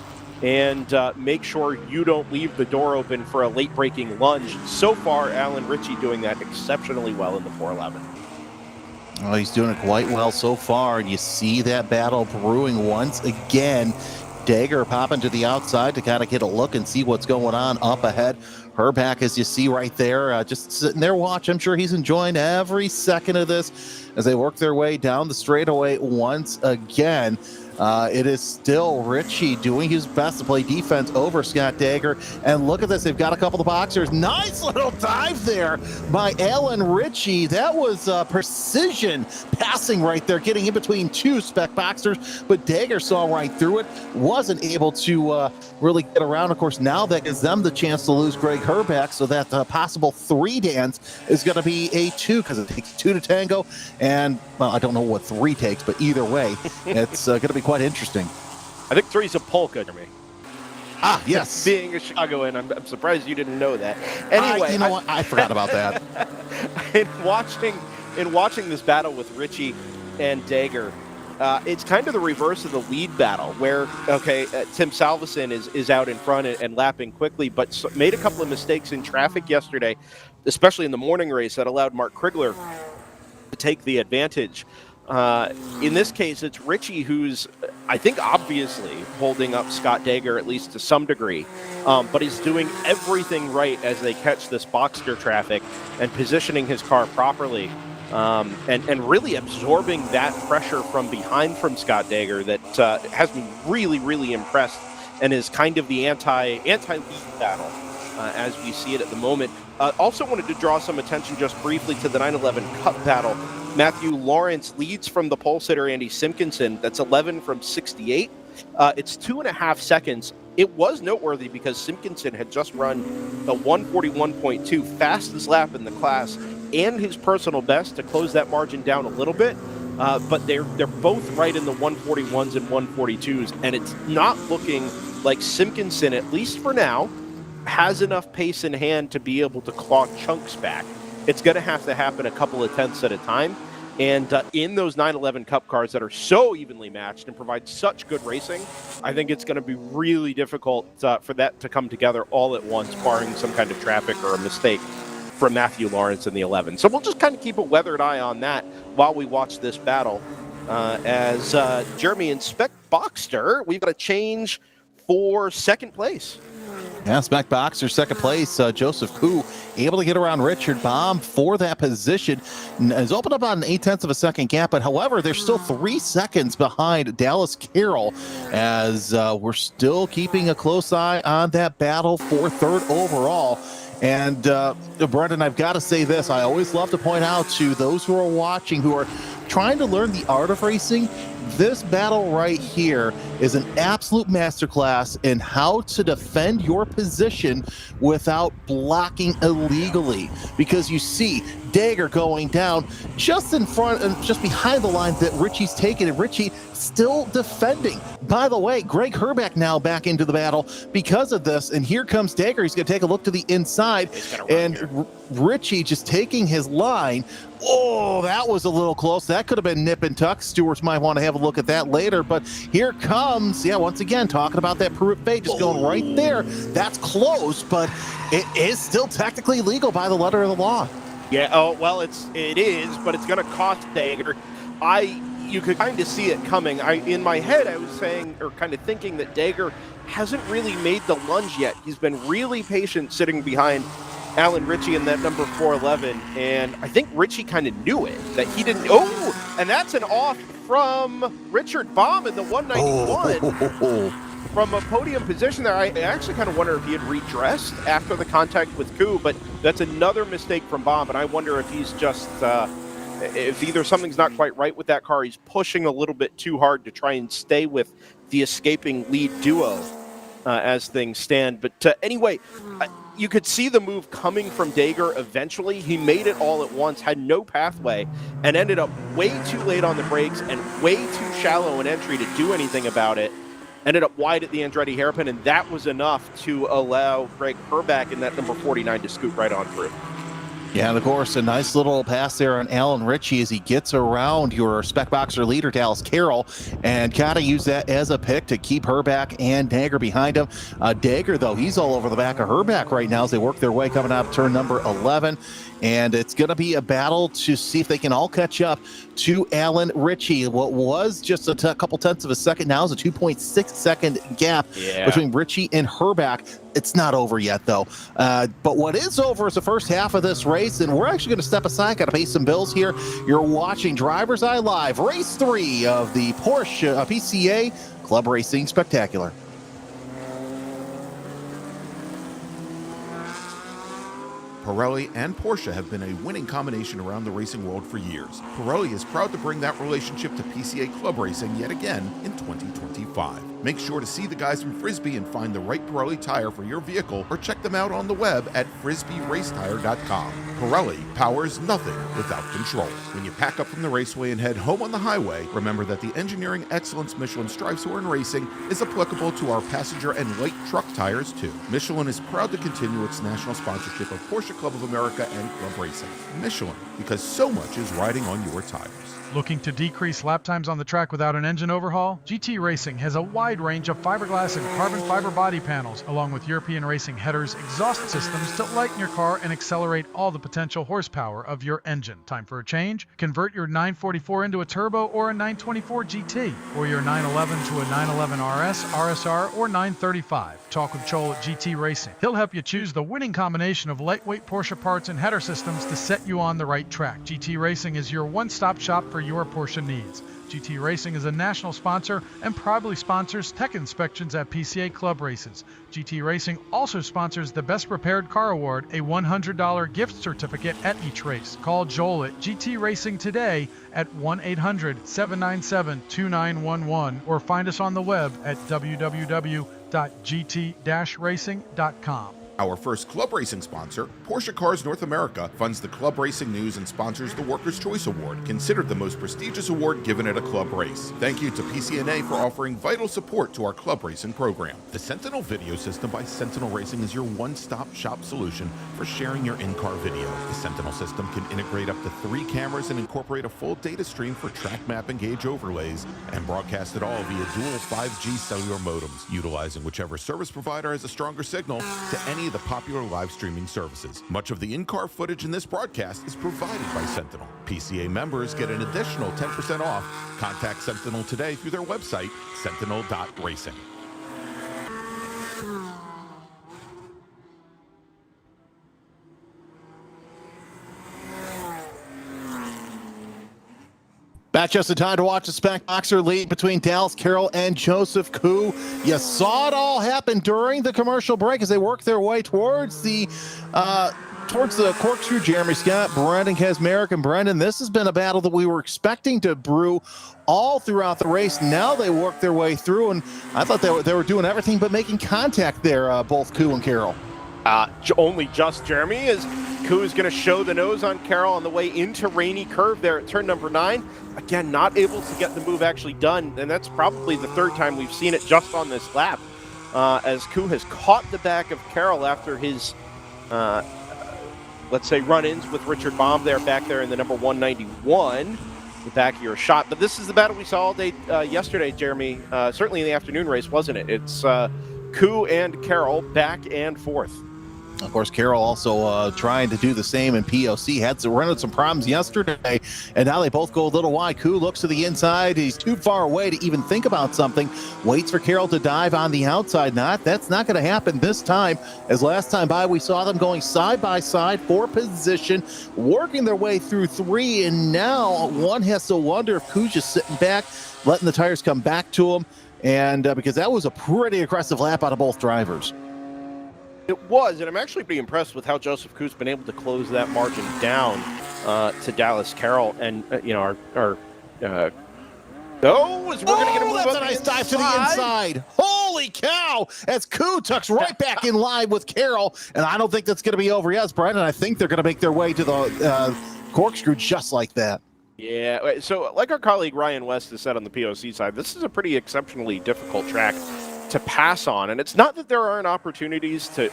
and make sure you don't leave the door open for a late-breaking lunge. So far, Alan Ritchie doing that exceptionally well in the 411. Well, he's doing it quite well so far, and you see that battle brewing once again. Dager popping to the outside to kind of get a look and see what's going on up ahead. Herback, as you see right there, just sitting there watching. I'm sure he's enjoying every second of this as they work their way down the straightaway once again. It is still Ritchie doing his best to play defense over Scott Dager. And look at this. They've got a couple of boxers. Nice little dive there by Alan Ritchie. That was precision passing right there, getting in between 2 spec boxers. But Dager saw right through it, wasn't able to really get around. Of course, now that gives them the chance to lose Greg Herback, so that possible 3 dance is going to be a 2, because it takes 2 to tango. And, well, I don't know what 3 takes, but either way, it's going to be quite interesting. I think 3's a polka to me. Ah, yes. Being a Chicagoan, I'm surprised you didn't know that. Anyway, you know what? I forgot about that. In watching this battle with Ritchie and Dager, it's kind of the reverse of the lead battle, where Tim Salveson is out in front and lapping quickly, but made a couple of mistakes in traffic yesterday, especially in the morning race, that allowed Mark Krigler to take the advantage. In this case, it's Ritchie who's, I think, obviously holding up Scott Dager, at least to some degree, but he's doing everything right as they catch this Boxster traffic and positioning his car properly, and really absorbing that pressure from behind from Scott Dager that has me really, really impressed, and is kind of the anti-lead battle as we see it at the moment. Also wanted to draw some attention just briefly to the 911 Cup battle. Matthew Lawrence leads from the pole sitter Andy Simpkinson. That's 11 from 68. It's 2.5 seconds. It was noteworthy because Simpkinson had just run a 141.2, fastest lap in the class, and his personal best to close that margin down a little bit. But they're both right in the 141s and 142s, and it's not looking like Simpkinson, at least for now, has enough pace in hand to be able to claw chunks back. It's going to have to happen a couple of tenths at a time. And in those 911 Cup cars that are so evenly matched and provide such good racing, I think it's going to be really difficult for that to come together all at once, barring some kind of traffic or a mistake. from Matthew Lawrence in the 11. So we'll just kind of keep a weathered eye on that while we watch this battle. As Jeremy and Spec Boxster, we've got a change for second place. Yeah, Spec Boxer, second place. Joseph Koo able to get around Richard Baum for that position. Has opened up on an 0.8 of a second gap, but however, they're still 3 seconds behind Dallas Carroll as we're still keeping a close eye on that battle for third overall. And Brendan, I've got to say this. I always love to point out to those who are watching, who are trying to learn the art of racing, this battle right here is an absolute masterclass in how to defend your position without blocking illegally. Because you see Dagger going down just in front and just behind the line that Richie's taken, and Richie still defending. By the way, Greg Herbeck now back into the battle because of this, and here comes Dagger. He's going to take a look to the inside, and Richie just taking his line. Oh, that was a little close. That could have been nip and tuck. Stewards might want to have a look at that later, but here comes, once again, talking about that Pruitt Fade just going right there. That's close, but it is still technically legal by the letter of the law. Yeah, oh, well, it is, but it's going to cost Dagger. You could kind of see it coming. In my head, I was saying, or kind of thinking that Dagger hasn't really made the lunge yet. He's been really patient sitting behind Alan Ritchie in that number 411, and I think Ritchie kind of knew it, that he didn't. Oh, and that's an off from Richard Baum in the 191 from a podium position there. I actually kind of wonder if he had redressed after the contact with Koo, but that's another mistake from Baum, and I wonder if he's just, if either something's not quite right with that car, he's pushing a little bit too hard to try and stay with the escaping lead duo as things stand. But anyway, you could see the move coming from Dagger eventually. He made it all at once, had no pathway, and ended up way too late on the brakes and way too shallow in entry to do anything about it. Ended up wide at the Andretti hairpin, and that was enough to allow Greg Herbeck in that number 49 to scoot right on through. Yeah, and of course, a nice little pass there on Alan Ritchie as he gets around your Spec Boxer leader, Dallas Carroll, and kind of use that as a pick to keep Herbeck and Dagger behind him. Dagger, though, he's all over the back of Herbeck right now as they work their way coming out of turn number 11. And it's going to be a battle to see if they can all catch up to Alan Ritchie. What was just a couple tenths of a second now is a 2.6 second gap between Ritchie and Herbeck. It's not over yet, though. But what is over is the first half of this race, and we're actually going to step aside, got to pay some bills here. You're watching Driver's Eye Live, race 3 of the Porsche PCA Club Racing Spectacular. Pirelli and Porsche have been a winning combination around the racing world for years. Pirelli is proud to bring that relationship to PCA Club Racing yet again in 2025. Make sure to see the guys from Frisbee and find the right Pirelli tire for your vehicle, or check them out on the web at frisbeeracetire.com. Pirelli powers nothing without control. When you pack up from the raceway and head home on the highway, remember that the engineering excellence Michelin strives for in racing is applicable to our passenger and light truck tires too. Michelin is proud to continue its national sponsorship of Porsche Club of America and Club Racing. Michelin, because so much is riding on your tires. Looking to decrease lap times on the track without an engine overhaul? GT Racing has a wide range of fiberglass and carbon fiber body panels, along with European Racing headers, exhaust systems to lighten your car and accelerate all the potential horsepower of your engine. Time for a change? Convert your 944 into a turbo or a 924 GT, or your 911 to a 911 RS, RSR, or 935. Talk with Joel at GT Racing. He'll help you choose the winning combination of lightweight Porsche parts and header systems to set you on the right track. GT Racing is your one-stop shop for your Porsche needs. GT Racing is a national sponsor and proudly sponsors tech inspections at PCA Club races. GT Racing also sponsors the Best Prepared Car Award, a $100 gift certificate at each race. Call Joel at GT Racing today at 1-800-797-2911 or find us on the web at www.gt-racing.com. Our first club racing sponsor, Porsche Cars North America, funds the club racing news and sponsors the Workers' Choice Award, considered the most prestigious award given at a club race. Thank you to PCNA for offering vital support to our club racing program. The Sentinel Video System by Sentinel Racing is your one-stop shop solution for sharing your in-car video. The Sentinel system can integrate up to 3 cameras and incorporate a full data stream for track map and gauge overlays, and broadcast it all via dual 5G cellular modems, utilizing whichever service provider has a stronger signal to any of the popular live streaming services. Much of the in-car footage in this broadcast is provided by Sentinel. PCA members get an additional 10% off. Contact Sentinel today through their website, sentinel.racing. Back just in time to watch the Spec Boxer lead between Dallas Carroll and Joseph Koo. You saw it all happen during the commercial break as they worked their way towards the corkscrew. Jeremy Scott, Brendan Kazmarek, and Brendan, this has been a battle that we were expecting to brew all throughout the race. Now they worked their way through, and I thought they were doing everything but making contact there, both Koo and Carroll. Only just Jeremy, as Koo is going to show the nose on Carroll on the way into Rainy Curve there at turn number 9. Again, not able to get the move actually done, and that's probably the third time we've seen it just on this lap, as Koo has caught the back of Carroll after his, let's say, run-ins with Richard Baum there, back there in the number 191, the back of your shot. But this is the battle we saw all day yesterday, Jeremy, certainly in the afternoon race, wasn't it? It's Koo and Carroll back and forth. Of course, Carroll also trying to do the same in POC. Had to run into some problems yesterday, and now they both go a little wide. Koo looks to the inside. He's too far away to even think about something. Waits for Carroll to dive on the outside. That's not going to happen this time, as last time by we saw them going side by side for position, working their way through 3, and now one has to wonder if Koo's just sitting back, letting the tires come back to him, and because that was a pretty aggressive lap out of both drivers. It was, and I'm actually pretty impressed with how Joseph Koo's been able to close that margin down to Dallas Carroll. And, we're going to get a move that's a nice dive to the inside. Holy cow, as Koo tucks right back in line with Carroll, and I don't think that's going to be over yet, Brendan. I think they're going to make their way to the corkscrew just like that. Yeah, so like our colleague Ryan West has said on the POC side, this is a pretty exceptionally difficult track to pass on, and it's not that there aren't opportunities to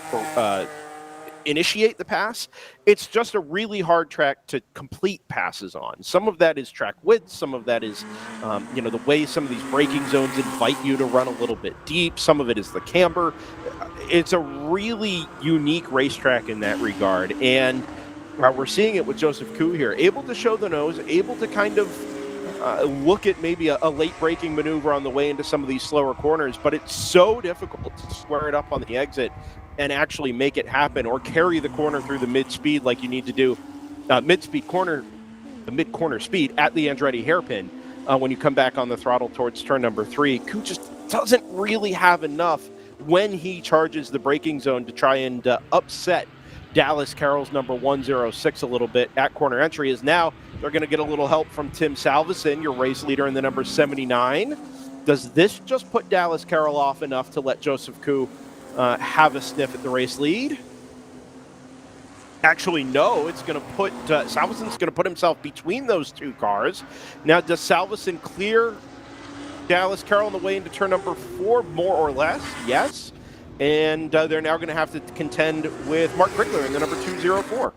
initiate the pass. It's just a really hard track to complete passes on. Some of that is track width, some of that is the way some of these braking zones invite you to run a little bit deep, some of it is the camber. It's a really unique racetrack in that regard, and we're seeing it with Joseph Koo here, able to show the nose, able to kind of look at maybe a late braking maneuver on the way into some of these slower corners, but it's so difficult to square it up on the exit and actually make it happen, or carry the corner through the mid-speed like you need to do, the mid-corner speed at the Andretti hairpin when you come back on the throttle towards turn number 3. Koo just doesn't really have enough when he charges the braking zone to try and upset Dallas Carroll's number 106 a little bit at corner entry. Is now they're going to get a little help from Tim Salveson, your race leader in the number 79. Does this just put Dallas Carroll off enough to let Joseph Koo have a sniff at the race lead? Actually, no. It's going to put Salveson's going to put himself between those two cars. Now, does Salveson clear Dallas Carroll on the way into turn number 4, more or less? Yes. And they're now going to have to contend with Mark Krigler in the number 204.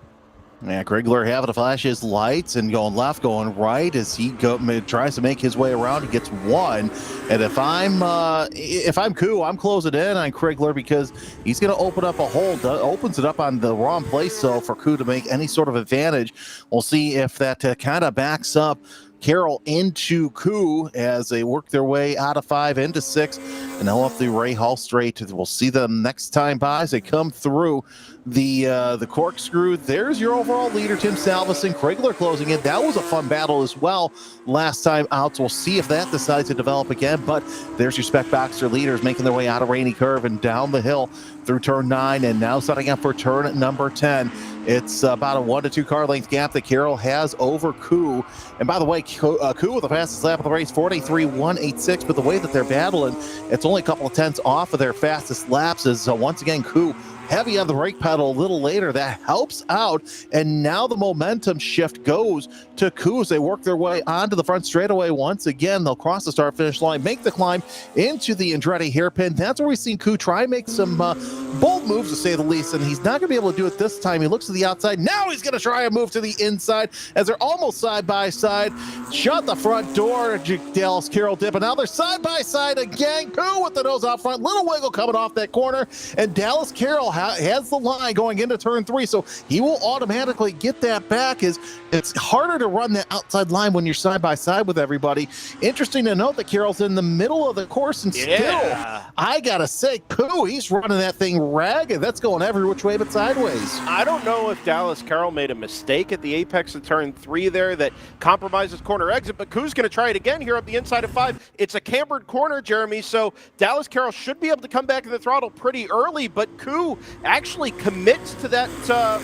Yeah, Krigler having to flash his lights and going left, going right as he tries to make his way around. He gets one, and if I'm Koo, I'm closing in on Krigler because he's going to open up a hole. Opens it up on the wrong place, so for Koo to make any sort of advantage, we'll see if that kind of backs up Carroll into Koo as they work their way out of 5 into 6, and now up the Ray Hall straight. We'll see them next time by as they come through the corkscrew. There's your overall leader, Tim Salveson. Krigler closing in. That was a fun battle as well last time out, so we'll see if that decides to develop again. But there's your Spec Boxer leaders making their way out of Rainy Curve and down the hill through turn 9, and now setting up for turn number 10. It's about a 1 to 2 car length gap that Carroll has over Koo. And by the way, Koo with the fastest lap of the race, 43.186. But the way that they're battling, it's only a couple of tenths off of their fastest laps. As once again, Koo heavy on the brake pedal a little later. That helps out. And now the momentum shift goes to Koo as they work their way onto the front straightaway once again. They'll cross the start-finish line, make the climb into the Andretti hairpin. That's where we've seen Koo try and make some bold moves, to say the least, and he's not going to be able to do it this time. He looks to the outside. Now he's going to try and move to the inside as they're almost side by side. Shut the front door. Dallas Carroll dip, and now they're side by side again. Koo with the nose out front. Little wiggle coming off that corner, and Dallas Carroll has the line going into turn 3, so he will automatically get that back. It's harder to run the outside line when you're side by side with everybody. Interesting to note that Carroll's in the middle of the course, and still, I gotta say, Koo, he's running that thing ragged. That's going every which way but sideways. I don't know if Dallas Carroll made a mistake at the apex of turn 3 there that compromises corner exit, but Koo's going to try it again here up the inside of 5. It's a cambered corner, Jeremy, so Dallas Carroll should be able to come back to the throttle pretty early, but Koo actually commits to that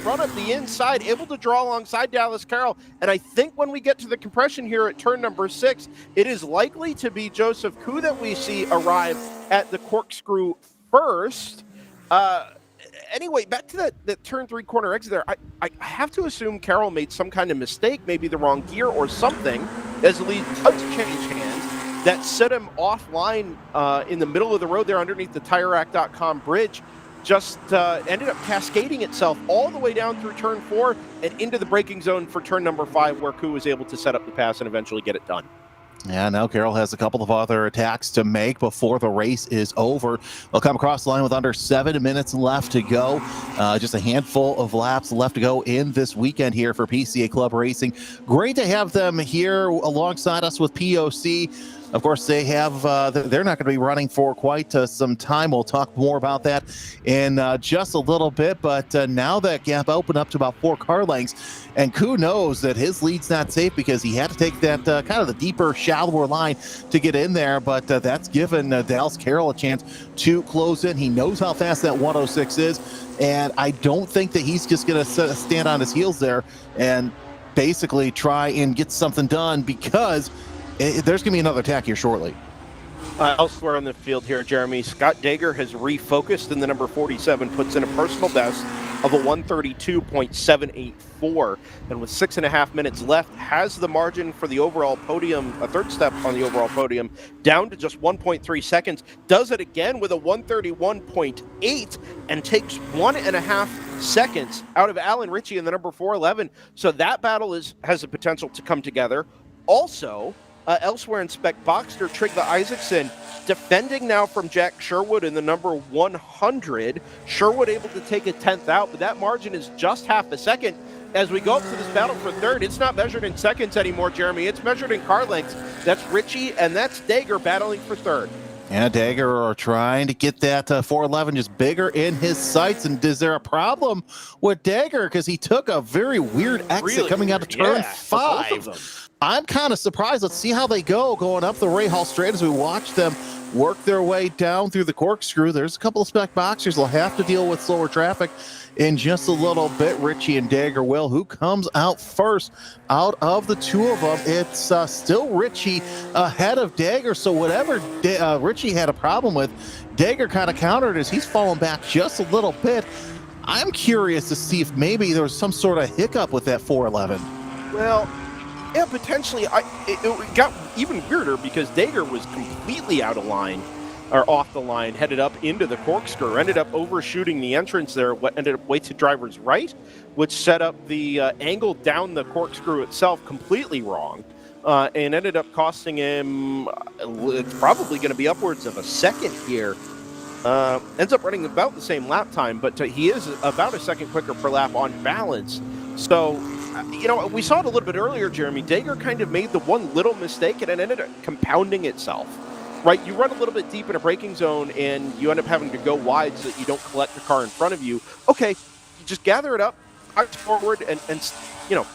run up the inside, able to draw alongside Dallas Carroll, and I think when we get to the compression here at turn number 6, it is likely to be Joseph Koo that we see arrive at the corkscrew first. Anyway, back to that turn 3 corner exit there. I have to assume Carroll made some kind of mistake, maybe the wrong gear or something, as the lead does change hands. That set him offline in the middle of the road there underneath the TireRack.com bridge. Just ended up cascading itself all the way down through turn 4 and into the braking zone for turn number 5, where Koo was able to set up the pass and eventually get it done. Yeah, now Carroll has a couple of other attacks to make before the race is over. They'll come across the line with under 7 minutes left to go. Just a handful of laps left to go in this weekend here for PCA Club Racing. Great to have them here alongside us with POC. Of course, they have. They're not going to be running for quite some time. We'll talk more about that in just a little bit. But now that gap opened up to about 4 car lengths, and Koo knows that his lead's not safe because he had to take that kind of the deeper, shallower line to get in there. But that's given Dallas Carroll a chance to close in. He knows how fast that 106 is, and I don't think that he's just going to stand on his heels there and basically try and get something done, because there's going to be another attack here shortly. Elsewhere on the field here, Jeremy, Scott Dager has refocused in the number 47, puts in a personal best of a 132.784, and with 6.5 minutes left, has the margin for the overall podium, a third step on the overall podium, down to just 1.3 seconds. Does it again with a 131.8 and takes 1.5 seconds out of Alan Ritchie in the number 411. So that battle has the potential to come together. Also, elsewhere in Spec Boxster, Trygve Isaacson defending now from Jack Sherwood in the number 100. Sherwood able to take a 10th out, but that margin is just half a second. As we go up to this battle for third, it's not measured in seconds anymore, Jeremy. It's measured in car lengths. That's Ritchie, and that's Dager battling for third. Yeah, Dager are trying to get that 411 just bigger in his sights. And is there a problem with Dager? Because he took a very weird exit coming out of turn 5. I'm kind of surprised. Let's see how they go going up the Ray Hall Straight as we watch them work their way down through the corkscrew. There's a couple of Spec Boxers. They'll have to deal with slower traffic in just a little bit. Ritchie and Dager will. Who comes out first out of the two of them? It's still Ritchie ahead of Dager. So whatever Ritchie had a problem with, Dager kind of countered as he's fallen back just a little bit. I'm curious to see if maybe there was some sort of hiccup with that 411. Well, yeah, potentially. It got even weirder because Dager was completely out of line, or off the line, headed up into the corkscrew, ended up overshooting the entrance there, ended up way to driver's right, which set up the angle down the corkscrew itself completely wrong, and ended up costing him, it's probably going to be upwards of a second here. Ends up running about the same lap time, but he is about a second quicker per lap on balance. So, you know, we saw it a little bit earlier, Jeremy. Dager kind of made the one little mistake, and it ended up compounding itself. Right, you run a little bit deep in a braking zone, and you end up having to go wide so that you don't collect the car in front of you. Okay, you just gather it up, march forward, and you know,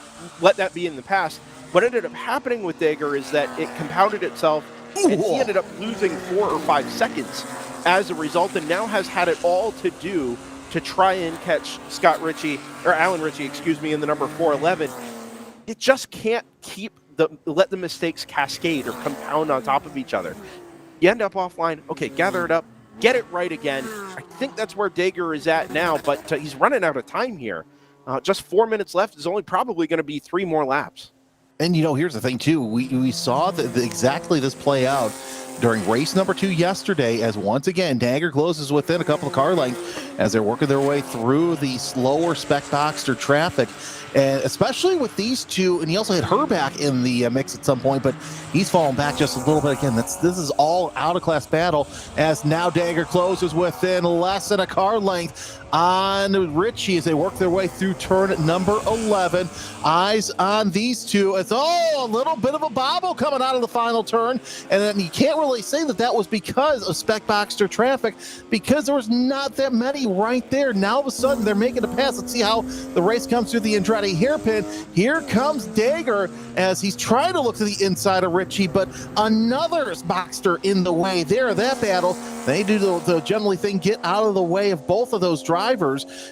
let that be in the past. What ended up happening with Dager is that it compounded itself, and he ended up losing 4 or 5 seconds as a result, and now has had it all to do to try and catch Alan Ritchie, excuse me, in the number 411. It just can't let the mistakes cascade or compound on top of each other. You end up offline. Okay, gather it up, get it right again. I think that's where Dager is at now, but he's running out of time here. Just 4 minutes left. There's only probably going to be 3 more laps. And, you know, here's the thing, too. We saw exactly this play out during race number 2 yesterday, as once again Dagger closes within a couple of car lengths as they're working their way through the slower spec Boxster traffic. And especially with these two, and he also had Herback in the mix at some point, but he's fallen back just a little bit again. This is all out-of-class battle, as now Dagger closes within less than a car length on Richie as they work their way through turn number 11. Eyes on these two. It's a little bit of a bobble coming out of the final turn, and then you can't really say that was because of spec Boxster traffic, because there was not that many right there. Now all of a sudden they're making a pass. Let's see how the race comes through the Andretti hairpin. Here comes Dagger as he's trying to look to the inside of Richie, but another Boxster in the way there. That battle, they do the generally thing, get out of the way of both of those drivers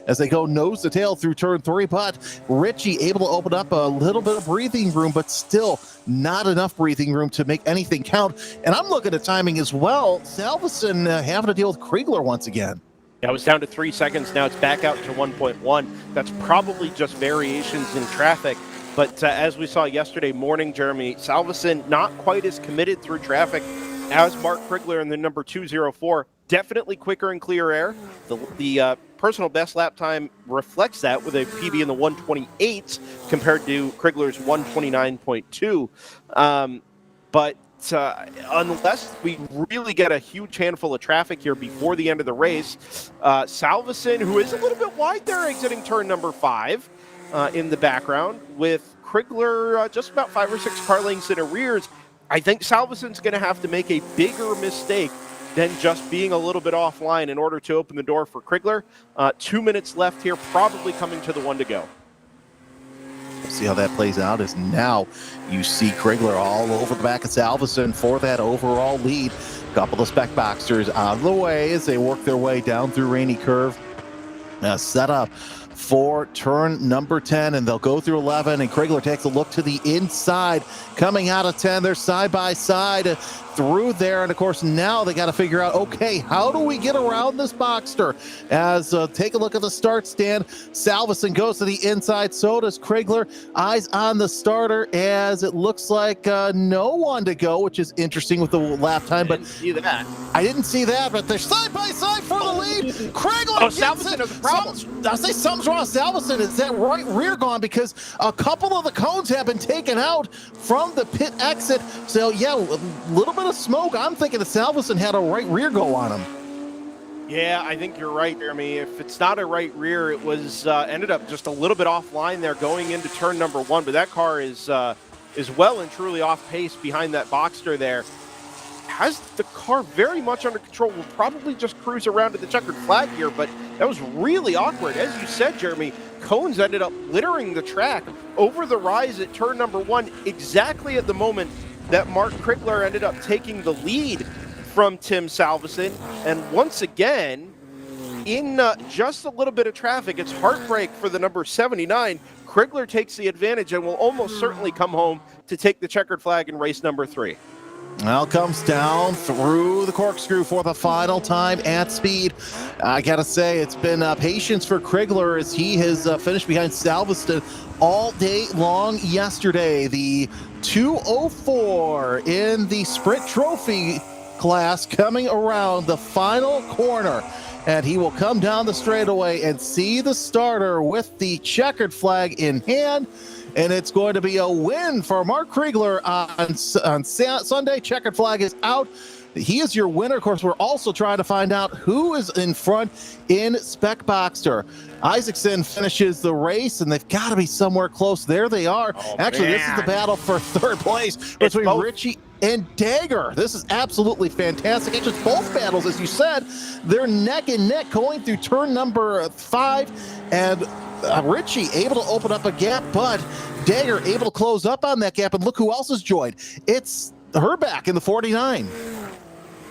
as they go nose to tail through turn 3, but Richie able to open up a little bit of breathing room, but still not enough breathing room to make anything count. And I'm looking at timing as well. Salveson having to deal with Kriegler once again. Yeah, it was down to 3 seconds. Now it's back out to 1.1. That's probably just variations in traffic. But as we saw yesterday morning, Jeremy, Salveson not quite as committed through traffic as Mark Kriegler in the number 204. Definitely quicker and clear air. The personal best lap time reflects that with a PB in the 128 compared to Kriegler's 129.2. But unless we really get a huge handful of traffic here before the end of the race, Salveson, who is a little bit wide there exiting turn number 5 in the background, with Kriegler just about 5 or 6 car lengths in arrears, I think Salveson's going to have to make a bigger mistake than just being a little bit offline in order to open the door for Kriegler. 2 minutes left here, probably coming to the 1 to go. See how that plays out as now you see Kriegler all over the back of Salveson for that overall lead. Couple of spec Boxsters out of the way as they work their way down through Rainy Curve. Set up for turn number 10, and they'll go through 11, and Kriegler takes a look to the inside. Coming out of 10, they're side by side through there, and of course now they got to figure out, okay, how do we get around this Boxster? As take a look at the start stand, Salveson goes to the inside, so does Kriegler. Eyes on the starter as it looks like no one to go, which is interesting with the lap time. But see that. I didn't see that, but they're side by side for the lead. Kriegler gets Salveson has a problem. I say something's wrong with Salveson. Is that right rear gone? Because a couple of the cones have been taken out from the pit exit. So yeah, a little bit of smoke. I'm thinking that Salveson had a right rear go on him. Yeah, I think you're right, Jeremy. If it's not a right rear, it was ended up just a little bit offline there going into turn number 1. But that car is well and truly off pace behind that Boxster there. Has the car very much under control. Will probably just cruise around to the checkered flag here, but that was really awkward. As you said, Jeremy, cones ended up littering the track over the rise at turn number 1, exactly at the moment that Mark Kriegler ended up taking the lead from Tim Salveson. And once again, in just a little bit of traffic, it's heartbreak for the number 79. Kriegler takes the advantage and will almost certainly come home to take the checkered flag in race number 3. Well, comes down through the corkscrew for the final time at speed. I gotta say, it's been patience for Kriegler as he has finished behind Salveson all day long yesterday. The 204 in the Sprint Trophy class coming around the final corner. And he will come down the straightaway and see the starter with the checkered flag in hand. And it's going to be a win for Mark Kriegler on Sunday. Checkered flag is out. He is your winner. Of course, we're also trying to find out who is in front in Spec Boxster. Isaacson finishes the race, and they've got to be somewhere close. There they are. Actually, This is the battle for third place between Richie and Dagger. This is absolutely fantastic. It's just both battles, as you said. They're neck and neck going through turn number 5, and Richie able to open up a gap, but Dagger able to close up on that gap. And look who else has joined. It's Herback in the 49.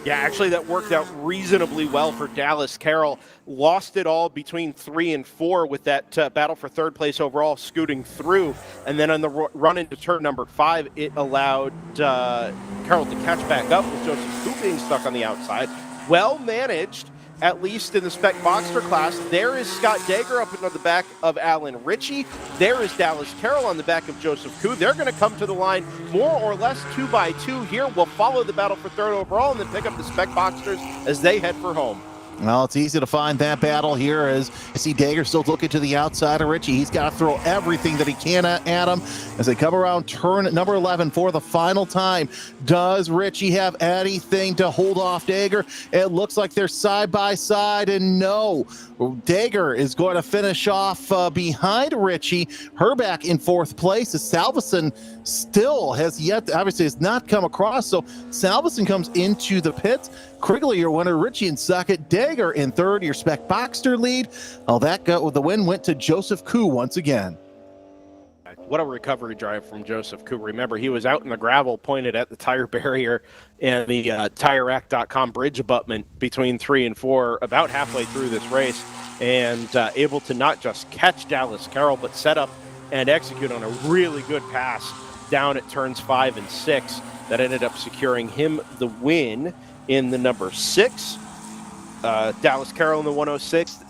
Yeah, actually that worked out reasonably well for Dallas Carroll. Lost it all between 3 and 4 with that battle for third place overall scooting through. And then on the run into turn number 5, it allowed Carroll to catch back up with Joseph Fu being stuck on the outside. Well managed at least in the Spec Boxster class. There is Scott Dager up on the back of Alan Ritchie. There is Dallas Carroll on the back of Joseph Koo. They're going to come to the line more or less 2x2 here. We'll follow the battle for third overall and then pick up the Spec Boxsters as they head for home. Well, it's easy to find that battle here as I see Dager still looking to the outside of Ritchie. He's got to throw everything that he can at him as they come around turn number 11 for the final time. Does Ritchie have anything to hold off Dager? It looks like they're side by side, and no. Dager is going to finish off behind Ritchie. Herback in fourth place. Salveson still has not come across. So Salveson comes into the pits. Krigley, your winner. Ritchie in second. Dager in third. Your Spec Boxster lead. Oh, the win went to Joseph Koo once again. What a recovery drive from Joseph Koo. Remember, he was out in the gravel pointed at the tire barrier and the TireRack.com bridge abutment between 3 and 4 about halfway through this race, and able to not just catch Dallas Carroll, but set up and execute on a really good pass down at turns 5 and 6 that ended up securing him the win in the number 6. Dallas Carroll in the 106.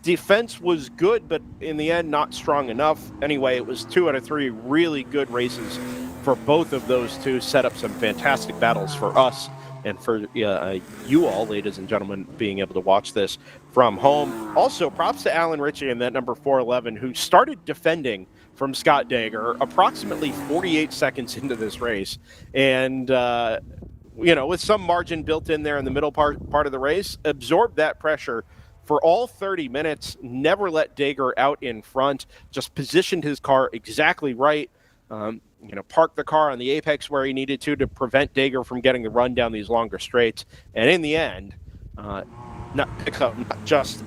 Defense was good, but in the end, not strong enough. Anyway, it was 2 out of 3 really good races for both of those two. Set up some fantastic battles for us and for you all, ladies and gentlemen, being able to watch this from home. Also, props to Alan Ritchie in that number 411, who started defending from Scott Dager approximately 48 seconds into this race. And, with some margin built in there in the middle part of the race, absorbed that pressure for all 30 minutes, never let Dager out in front, just positioned his car exactly right, parked the car on the apex where he needed to prevent Dager from getting the run down these longer straights. And in the end, pick up not just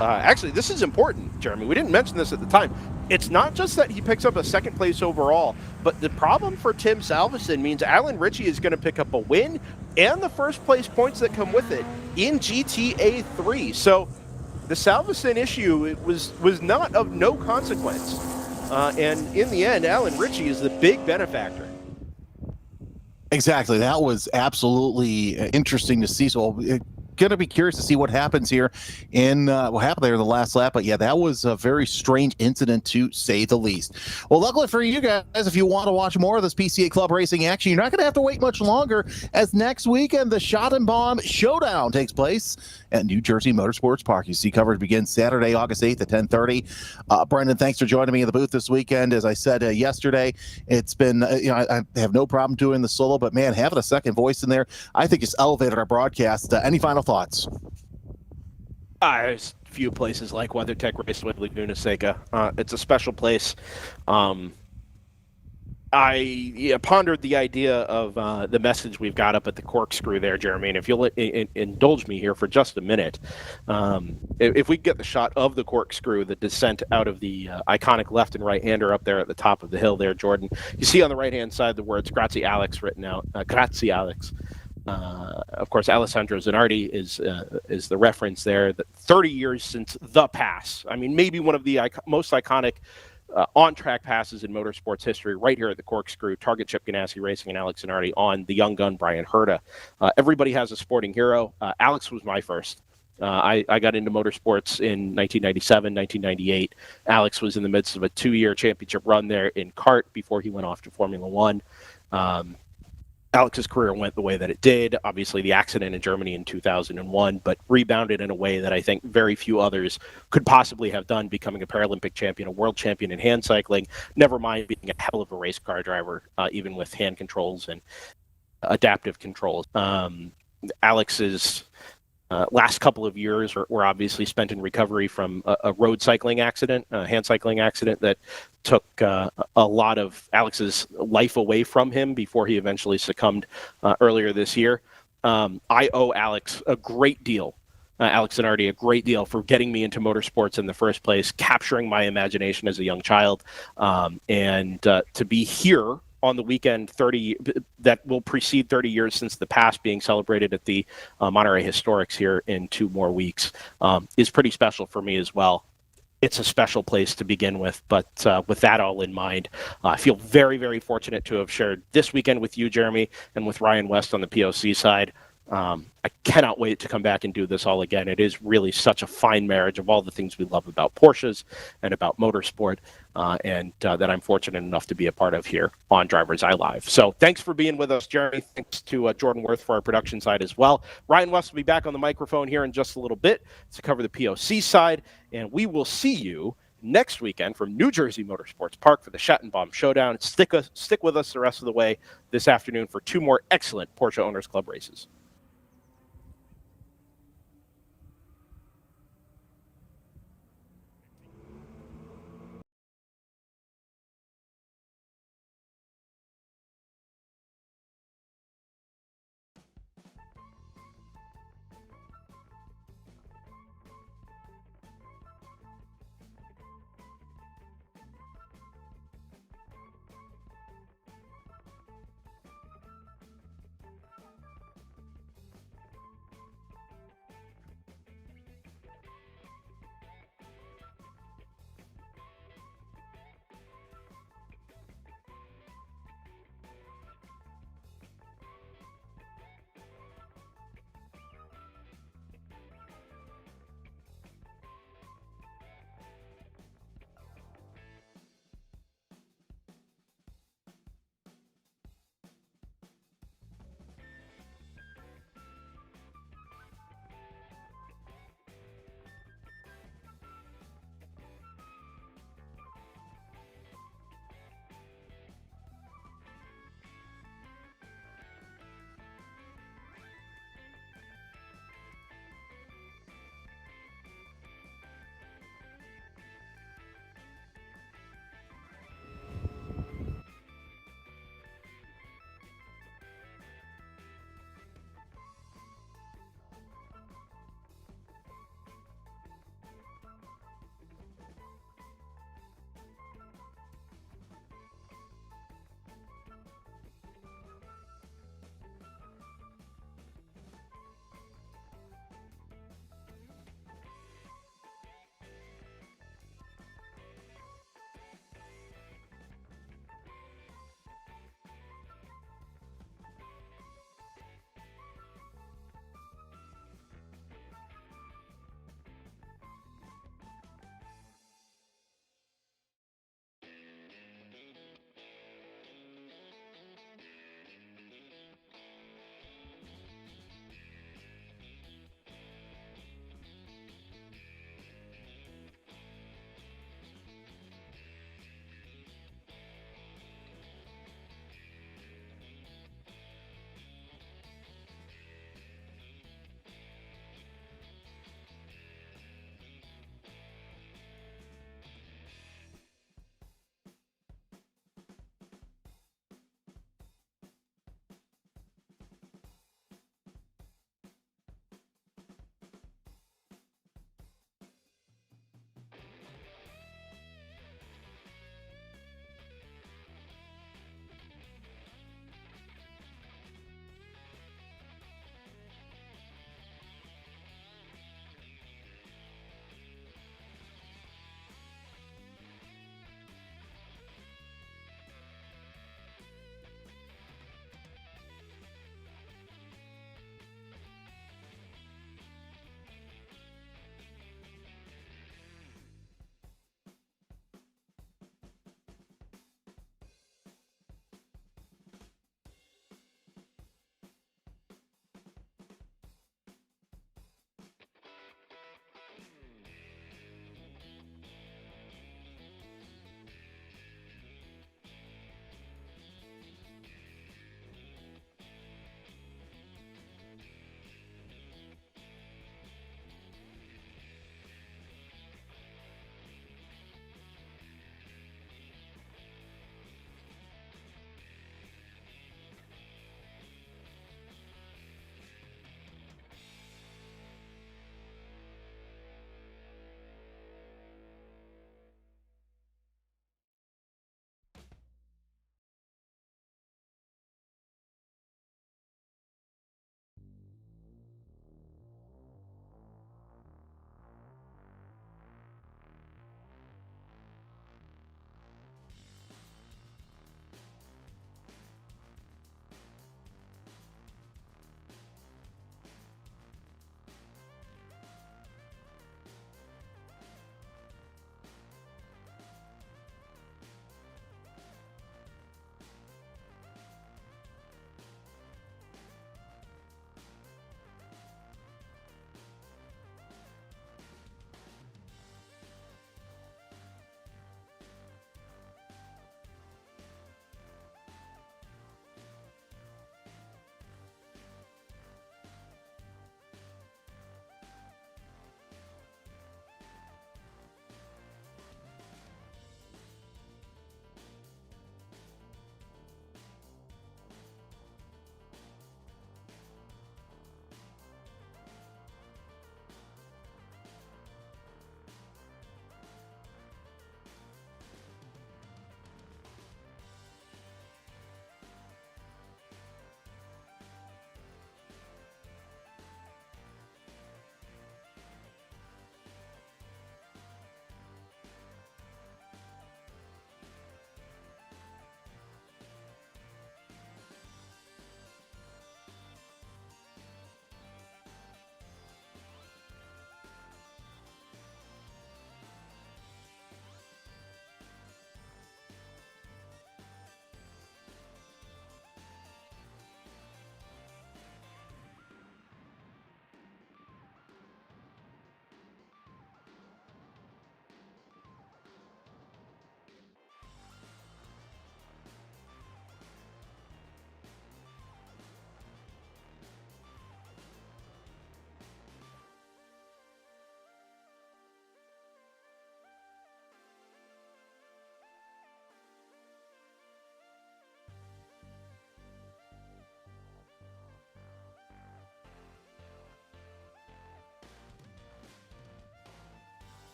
actually, this is important, Jeremy. We didn't mention this at the time. It's not just that he picks up a second place overall, but the problem for Tim Salveson means Alan Ritchie is going to pick up a win and the first place points that come with it in GTA 3. So the Salveson issue was not of no consequence. And in the end, Alan Ritchie is the big benefactor. Exactly. That was absolutely interesting to see. So going to be curious to see what happens here in what happened there in the last lap. But yeah, that was a very strange incident to say the least. Well, luckily for you guys, if you want to watch more of this PCA Club racing action, you're not going to have to wait much longer, as next weekend the Shot and Bomb Showdown takes place at New Jersey Motorsports Park. You see coverage begins Saturday, August 8th at 10:30. Brendan, thanks for joining me in the booth this weekend. As I said yesterday, it's been, I have no problem doing the solo, but man, having a second voice in there, I think it's elevated our broadcast. Any final thoughts? There's few places like WeatherTech Raceway Laguna Seca. It's a special place. I pondered the idea of the message we've got up at the corkscrew there, Jeremy, and if you'll indulge me here for just a minute, if we get the shot of the corkscrew, the descent out of the iconic left and right-hander up there at the top of the hill there, Jordan, you see on the right-hand side the words Grazie Alex written out. Grazie Alex. Of course, Alessandro Zanardi is the reference there. That 30 years since the pass. I mean, maybe one of the most iconic on-track passes in motorsports history, right here at the corkscrew. Target Chip Ganassi Racing and Alex Zanardi on the young gun Brian Herta. Everybody has a sporting hero. Alex was my first. I got into motorsports in 1997, 1998. Alex was in the midst of a 2-year championship run there in kart before he went off to Formula One. Alex's career went the way that it did. Obviously, the accident in Germany in 2001, but rebounded in a way that I think very few others could possibly have done, becoming a Paralympic champion, a world champion in hand cycling, never mind being a hell of a race car driver, even with hand controls and adaptive controls. Alex's last couple of years were obviously spent in recovery from a road cycling accident, a hand cycling accident that took a lot of Alex's life away from him before he eventually succumbed earlier this year. I owe Alex a great deal, Alex Zanardi, a great deal for getting me into motorsports in the first place, capturing my imagination as a young child, and to be here on the weekend that will precede 30 years since the past being celebrated at the Monterey Historics here in 2 more weeks is pretty special for me as well. It's a special place to begin with, but with that all in mind, I feel very, very fortunate to have shared this weekend with you, Jeremy, and with Ryan West on the POC side. I cannot wait to come back and do this all again. It is really such a fine marriage of all the things we love about Porsches and about motorsport, and that I'm fortunate enough to be a part of here on DriversEye Live. So thanks for being with us, Jeremy. Thanks to Jordan Worth for our production side as well. Ryan West will be back on the microphone here in just a little bit to cover the POC side, and we will see you next weekend from New Jersey Motorsports Park for the Schattenbaum Showdown. Stick with us the rest of the way this afternoon for 2 more excellent Porsche Owners Club races.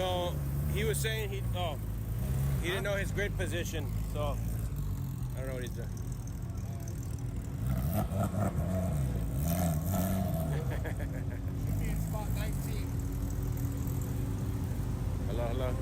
So he was saying he didn't know his grid position, so I don't know what he's doing. Should be in spot 19. Hello, hello.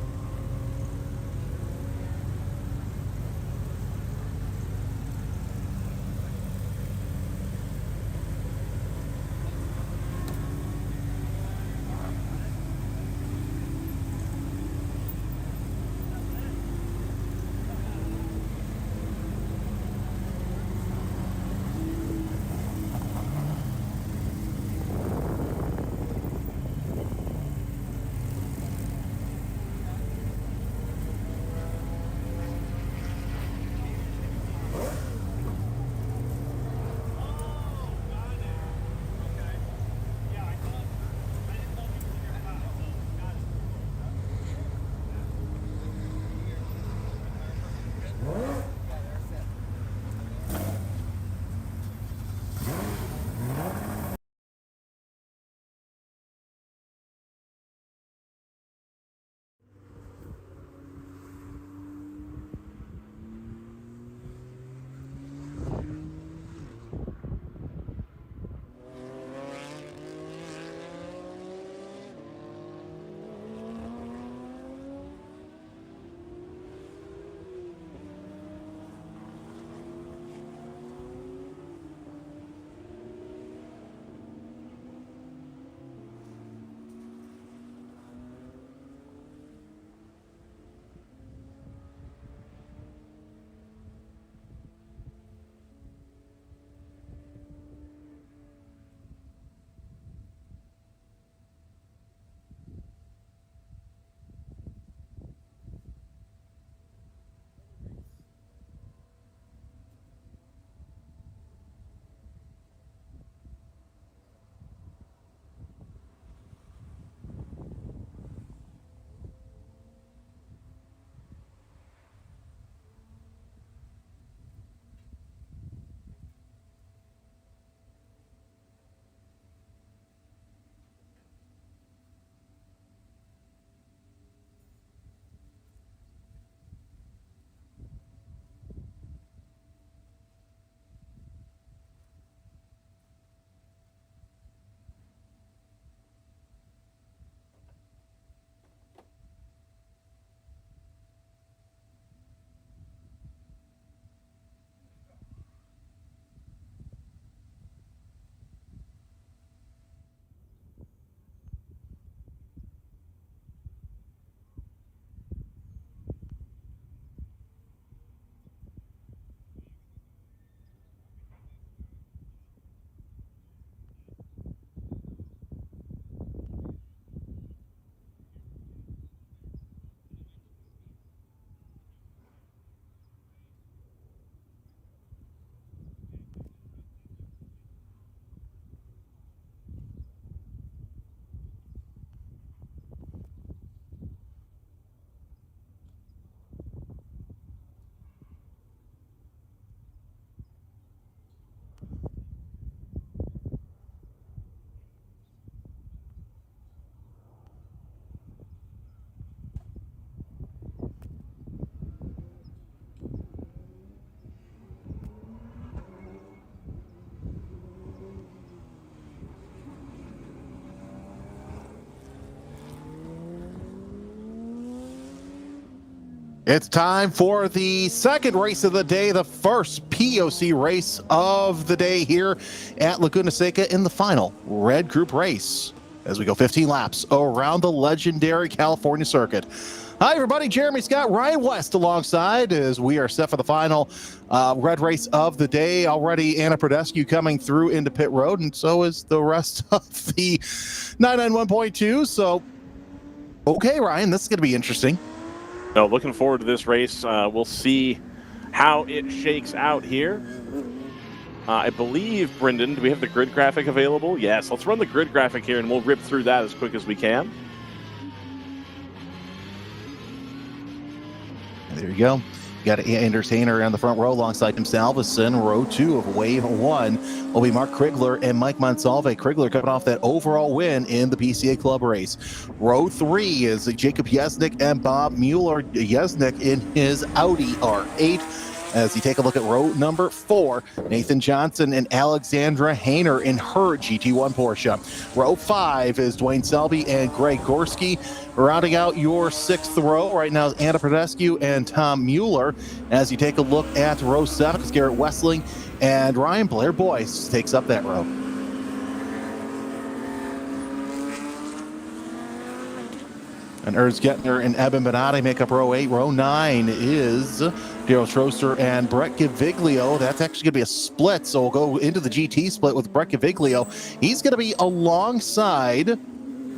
It's time for the second race of the day, the first POC race of the day here at Laguna Seca in the final red group race as we go 15 laps around the legendary California circuit. Hi, everybody. Jeremy Scott, Ryan West alongside as we are set for the final red race of the day. Already Anna Prodescu coming through into pit road, and so is the rest of the 991.2. So, okay, Ryan, this is going to be interesting. No, looking forward to this race. We'll see how it shakes out here. I believe, Brendan, do we have the grid graphic available? Yes, let's run the grid graphic here, and we'll rip through that as quick as we can. There you go. You got Anders Hayner on the front row alongside Tim Salveson. Row 2 of Wave 1 will be Mark Krigler and Mike Monsalve. Krigler coming off that overall win in the PCA Club race. Row 3 is Jacob Yesnick and Bob Mueller. Yesnick in his Audi R8. As you take a look at row number 4, Nathan Johnson and Alexandra Hayner in her GT1 Porsche. Row 5 is Dwayne Selby and Greg Gorski. Rounding out your 6th row right now is Anna Pradescu and Tom Mueller. As you take a look at row 7, it's Garrett Wessling and Ryan Blair Boyce takes up that row. And Ernst Gettner and Eben Benatti make up row 8. Row 9 is Daryl Stroster and Brett Gaviglio. That's actually going to be a split, so we'll go into the GT split with Brett Gaviglio. He's going to be alongside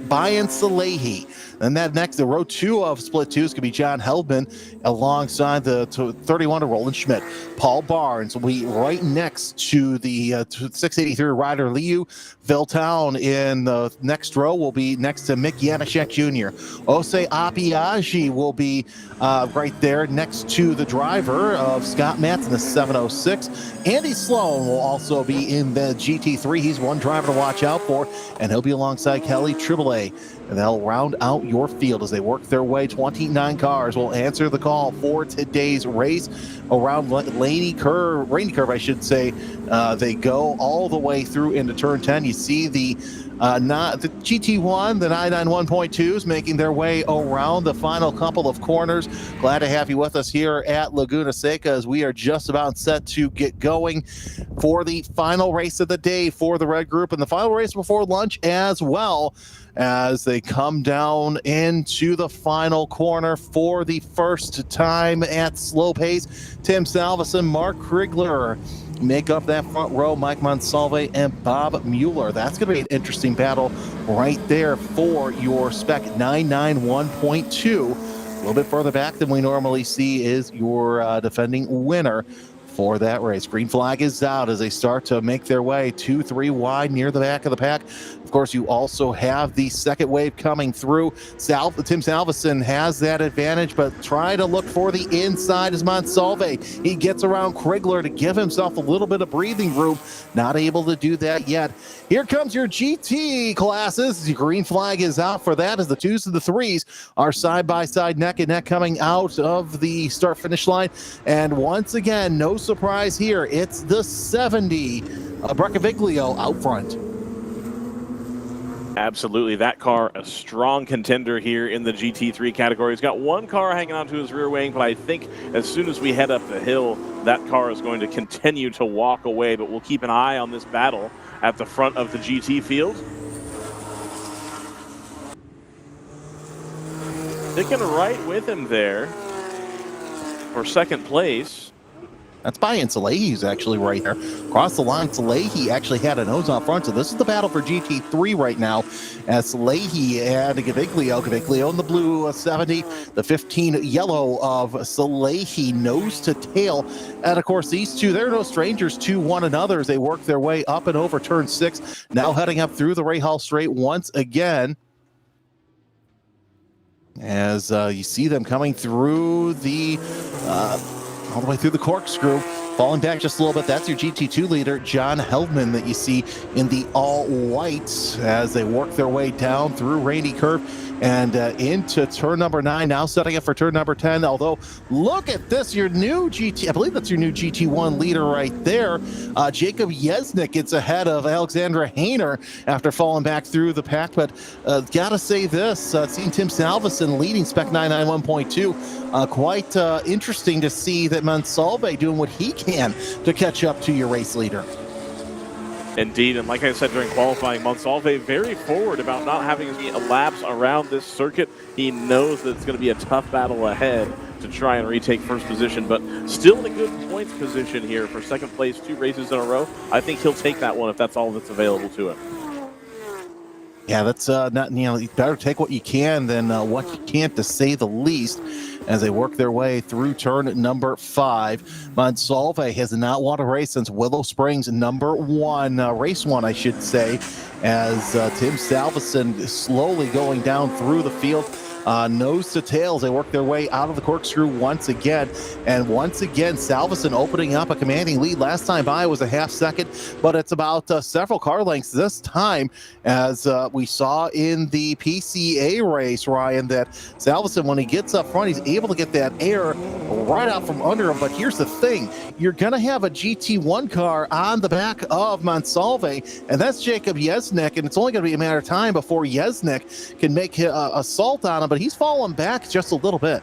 Brian Salehi. And that next, the row 2 of split 2 is going to be John Heldman alongside the 31 of Roland Schmidt. Paul Barnes will be right next to the 683 rider Liu Viltown. In the next row will be next to Mick Janaszek Jr. Osei Apiaji will be right there next to the driver of Scott Matz in the 706. Andy Sloan will also be in the GT3. He's one driver to watch out for, and he'll be alongside Kelly Triboulet. And they'll round out your field as they work their way. 29 cars will answer the call for today's race around Rainy Curve, I should say. They go all the way through into turn 10. You see the GT1, the 991.2s making their way around the final couple of corners. Glad to have you with us here at Laguna Seca as we are just about set to get going for the final race of the day for the red group and the final race before lunch as well, as they come down into the final corner for the first time at slow pace. Tim Salveson, Mark Krigler make up that front row, Mike Monsalve and Bob Mueller. That's going to be an interesting battle right there for your spec 991.2. A little bit further back than we normally see is your defending winner for that race. Green flag is out as they start to make their way 2-3 wide near the back of the pack. Of course, you also have the second wave coming through. Tim Salveson has that advantage, but try to look for the inside as Monsalve. He gets around Krigler to give himself a little bit of breathing room. Not able to do that yet. Here comes your GT classes. The green flag is out for that as the 2s and the 3s are side-by-side, neck and neck coming out of the start-finish line. And once again, no surprise here. It's the 70. Breccaviglio out front. Absolutely. That car, a strong contender here in the GT3 category. He's got one car hanging onto his rear wing, but I think as soon as we head up the hill, that car is going to continue to walk away. But we'll keep an eye on this battle at the front of the GT field. Sticking right with him there for second place. That's Brian Salehi's actually right there. Across the line, Salehi actually had a nose on front, so this is the battle for GT3 right now as Salehi and Gaviglio in the blue 70, the 15 yellow of Salehi, nose to tail. And of course, these two, they're no strangers to one another as they work their way up and over turn 6, now heading up through the Rahal Straight once again. As you see them coming through the all the way through the corkscrew, falling back just a little bit. That's your GT2 leader, John Heldman, that you see in the all-white as they work their way down through Rainy Curve and into turn number 9, now setting up for turn number 10. Although, look at this, your new GT, I believe that's your new GT1 leader right there. Jacob Yesnick gets ahead of Alexandra Hayner after falling back through the pack. But gotta say this, seeing Tim Salveson leading Spec 991.2, quite interesting to see that Monsalve doing what he can to catch up to your race leader. Indeed, and like I said during qualifying, Monsalve very forward about not having as many laps around this circuit. He knows that it's going to be a tough battle ahead to try and retake first position, but still in a good points position here for second place, 2 races in a row. I think he'll take that one if that's all that's available to him. Yeah, that's not, you better take what you can than what you can't, to say the least, as they work their way through turn number 5. Monsalve has not won a race since Willow Springs number 1, race 1, I should say, as Tim Salveson is slowly going down through the field. nose to tails. They work their way out of the corkscrew once again. And once again, Salveson opening up a commanding lead. Last time by was a half second, but it's about several car lengths this time, as we saw in the PCA race, Ryan, that Salveson, when he gets up front, he's able to get that air right out from under him. But here's the thing. You're going to have a GT1 car on the back of Monsalve, and that's Jacob Yesnick, and it's only going to be a matter of time before Yesnick can make an assault on him, but he's fallen back just a little bit.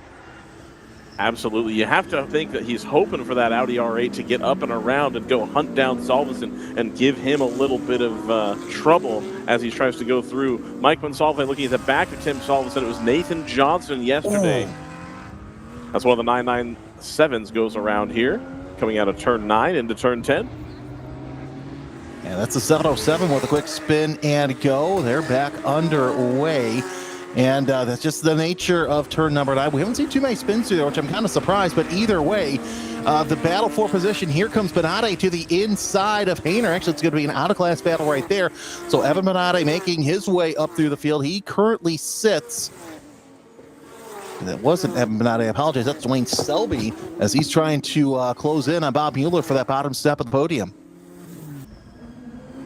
Absolutely. You have to think that he's hoping for that Audi R8 to get up and around and go hunt down Salveson and give him a little bit of trouble as he tries to go through. Mike Monsalve looking at the back of Tim Salveson. It was Nathan Johnson yesterday. That's one of the 997s goes around here, coming out of turn 9 into turn 10. Yeah, that's a 707 with a quick spin and go. They're back underway. And that's just the nature of turn number 9. We haven't seen too many spins through there, which I'm kind of surprised. But either way, the battle for position. Here comes Benade to the inside of Hayner. Actually, it's going to be an out-of-class battle right there. So Evan Benade making his way up through the field. He currently sits... That wasn't Evan Benade, I apologize. That's Dwayne Selby as he's trying to close in on Bob Mueller for that bottom step of the podium.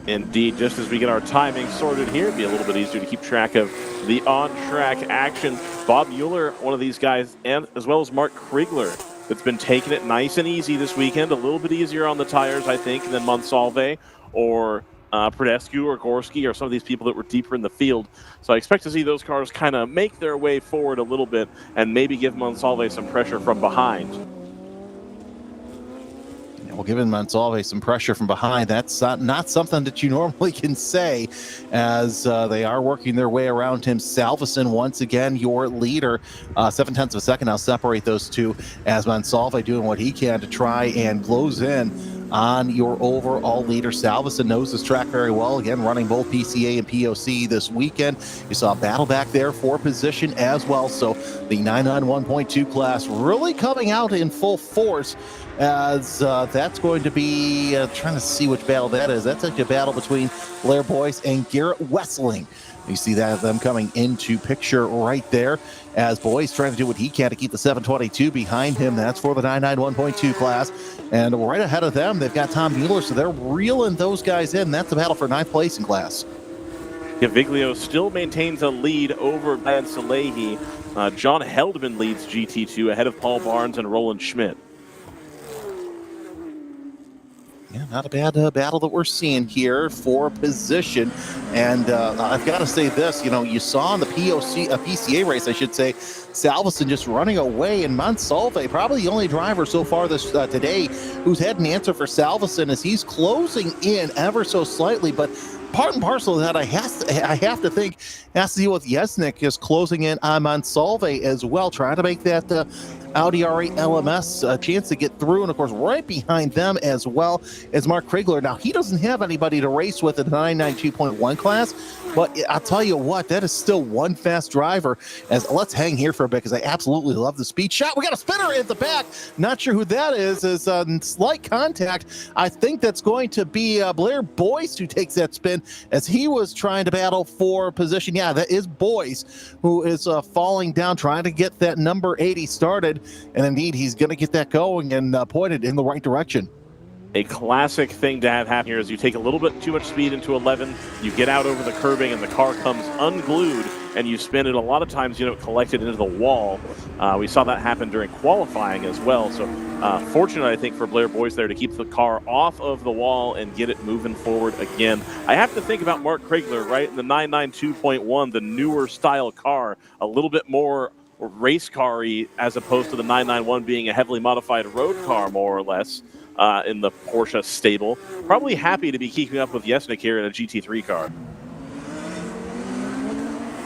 Indeed, just as we get our timing sorted here, it'd be a little bit easier to keep track of the on-track action. Bob Mueller, one of these guys, and as well as Mark Krigler, that's been taking it nice and easy this weekend. A little bit easier on the tires, I think, than Monsalve or Predescu or Gorski or some of these people that were deeper in the field. So I expect to see those cars kind of make their way forward a little bit and maybe give Monsalve some pressure from behind. Well, giving Monsalve some pressure from behind, that's not something that you normally can say, as they are working their way around him. Salveson, once again, your leader. 0.7 of a second now separate those two, as Monsalve doing what he can to try and close in on your overall leader. Salveson knows this track very well, again, running both PCA and POC this weekend. You saw a battle back there for position as well. So the 991.2 class really coming out in full force, as that's going to be, trying to see which battle that is. That's actually a battle between Blair Boyce and Garrett Wessling. You see that them coming into picture right there, as Boyce trying to do what he can to keep the 722 behind him. That's for the 991.2 class. And right ahead of them, they've got Tom Mueller, so they're reeling those guys in. That's the battle for 9th place in class. Gaviglio still maintains a lead over Van Salehi. John Heldman leads GT2 ahead of Paul Barnes and Roland Schmidt. Yeah, not a bad battle that we're seeing here for position. And I've got to say this, you saw in the PCA race, I should say, Salveson just running away, and Monsalve, probably the only driver so far this today who's had an answer for Salveson, as he's closing in ever so slightly. But part and parcel of that, I have to think, has to deal with Yesnick is closing in on Monsalve as well, trying to make that Audi R8 LMS a chance to get through. And of course, right behind them as well as Mark Krigler. Now, he doesn't have anybody to race with in the 992.1 class, but I'll tell you what, that is still one fast driver. As let's hang here for a bit, because I absolutely love the speed shot. We got a spinner at the back. Not sure who that is. Is slight contact. I think that's going to be Blair Boyce who takes that spin, as he was trying to battle for position. Yeah, that is Boyce who is falling down, trying to get that number 80 started. And indeed, he's going to get that going and pointed in the right direction. A classic thing to have happen here is you take a little bit too much speed into 11, you get out over the curbing, and the car comes unglued, and you spin it. A lot of times, collect it into the wall. We saw that happen during qualifying as well. So fortunate, I think, for Blair Boyce there to keep the car off of the wall and get it moving forward again. I have to think about Mark Krigler, right? In the 992.1, the newer style car, a little bit more race car-y, as opposed to the 991 being a heavily modified road car, more or less, in the Porsche stable. Probably happy to be keeping up with Yesnick here in a GT3 car.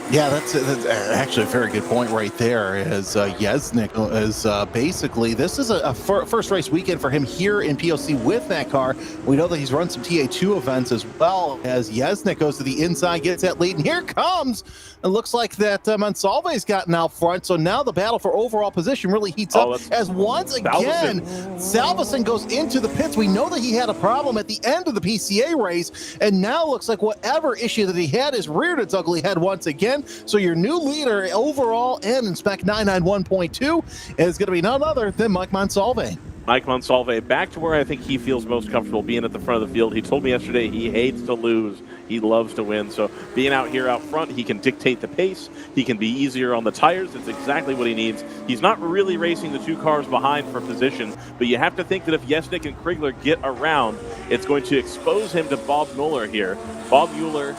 Yeah, that's actually a very good point right there. As Yesnick is basically, this is a first race weekend for him here in POC with that car. We know that he's run some TA2 events as well, as Yesnick goes to the inside, gets that lead, and here comes. It looks like that Monsalve's gotten out front, so now the battle for overall position really heats up, as once again, Salveson goes into the pits. We know that he had a problem at the end of the PCA race, and now looks like whatever issue that he had has reared its ugly head once again, win. So your new leader overall and in spec 991.2 is going to be none other than Mike Monsalve. Mike Monsalve back to where I think he feels most comfortable being at the front of the field. He told me yesterday he hates to lose. He loves to win. So being out here out front, he can dictate the pace. He can be easier on the tires. It's exactly what he needs. He's not really racing the two cars behind for position, but you have to think that if Yesnick and Krigler get around, it's going to expose him to Bob Mueller here. Bob Mueller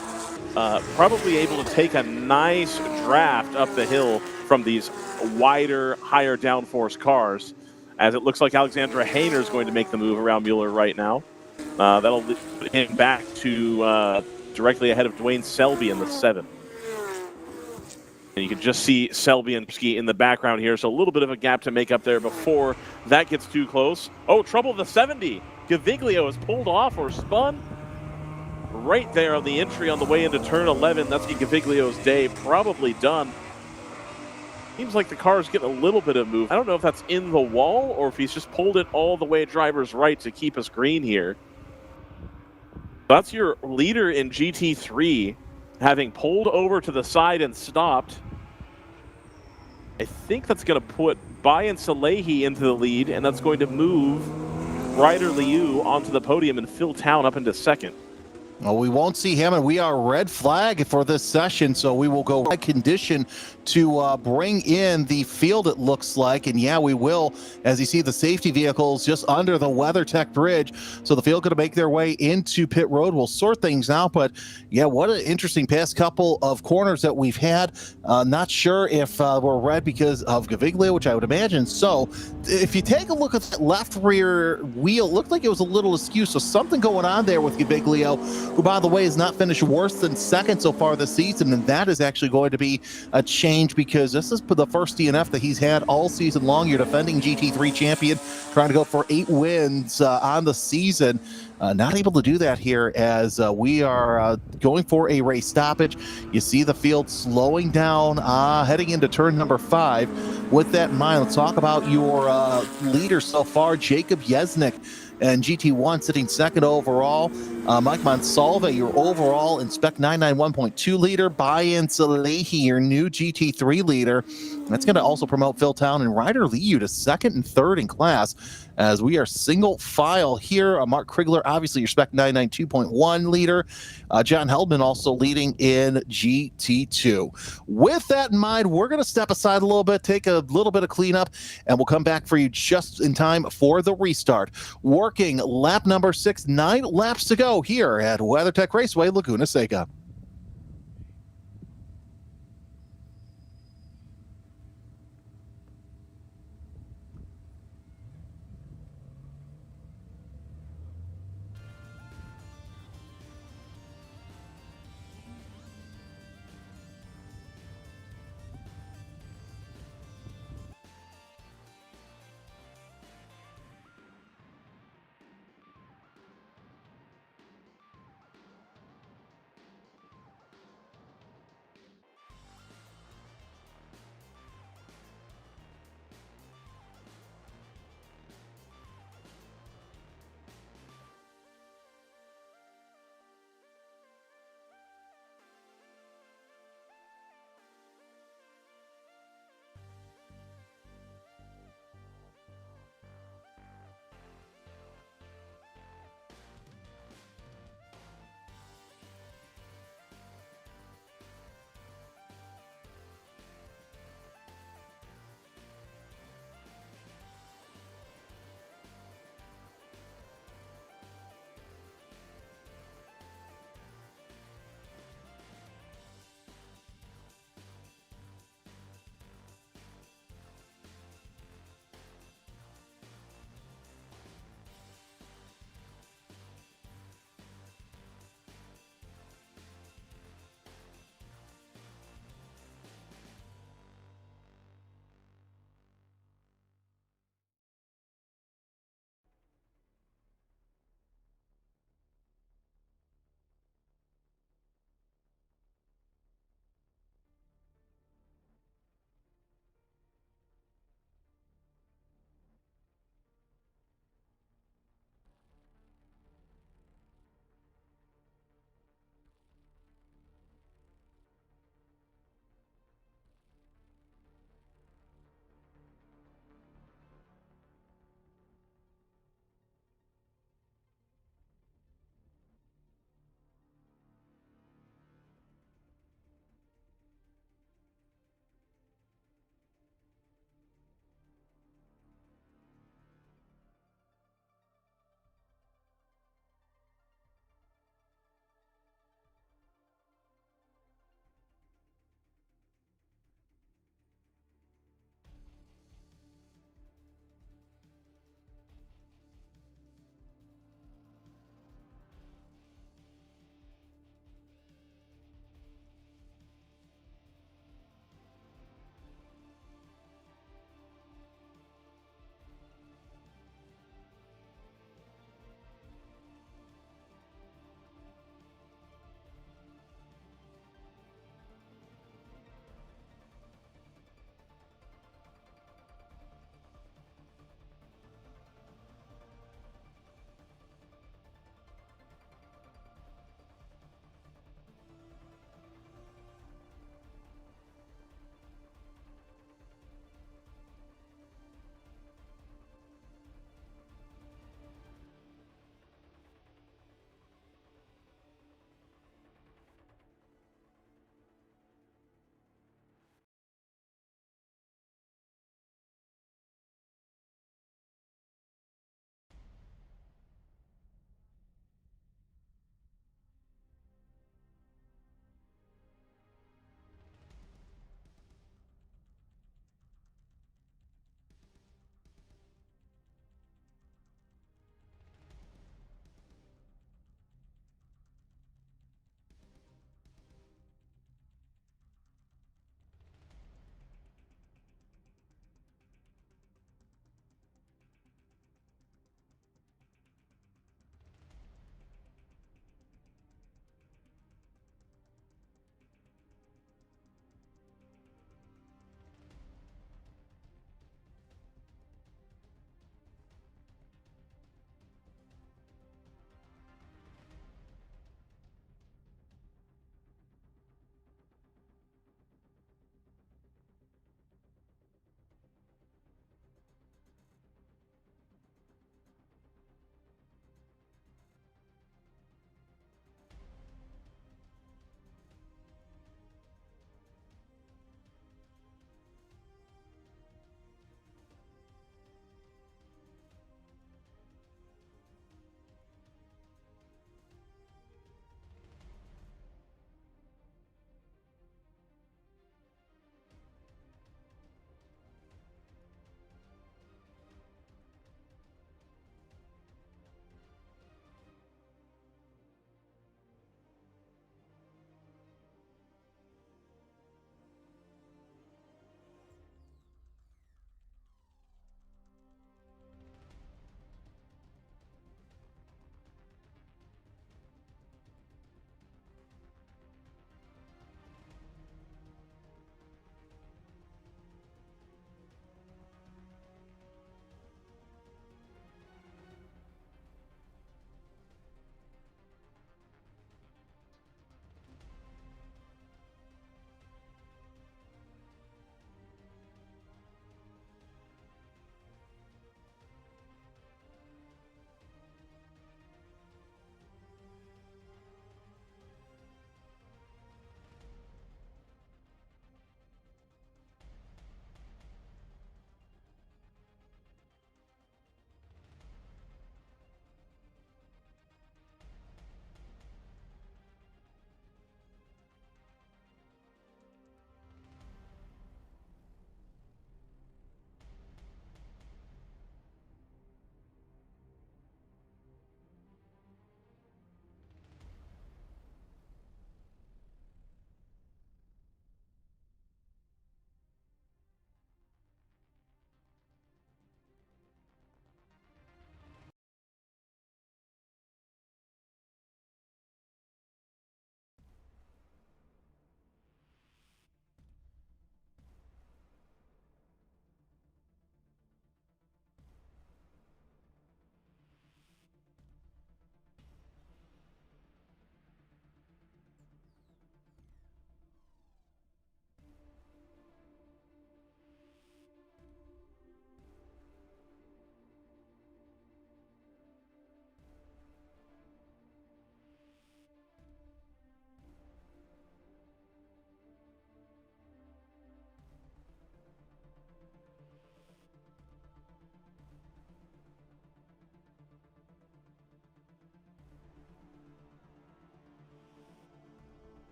probably able to take a nice draft up the hill from these wider, higher downforce cars, as it looks like Alexandra Hayner is going to make the move around Mueller right now. That'll put him back to directly ahead of Dwayne Selby in the 7. And you can just see Selby and Ski in the background here, so a little bit of a gap to make up there before that gets too close. Oh, trouble the 70. Gaviglio is pulled off or spun right there on the entry on the way into turn 11. That's Gaviglio's day probably done. Seems like the car is getting a little bit of move. I don't know if that's in the wall or if he's just pulled it all the way driver's right to keep us green here. That's your leader in GT3 having pulled over to the side and stopped. I think that's going to put Bayan Salehi into the lead, and that's going to move Ryder Liu onto the podium and Phil Town up into second. Well, we won't see him, and we are red flag for this session, so we will go red condition to bring in the field, it looks like. And yeah, we will, as you see the safety vehicles just under the WeatherTech bridge. So the field going to make their way into pit road. We'll sort things out, but yeah, what an interesting past couple of corners that we've had. Not sure if we're red because of Gaviglio, which I would imagine. So if you take a look at that left rear wheel, it looked like it was a little askew. So something going on there with Gaviglio, who, by the way, has not finished worse than second so far this season. And that is actually going to be a change because this is the first DNF that he's had all season long. You're defending GT3 champion, trying to go for 8 wins on the season. Not able to do that here as we are going for a race stoppage. You see the field slowing down, heading into turn number 5. With that in mind, let's talk about your leader so far, Jacob Yesnick. And GT1 sitting second overall. Mike Monsalve, your overall in spec 991.2 leader. Bayan Salehi, your new GT3 leader. That's going to also promote Phil Town and Ryder Liu to second and third in class, as we are single file here. Mark Krigler, obviously your spec 992.1 leader. John Heldman also leading in GT2. With that in mind, we're going to step aside a little bit, take a little bit of cleanup, and we'll come back for you just in time for the restart. Working lap number 6, 9 laps to go here at WeatherTech Raceway Laguna Seca.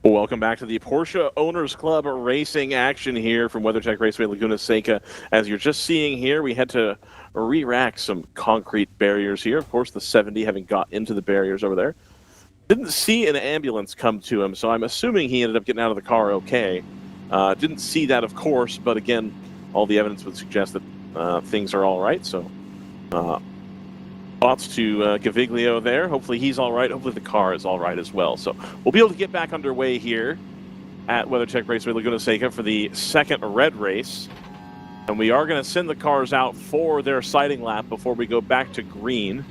Welcome back to the Porsche Owners Club racing action here from WeatherTech Raceway Laguna Seca. As you're just seeing here, we had to re-rack some concrete barriers here. Of course, the 70 having got into the barriers over there. Didn't see an ambulance come to him, so I'm assuming he ended up getting out of the car okay. Didn't see that, of course, but again, all the evidence would suggest that things are all right. So thoughts to Gaviglio there. Hopefully he's all right. Hopefully the car is all right as well. So we'll be able to get back underway here at WeatherTech Raceway Laguna Seca for the second red race. And we are going to send the cars out for their sighting lap before we go back to green.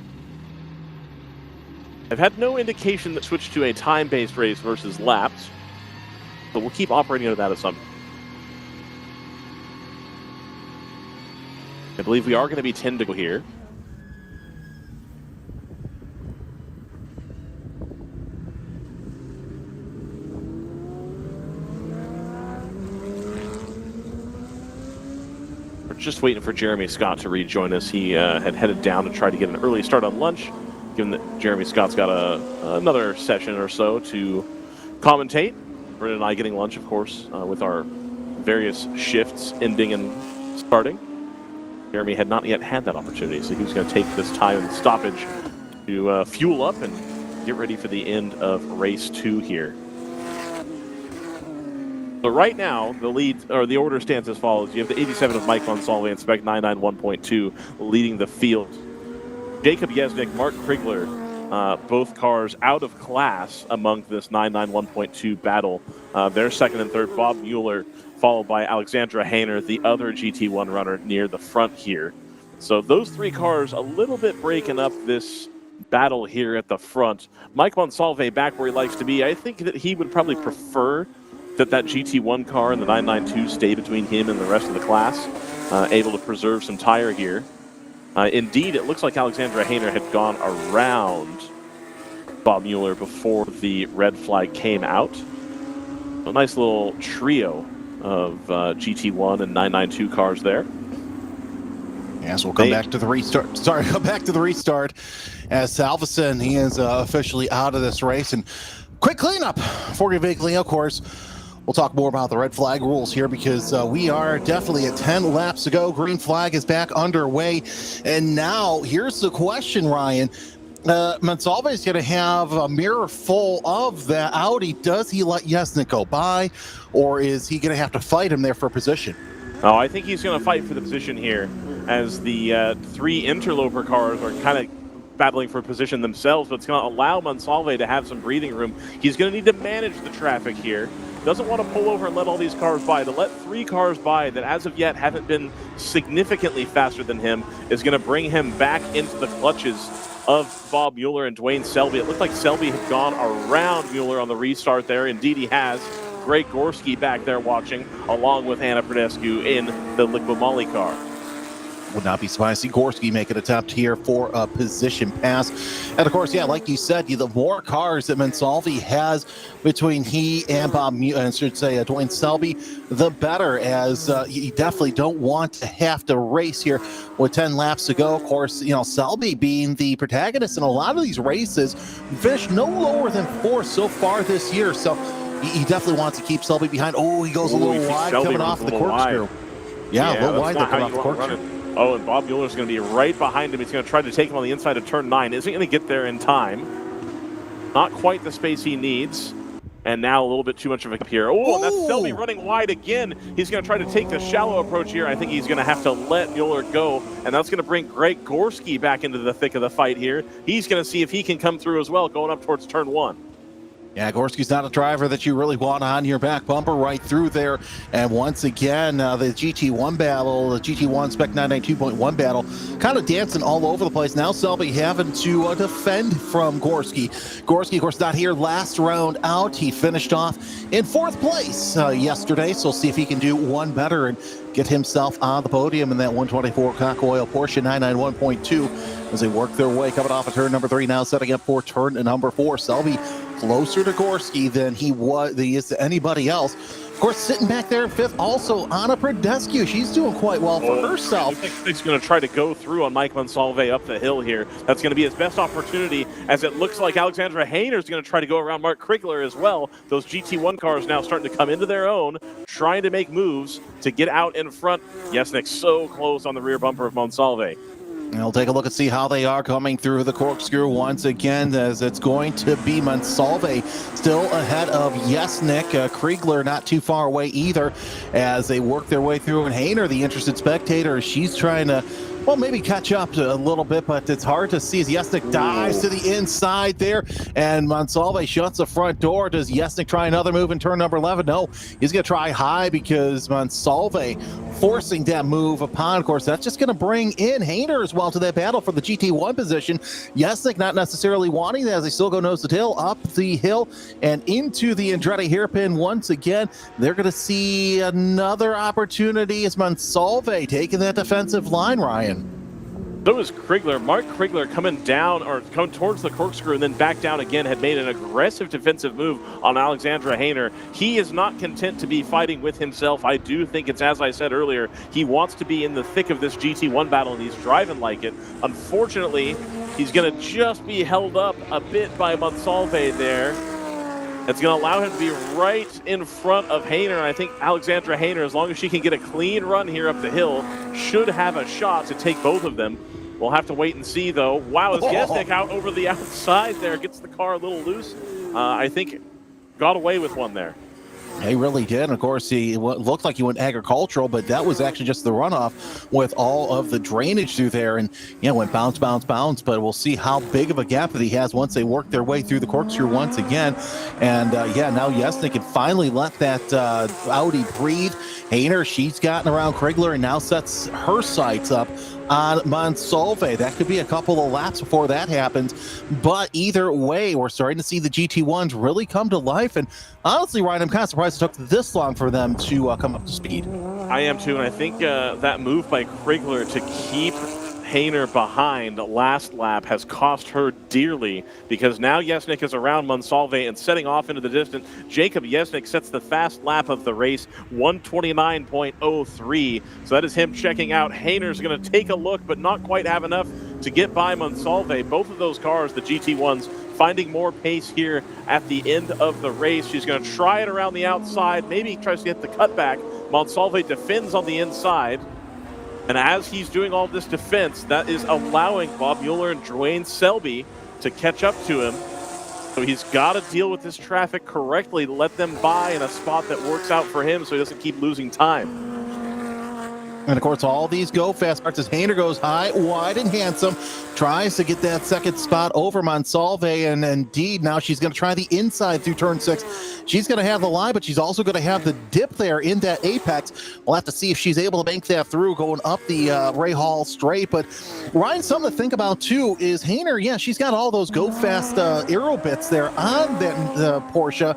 I've had no indication that switched to a time-based race versus laps, but we'll keep operating under that assumption. I believe we are going to be 10 to go here. We're just waiting for Jeremy Scott to rejoin us. He had headed down to try to get an early start on lunch, given that Jeremy Scott's got another session or so to commentate. Brendan and I getting lunch, of course, with our various shifts ending and starting. Jeremy had not yet had that opportunity, so he was going to take this time and stoppage to fuel up and get ready for the end of race 2 here. So right now, the lead or the order stands as follows. You have the 87 of Mike Monsalve and Spec 991.2 leading the field. Jacob Yesnick, Mark Krigler, both cars out of class among this 991.2 battle. They're second and third. Bob Mueller, followed by Alexandra Hayner, the other GT1 runner near the front here. So those three cars a little bit breaking up this battle here at the front. Mike Monsalve back where he likes to be. I think that he would probably prefer that GT1 car and the 992 stay between him and the rest of the class, able to preserve some tire here. Indeed, it looks like Alexandra Hayner had gone around Bob Mueller before the red flag came out. A nice little trio of GT1 and 992 cars there. Yes, we'll come back to the restart. Sorry, come back to the restart as Salveson, he is officially out of this race. And quick cleanup for Gaviglio, of course. We'll talk more about the red flag rules here because we are definitely at 10 laps to go. Green flag is back underway. And now here's the question, Ryan. Monsalve is going to have a mirror full of the Audi. Does he let Yesnick go by, or is he going to have to fight him there for position? Oh, I think he's going to fight for the position here as the three interloper cars are kind of battling for position themselves, but it's going to allow Monsalve to have some breathing room. He's going to need to manage the traffic here. Doesn't want to pull over and let all these cars by. To let three cars by that as of yet haven't been significantly faster than him is going to bring him back into the clutches of Bob Mueller and Dwayne Selby. It looked like Selby had gone around Mueller on the restart there. Indeed, he has. Greg Gorski back there watching, along with Anna Pradescu in the Liqui Moly car. Would not be surprised to see Gorski make an attempt here for a position pass. And of course, yeah, like you said, the more cars that Monsalve has between he and Dwayne Selby, the better, as you definitely don't want to have to race here with 10 laps to go. Of course, Selby being the protagonist in a lot of these races, finished no lower than 4th so far this year. So he definitely wants to keep Selby behind. Oh, he goes a little wide coming off the corkscrew. Yeah, a little wide coming off the corkscrew. Oh, and Bob Mueller's going to be right behind him. He's going to try to take him on the inside of turn 9. Isn't going to get there in time. Not quite the space he needs. And now a little bit too much of a gap here. Oh, and that's Selby running wide again. He's going to try to take the shallow approach here. I think he's going to have to let Mueller go. And that's going to bring Greg Gorski back into the thick of the fight here. He's going to see if he can come through as well, going up towards turn 1. Yeah, Gorski's not a driver that you really want on your back bumper right through there. And once again, the GT1 battle, the GT1 Spec 992.1 battle, kind of dancing all over the place. Now Selby having to defend from Gorski. Gorski, of course, not here last round out. He finished off in 4th place yesterday, so we'll see if he can do one better and get himself on the podium in that 124 Cock Oil Porsche 991.2 as they work their way coming off of turn number 3, now setting up for turn number 4. Selby closer to Gorski than he is to anybody else. Of course, sitting back there in fifth, also Anna Prodescu. She's doing quite well for herself. He's going to try to go through on Mike Monsalve up the hill here. That's going to be his best opportunity, as it looks like Alexandra Hayner is going to try to go around Mark Krigler as well. Those GT1 cars now starting to come into their own, trying to make moves to get out in front. Yesnik so close on the rear bumper of Monsalve. We'll take a look and see how they are coming through the corkscrew once again, as it's going to be Monsalve still ahead of Yesnik. Kriegler not too far away either as they work their way through. And Hayner, the interested spectator, she's trying to, well, maybe catch up a little bit, but it's hard to see as Yesnik dives to the inside there, and Monsalve shuts the front door. Does Yesnik try another move in turn number 11? No, he's going to try high because Monsalve forcing that move upon. Of course, that's just going to bring in Hayner as well to that battle for the GT1 position. Yesnik not necessarily wanting that as they still go nose to tail up the hill and into the Andretti hairpin once again. They're going to see another opportunity as Monsalve taking that defensive line, Ryan. So is Krigler. Mark Krigler coming down, or coming towards the corkscrew and then back down again, had made an aggressive defensive move on Alexandra Hayner. He is not content to be fighting with himself. I do think it's, as I said earlier, he wants to be in the thick of this GT1 battle, and he's driving like it. Unfortunately, he's going to just be held up a bit by Monsalve there. It's going to allow him to be right in front of Hayner. I think Alexandra Hayner, as long as she can get a clean run here up the hill, should have a shot to take both of them. We'll have to wait and see, though. Wow, is Yesnik out over the outside there? Gets the car a little loose. I think got away with one there. He really did. And of course, he looked like he went agricultural, but that was actually just the runoff with all of the drainage through there. And, went bounce, bounce, bounce. But we'll see how big of a gap that he has once they work their way through the corkscrew once again. And, now Yesnik can finally let that Audi breathe. Hayner, she's gotten around Krigler and now sets her sights up on Monsalve. That could be a couple of laps before that happens. But either way, we're starting to see the GT1s really come to life. And honestly, Ryan, I'm kind of surprised it took this long for them to come up to speed. I am too, and I think that move by Krigler to keep Hayner behind last lap has cost her dearly, because now Yesnik is around Monsalve and setting off into the distance. Jacob Yesnik sets the fast lap of the race, 1:29.03. So that is him checking out. Hayner's going to take a look, but not quite have enough to get by Monsalve. Both of those cars, the GT1s, finding more pace here at the end of the race. She's going to try it around the outside, maybe tries to get the cutback. Monsalve defends on the inside. And as he's doing all this defense, that is allowing Bob Mueller and Dwayne Selby to catch up to him. So he's got to deal with this traffic correctly, let them by in a spot that works out for him so he doesn't keep losing time. And of course, all these go fast parts as Hayner goes high, wide, and handsome. Tries to get that second spot over Monsalve, and indeed, now she's going to try the inside through turn 6. She's going to have the line, but she's also going to have the dip there in that apex. We'll have to see if she's able to bank that through going up the Ray Hall straight. But Ryan, something to think about too is Hayner, she's got all those go fast aero bits there on that Porsche.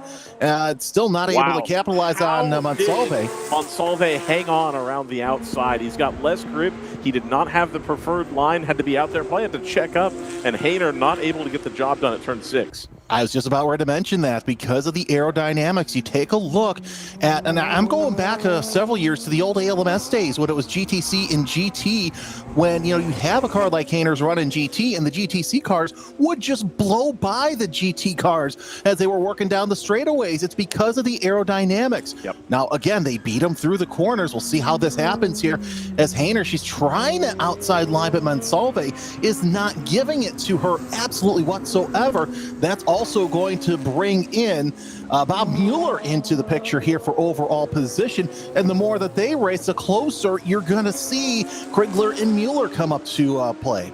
Still not able to capitalize on Monsalve. Monsalve hang on around the outside. He's got less grip. He did not have the preferred line, had to be out there, probably had to check up, and Hayner not able to get the job done at turn 6. I was just about ready to mention that because of the aerodynamics. You take a look at, and I'm going back several years to the old ALMS days when it was GTC and GT, when you have a car like Hayner's running GT, and the GTC cars would just blow by the GT cars as they were working down the straightaways. It's because of the aerodynamics. Yep. Now, again, they beat them through the corners. We'll see how this happens here as Hayner, she's trying the outside line, but Monsalve is not giving it to her absolutely whatsoever. That's also going to bring in Bob Mueller into the picture here for overall position. And the more that they race, the closer you're going to see Krigler and Mueller come up to play.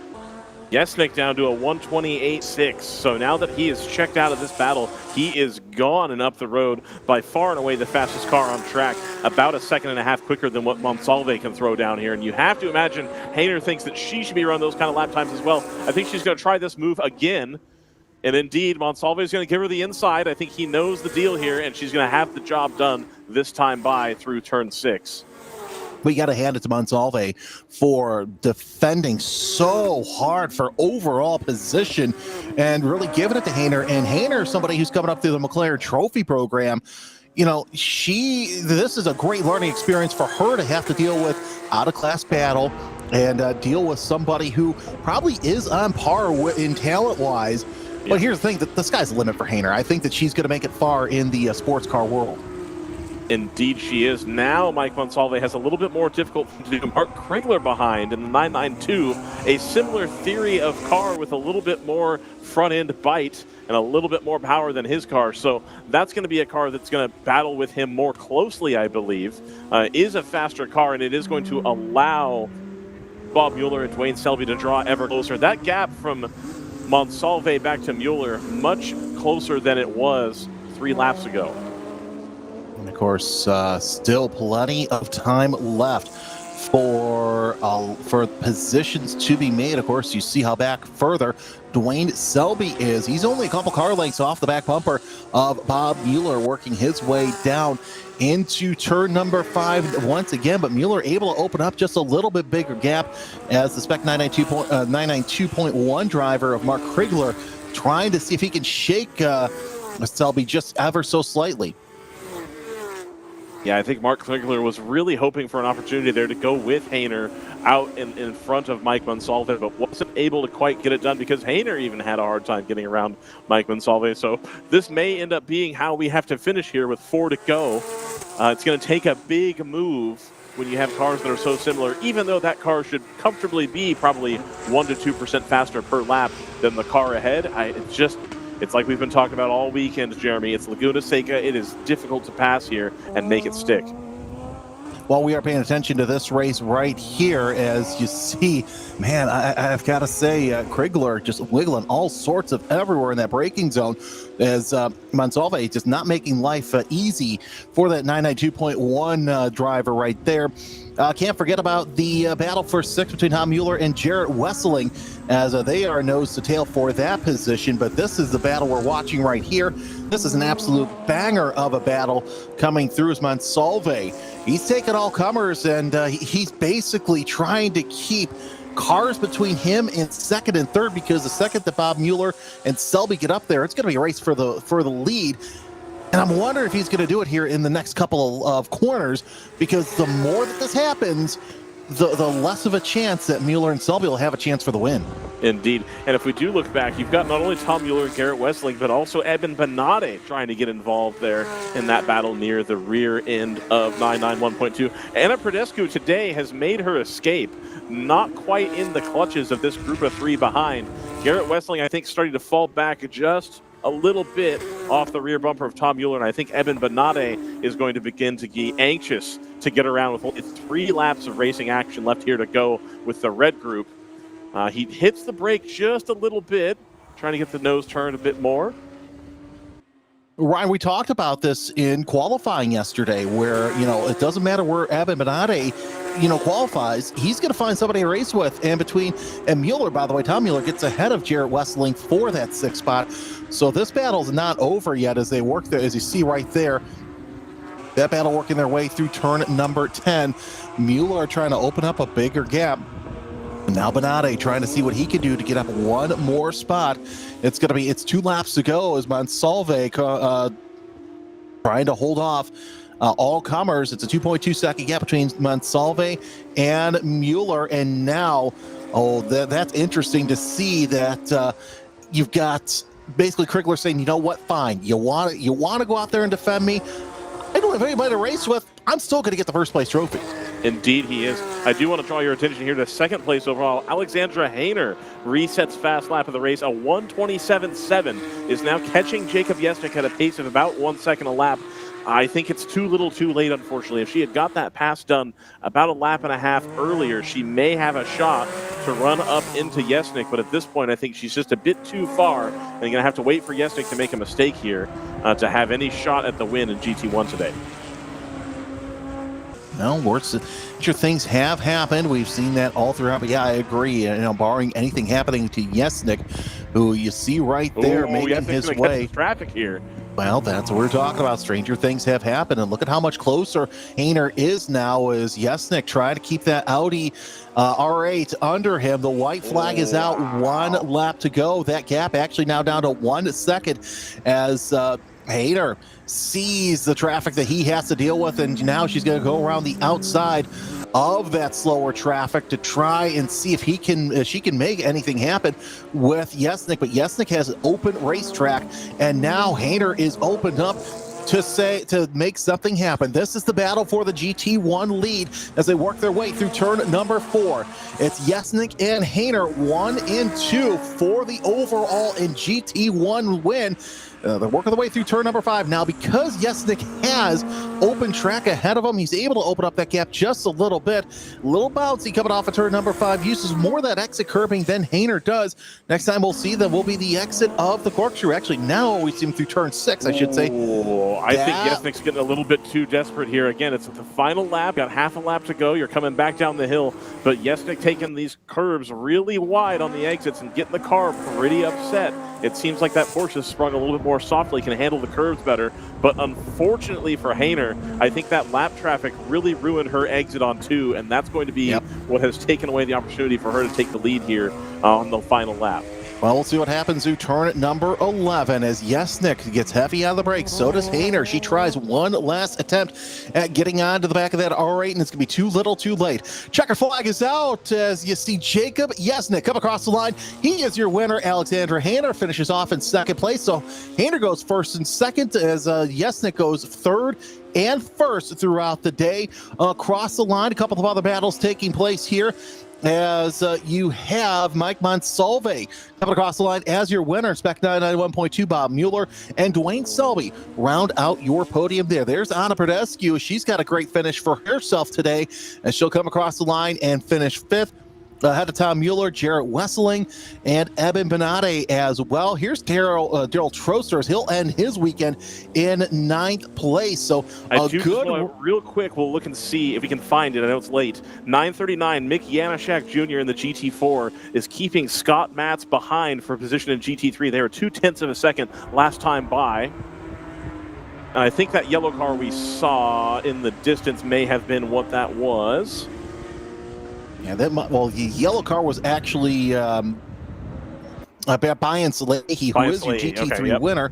Yesnik down to a 1:28.6. So now that he is checked out of this battle, he is gone and up the road, by far and away the fastest car on track, about a second and a half quicker than what Monsalve can throw down here. And you have to imagine Hayner thinks that she should be running those kind of lap times as well. I think she's going to try this move again. And indeed, Monsalve is going to give her the inside. I think he knows the deal here, and she's going to have the job done this time by through turn 6. We got to hand it to Monsalve for defending so hard for overall position and really giving it to Hayner. And Hayner, somebody who's coming up through the McLaren Trophy program, this is a great learning experience for her to have to deal with out-of-class battle and deal with somebody who probably is on par in talent-wise. But here's the thing, the sky's the limit for Hayner. I think that she's going to make it far in the sports car world. Indeed she is. Now Mike Monsalve has a little bit more difficult to do. Mark Krigler behind in the 992, a similar theory of car with a little bit more front-end bite and a little bit more power than his car. So that's going to be a car that's going to battle with him more closely, I believe. Is a faster car, and it is going to allow Bob Mueller and Dwayne Selby to draw ever closer. That gap from Monsalve back to Mueller, much closer than it was 3 laps ago. And of course, still plenty of time left for positions to be made. Of course, you see how back further Dwayne Selby is. He's only a couple car lengths off the back bumper of Bob Mueller, working his way down into turn number 5 once again, but Mueller able to open up just a little bit bigger gap as the Spec 992.1 driver of Mark Krigler trying to see if he can shake Selby just ever so slightly. Yeah, I think Mark Krigler was really hoping for an opportunity there to go with Hayner out in front of Mike Monsalve, but wasn't able to quite get it done because Hayner even had a hard time getting around Mike Monsalve. So this may end up being how we have to finish here with 4 to go. It's going to take a big move when you have cars that are so similar, even though that car should comfortably be probably 1 to 2% faster per lap than the car ahead. It's like we've been talking about all weekend, Jeremy. It's Laguna Seca. It is difficult to pass here and make it stick. Well, we are paying attention to this race right here as you see, man, I've got to say, Krigler just wiggling all sorts of everywhere in that braking zone as Monsalve just not making life easy for that 992.1 driver right there. Can't forget about the battle for 6 between Tom Mueller and Jarrett Wesseling as they are nose to tail for that position. But this is the battle we're watching right here. This is an absolute banger of a battle coming through as Monsalve. He's taking all comers and he's basically trying to keep cars between him and second and third, because the second that Bob Mueller and Selby get up there, it's going to be a race for the lead. And I'm wondering if he's going to do it here in the next couple of corners, because the more that this happens, the less of a chance that Mueller and Selby will have a chance for the win. Indeed. And if we do look back, you've got not only Tom Mueller and Garrett Wesseling, but also Eben Benade trying to get involved there in that battle near the rear end of 991.2. Anna Pradescu today has made her escape, not quite in the clutches of this group of 3 behind. Garrett Wesseling, I think, starting to fall back just a little bit off the rear bumper of Tom Mueller, and I think Eben Benade is going to begin to be anxious to get around with only 3 laps of racing action left here to go with the red group. He hits the brake just a little bit, trying to get the nose turned a bit more. Ryan, we talked about this in qualifying yesterday, where, it doesn't matter where Eben Benade, qualifies, he's going to find somebody to race with. And Mueller, by the way, Tom Mueller gets ahead of Jarrett Wesseling for that 6th spot. So this battle's not over yet as they work there, as you see right there. That battle working their way through turn number 10. Mueller trying to open up a bigger gap. Now Benade trying to see what he can do to get up 1 more spot. It's 2 laps to go as Monsalve trying to hold off all comers. It's a 2.2 second gap between Monsalve and Mueller. And now, that's interesting to see that you've got basically Krigler saying, you know what, fine. You want to go out there and defend me? I don't have anybody to race with. I'm still going to get the first place trophy. Indeed he is. I do want to draw your attention here to 2nd place overall. Alexandra Hayner resets fast lap of the race. A 1:27.7 is now catching Jacob Yesnick at a pace of about 1 second a lap. I think it's too little too late, unfortunately. If she had got that pass done about a lap and a half earlier, she may have a shot to run up into Yesnick. But at this point, I think she's just a bit too far, and you're going to have to wait for Yesnick to make a mistake here to have any shot at the win in GT1 today. No, sure, things have happened. We've seen that all throughout. But yeah, I agree. Barring anything happening to Yesnick, who you see right there making his way. Traffic here. Well, that's what we're talking about. Stranger things have happened, and look at how much closer Hayner is now as Yesnick trying to keep that Audi R8 under him. The white flag is out. 1 lap to go. That gap actually now down to 1 second as Hayter sees the traffic that he has to deal with, and now she's going to go around the outside of that slower traffic to try and see if she can make anything happen with Yesnik. But Yesnik has an open racetrack, and now Hayter is opened up to make something happen. This is the battle for the GT1 lead as they work their way through turn number 4. It's Yesnik and Hayter 1 and 2 for the overall and GT1 win. They're working their way through turn number 5 now. Because Yesnik has open track ahead of him, he's able to open up that gap just a little bit. A little bouncy coming off of turn number 5. Uses more of that exit curbing than Hayter does. Next time we'll see them will be the exit of the corkscrew. Actually, now we see him through turn 6, I should say. I think Yesnik's getting a little bit too desperate here. Again, it's the final lap. Got half a lap to go. You're coming back down the hill. But Yesnik taking these curves really wide on the exits and getting the car pretty upset. It seems like that Porsche has sprung a little bit more softly, can handle the curves better. But unfortunately for Hayter, I think that lap traffic really ruined her exit on 2, and that's going to be what has taken away the opportunity for her to take the lead here on the final lap. Well, we'll see what happens through turn number 11 as Yesnik gets heavy on the brakes. So does Hayter. She tries one last attempt at getting onto the back of that R8, and it's going to be too little too late. Checker flag is out as you see Jacob Yesnik come across the line. He is your winner. Alexandra Hayter finishes off in second place. So Hayter goes first and second as Yesnik goes third and first throughout the day. Across the line, a couple of other battles taking place here, as you have Mike Monsalve coming across the line as your winner. Spec 991.2, Bob Mueller and Dwayne Selby round out your podium there. There's Anna Pradescu. She's got a great finish for herself today, as she'll come across the line and finish 5th. Ahead of Tom Mueller, Jarrett Wesseling, and Eben Benade as well. Here's Daryl Trosters. He'll end his weekend in 9th place. So real quick, we'll look and see if we can find it. I know it's late. 9:39, Mick Janaszak Jr. in the GT4 is keeping Scott Matz behind for position in GT3. They were 0.2 of a second last time by. And I think that yellow car we saw in the distance may have been what that was. Yeah, the yellow car was actually Brian Salehi, who is your GT3 winner.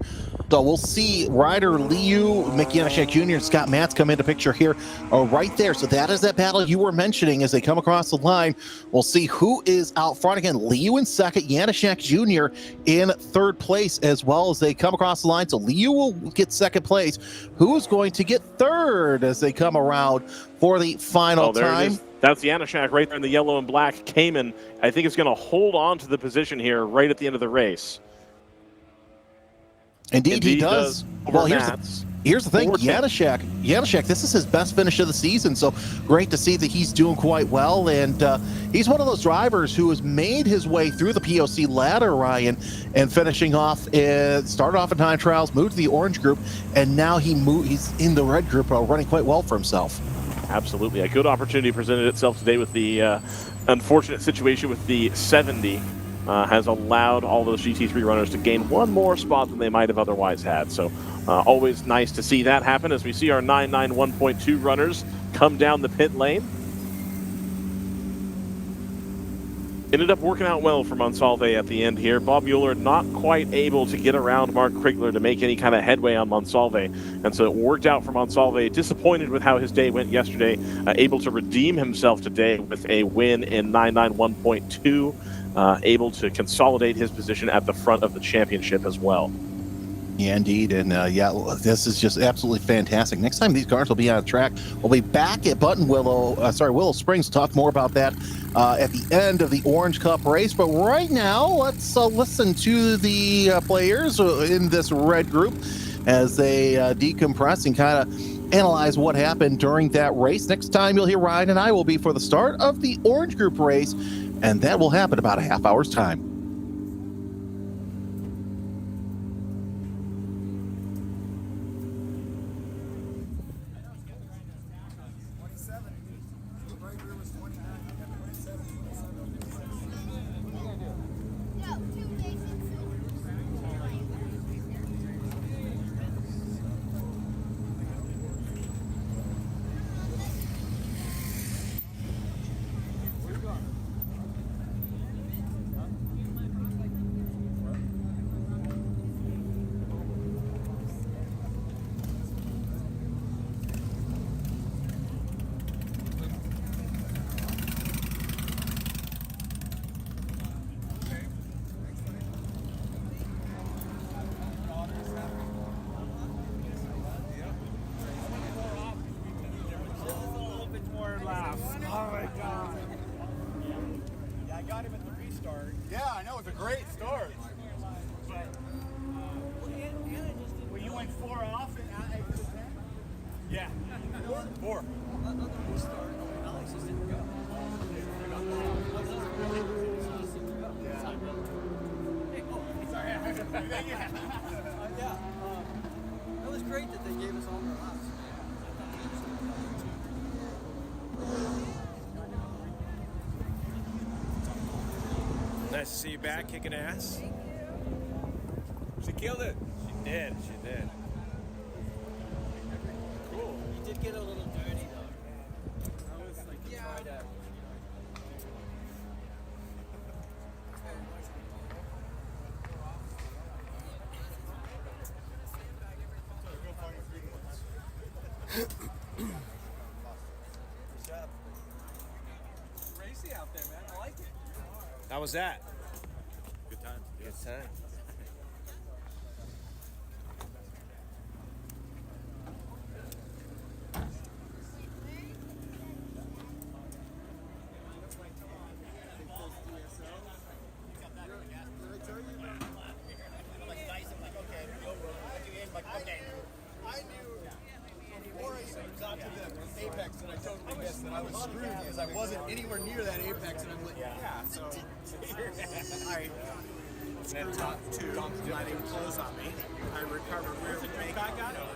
So we'll see Ryder Liu, Mick Janaszak Jr., and Scott Matz come into picture here right there. So that is that battle you were mentioning as they come across the line. We'll see who is out front again. Liu in second, Janaszak Jr. in third place as well as they come across the line. So Liu will get second place. Who is going to get third as they come around for the final time? That's Janaszak right there in the yellow and black. Cayman, I think, is going to hold on to the position here right at the end of the race. Indeed he does. Well, here's the thing. Janaszak, this is his best finish of the season, so great to see that he's doing quite well. And he's one of those drivers who has made his way through the POC ladder, Ryan, and finishing off, started off in time trials, moved to the orange group, and now he's in the red group, running quite well for himself. Absolutely. A good opportunity presented itself today with the unfortunate situation with the 70 has allowed all those GT3 runners to gain one more spot than they might have otherwise had. So always nice to see that happen as we see our 991.2 runners come down the pit lane. Ended up working out well for Monsalve at the end here. Bob Mueller not quite able to get around Mark Krigler to make any kind of headway on Monsalve. And so it worked out for Monsalve. Disappointed with how his day went yesterday. Able to redeem himself today with a win in 991.2. Able to consolidate his position at the front of the championship as well. Yeah, indeed. And this is just absolutely fantastic. Next time these cars will be on track, we'll be back at Willow Springs to talk more about that at the end of the Orange Cup race. But right now, let's listen to the players in this red group as they decompress and kind of analyze what happened during that race. Next time you'll hear Ryan and I will be for the start of the Orange Group race, and that will happen about a half hour's time. Yeah, I got him at the restart. Yeah, I know, it's a great start. But, Well, you went 4 off and out after the 10? yeah. 4. Alex just didn't go. Sorry. That was great that they gave us all our laps. Nice to see you back, kicking ass. She killed it. She did. She did. Cool. You did get a little dirty though. I was like, try to. Racy out there, man. I like it. How was that? Good time. Good time. I knew before I got to the apex that I totally missed that I was screwed because I wasn't anywhere near that apex, and I'm like, yeah. So I screwed up too. Tom's not even close on me. I recovered rear brake. I got I know.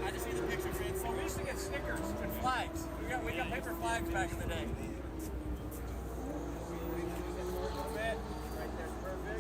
I just see the picture, man. So we used to get stickers and flags. We got paper flags back in the day. Right there's perfect.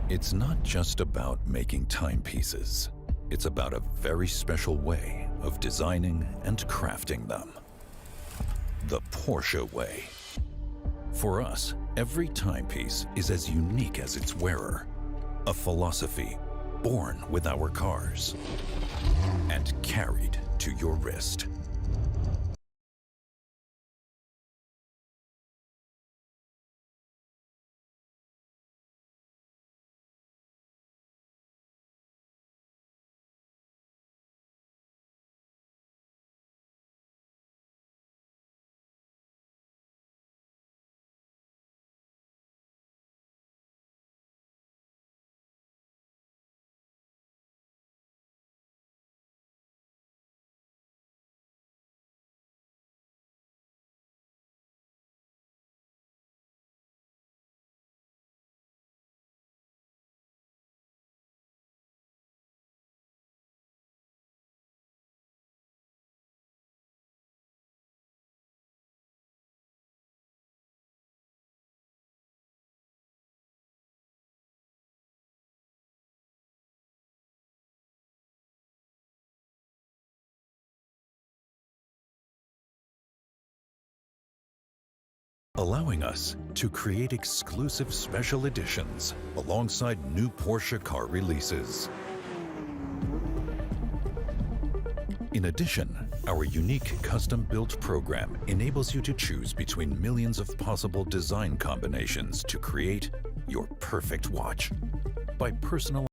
It's not just about making timepieces. It's about a very special way of designing and crafting them. The Porsche way. For us, every timepiece is as unique as its wearer. A philosophy born with our cars and carried to your wrist. Allowing us to create exclusive special editions alongside new Porsche car releases. In addition, our unique custom-built program enables you to choose between millions of possible design combinations to create your perfect watch. By personalizing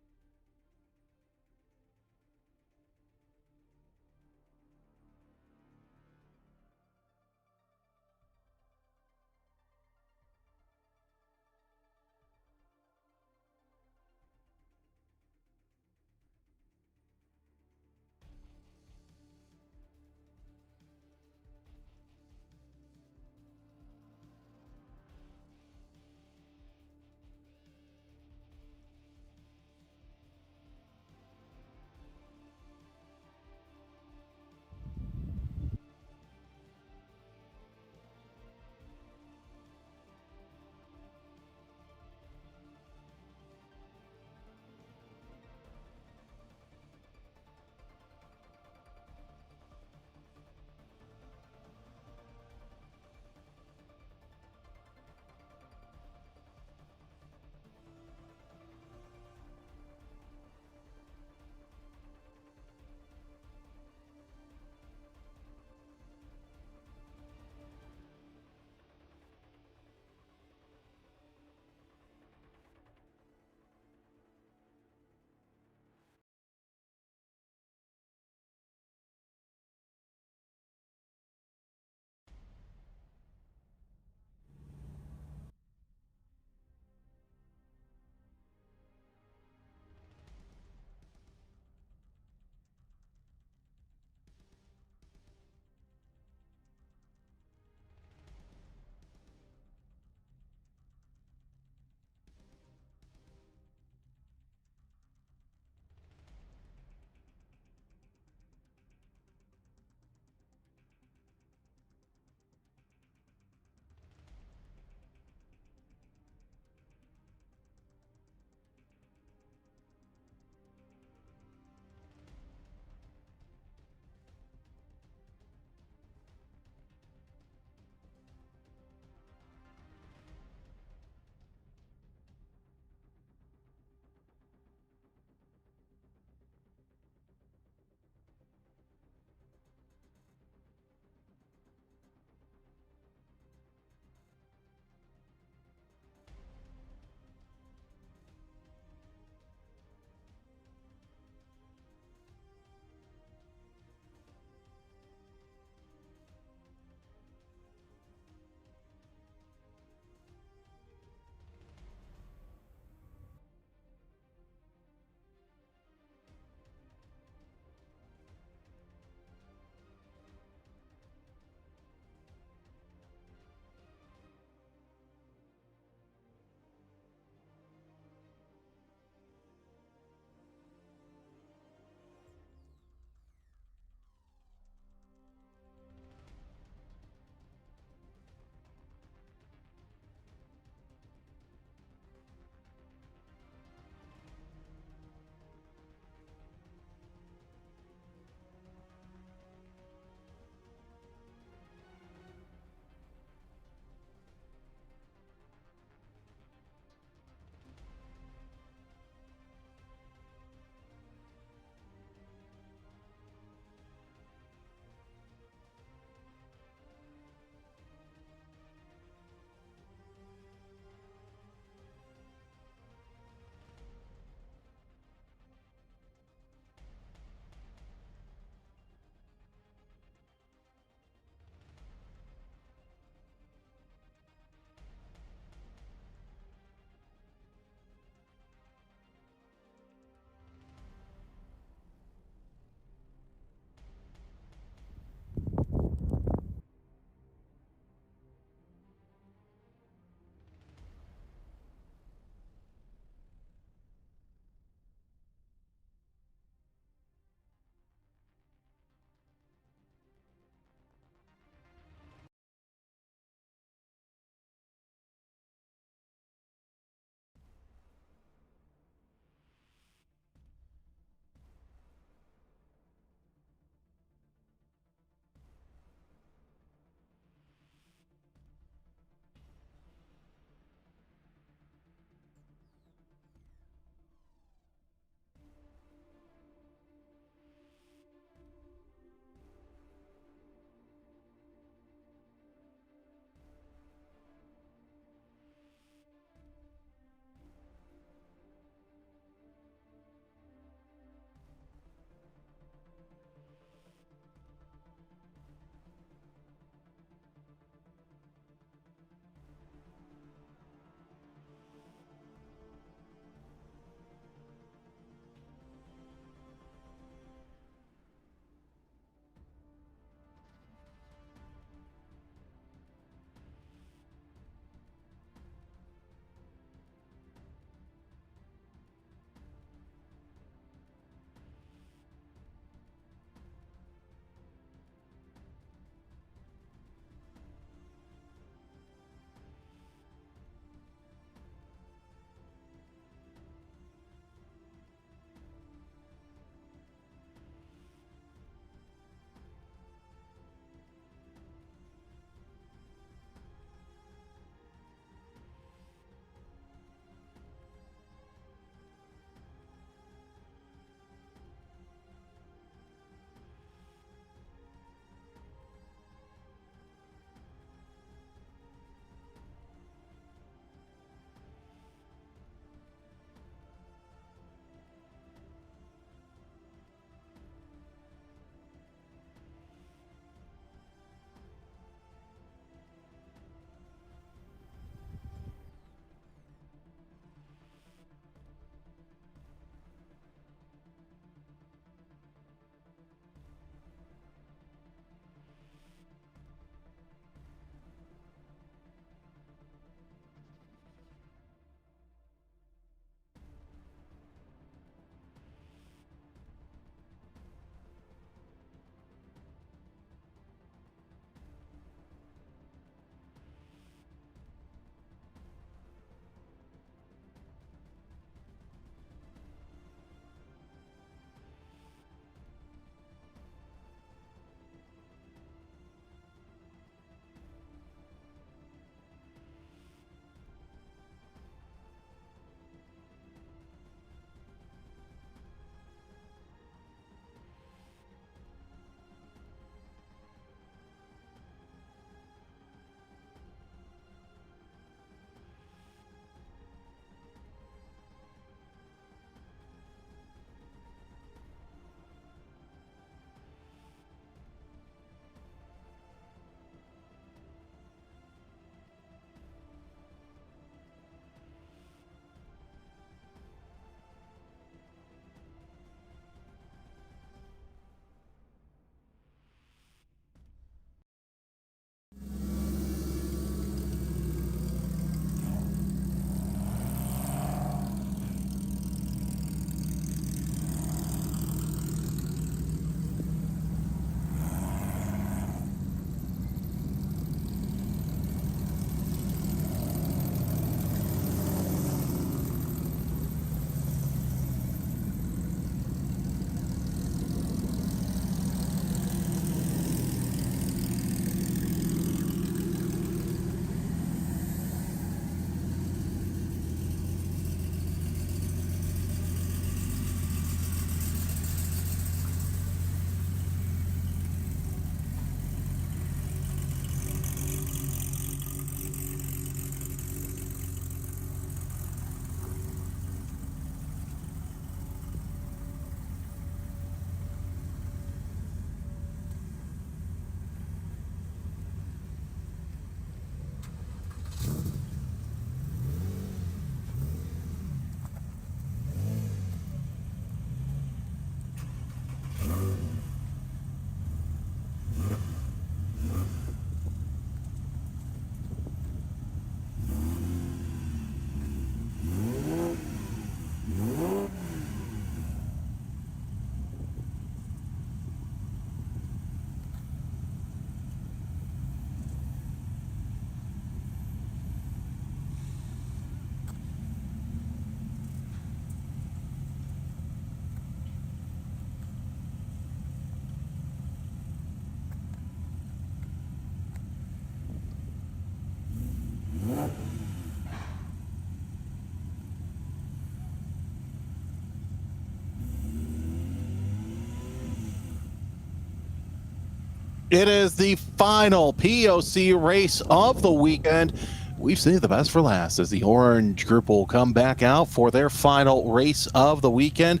It is the final POC race of the weekend. We've saved the best for last as the Orange Group will come back out for their final race of the weekend.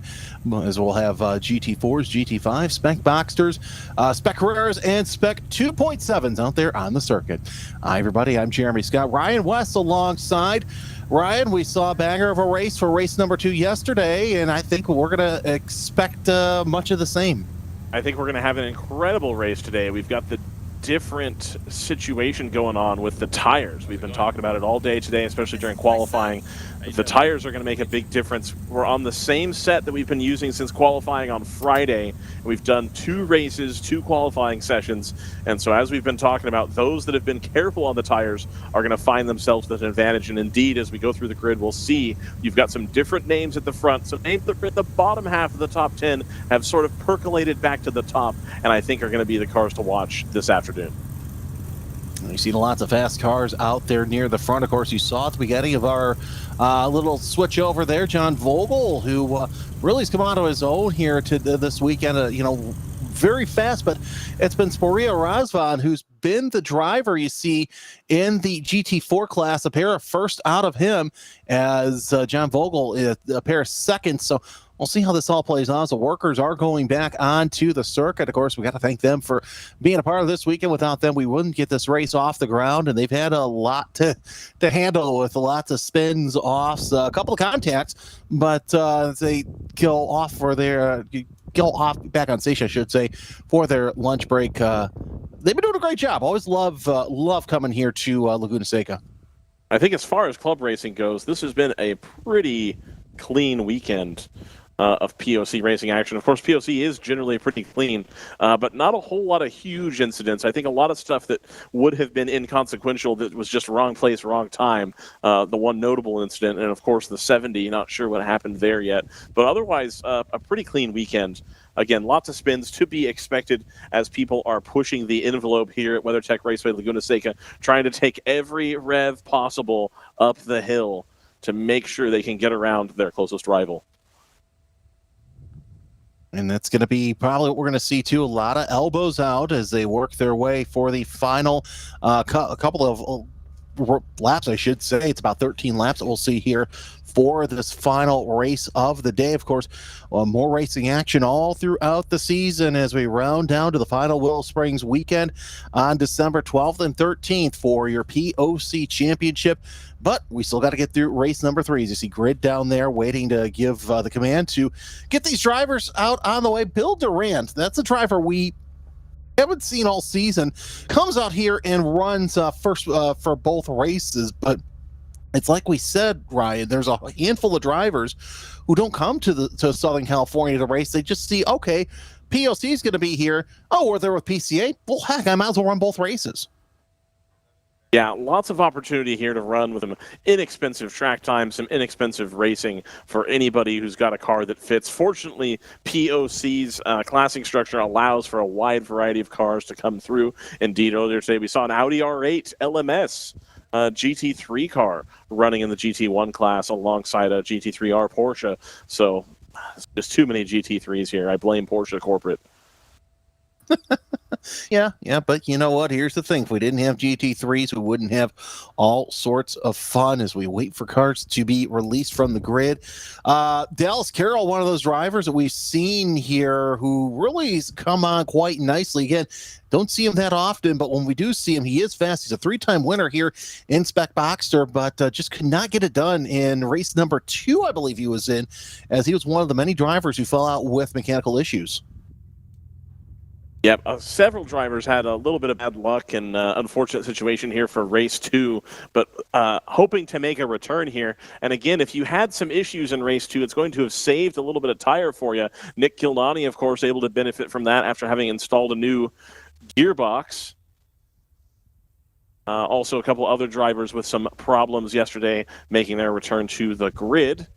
As we'll have GT4s, GT5s, Spec Boxsters, Spec Carreras, and Spec 2.7s out there on the circuit. Hi, everybody. I'm Jeremy Scott. Ryan West alongside. Ryan, we saw a banger of a race for race number 2 yesterday, and I think we're going to expect much of the same. I think we're going to have an incredible race today. We've got the different situation going on with the tires. We've been talking about it all day today, especially during qualifying. The tires are going to make a big difference. We're on the same set that we've been using since qualifying on Friday. We've done 2 races, 2 qualifying sessions, and so as we've been talking about, those that have been careful on the tires are going to find themselves with an advantage. And indeed, as we go through the grid, we'll see you've got some different names at the front. So names that are at the bottom half of the top 10 have sort of percolated back to the top, and I think are going to be the cars to watch this afternoon. You've seen lots of fast cars out there near the front. Of course, you saw at the beginning of our little switch over there, John Vogel, who really has come out of his own here to this weekend. Very fast, but it's been Sporia Razvan who's been the driver, you see, in the GT4 class. A pair of first out of him as John Vogel is a pair of seconds. So we'll see how this all plays out. The workers are going back onto the circuit. Of course, we got to thank them for being a part of this weekend. Without them, we wouldn't get this race off the ground, and they've had a lot to handle with lots of spins, offs, a couple of contacts, but they go off for their go off back on station, I should say, for their lunch break. They've been doing a great job. Always love coming here to Laguna Seca. I think as far as club racing goes, this has been a pretty clean weekend of POC racing action. Of course, POC is generally pretty clean, but not a whole lot of huge incidents. I think a lot of stuff that would have been inconsequential that was just wrong place, wrong time. The one notable incident, and of course the 70, not sure what happened there yet. But otherwise, a pretty clean weekend. Again, lots of spins to be expected as people are pushing the envelope here at WeatherTech Raceway Laguna Seca, trying to take every rev possible up the hill to make sure they can get around their closest rival. And that's going to be probably what we're going to see, too. A lot of elbows out as they work their way for the final couple of laps, I should say. It's about 13 laps that we'll see here for this final race of the day. Of course, more racing action all throughout the season as we round down to the final Willow Springs weekend on December 12th and 13th for your POC Championship. But we still got to get through race number 3. As you see Grid down there waiting to give the command to get these drivers out on the way. Bill Durant, that's a driver we haven't seen all season, comes out here and runs first for both races. But it's like we said, Ryan, there's a handful of drivers who don't come to Southern California to race. They just see, okay, POC is going to be here. Oh, we're there with PCA. Well, heck, I might as well run both races. Yeah, lots of opportunity here to run with some inexpensive track time, some inexpensive racing for anybody who's got a car that fits. Fortunately, POC's classing structure allows for a wide variety of cars to come through. Indeed, earlier today we saw an Audi R8 LMS GT3 car running in the GT1 class alongside a GT3R Porsche. So there's too many GT3s here. I blame Porsche corporate. Yeah, but you know what? Here's the thing. If we didn't have GT3s, we wouldn't have all sorts of fun as we wait for cars to be released from the grid. Dallas Carroll, one of those drivers that we've seen here who really has come on quite nicely. Again, don't see him that often, but when we do see him, he is fast. He's a 3-time winner here in Spec Boxster, but just could not get it done in race number 2, I believe he was in, as he was one of the many drivers who fell out with mechanical issues. Yep, several drivers had a little bit of bad luck and unfortunate situation here for race 2, but hoping to make a return here. And again, if you had some issues in race 2, it's going to have saved a little bit of tire for you. Nick Kildani, of course, able to benefit from that after having installed a new gearbox. Also, a couple other drivers with some problems yesterday making their return to the grid.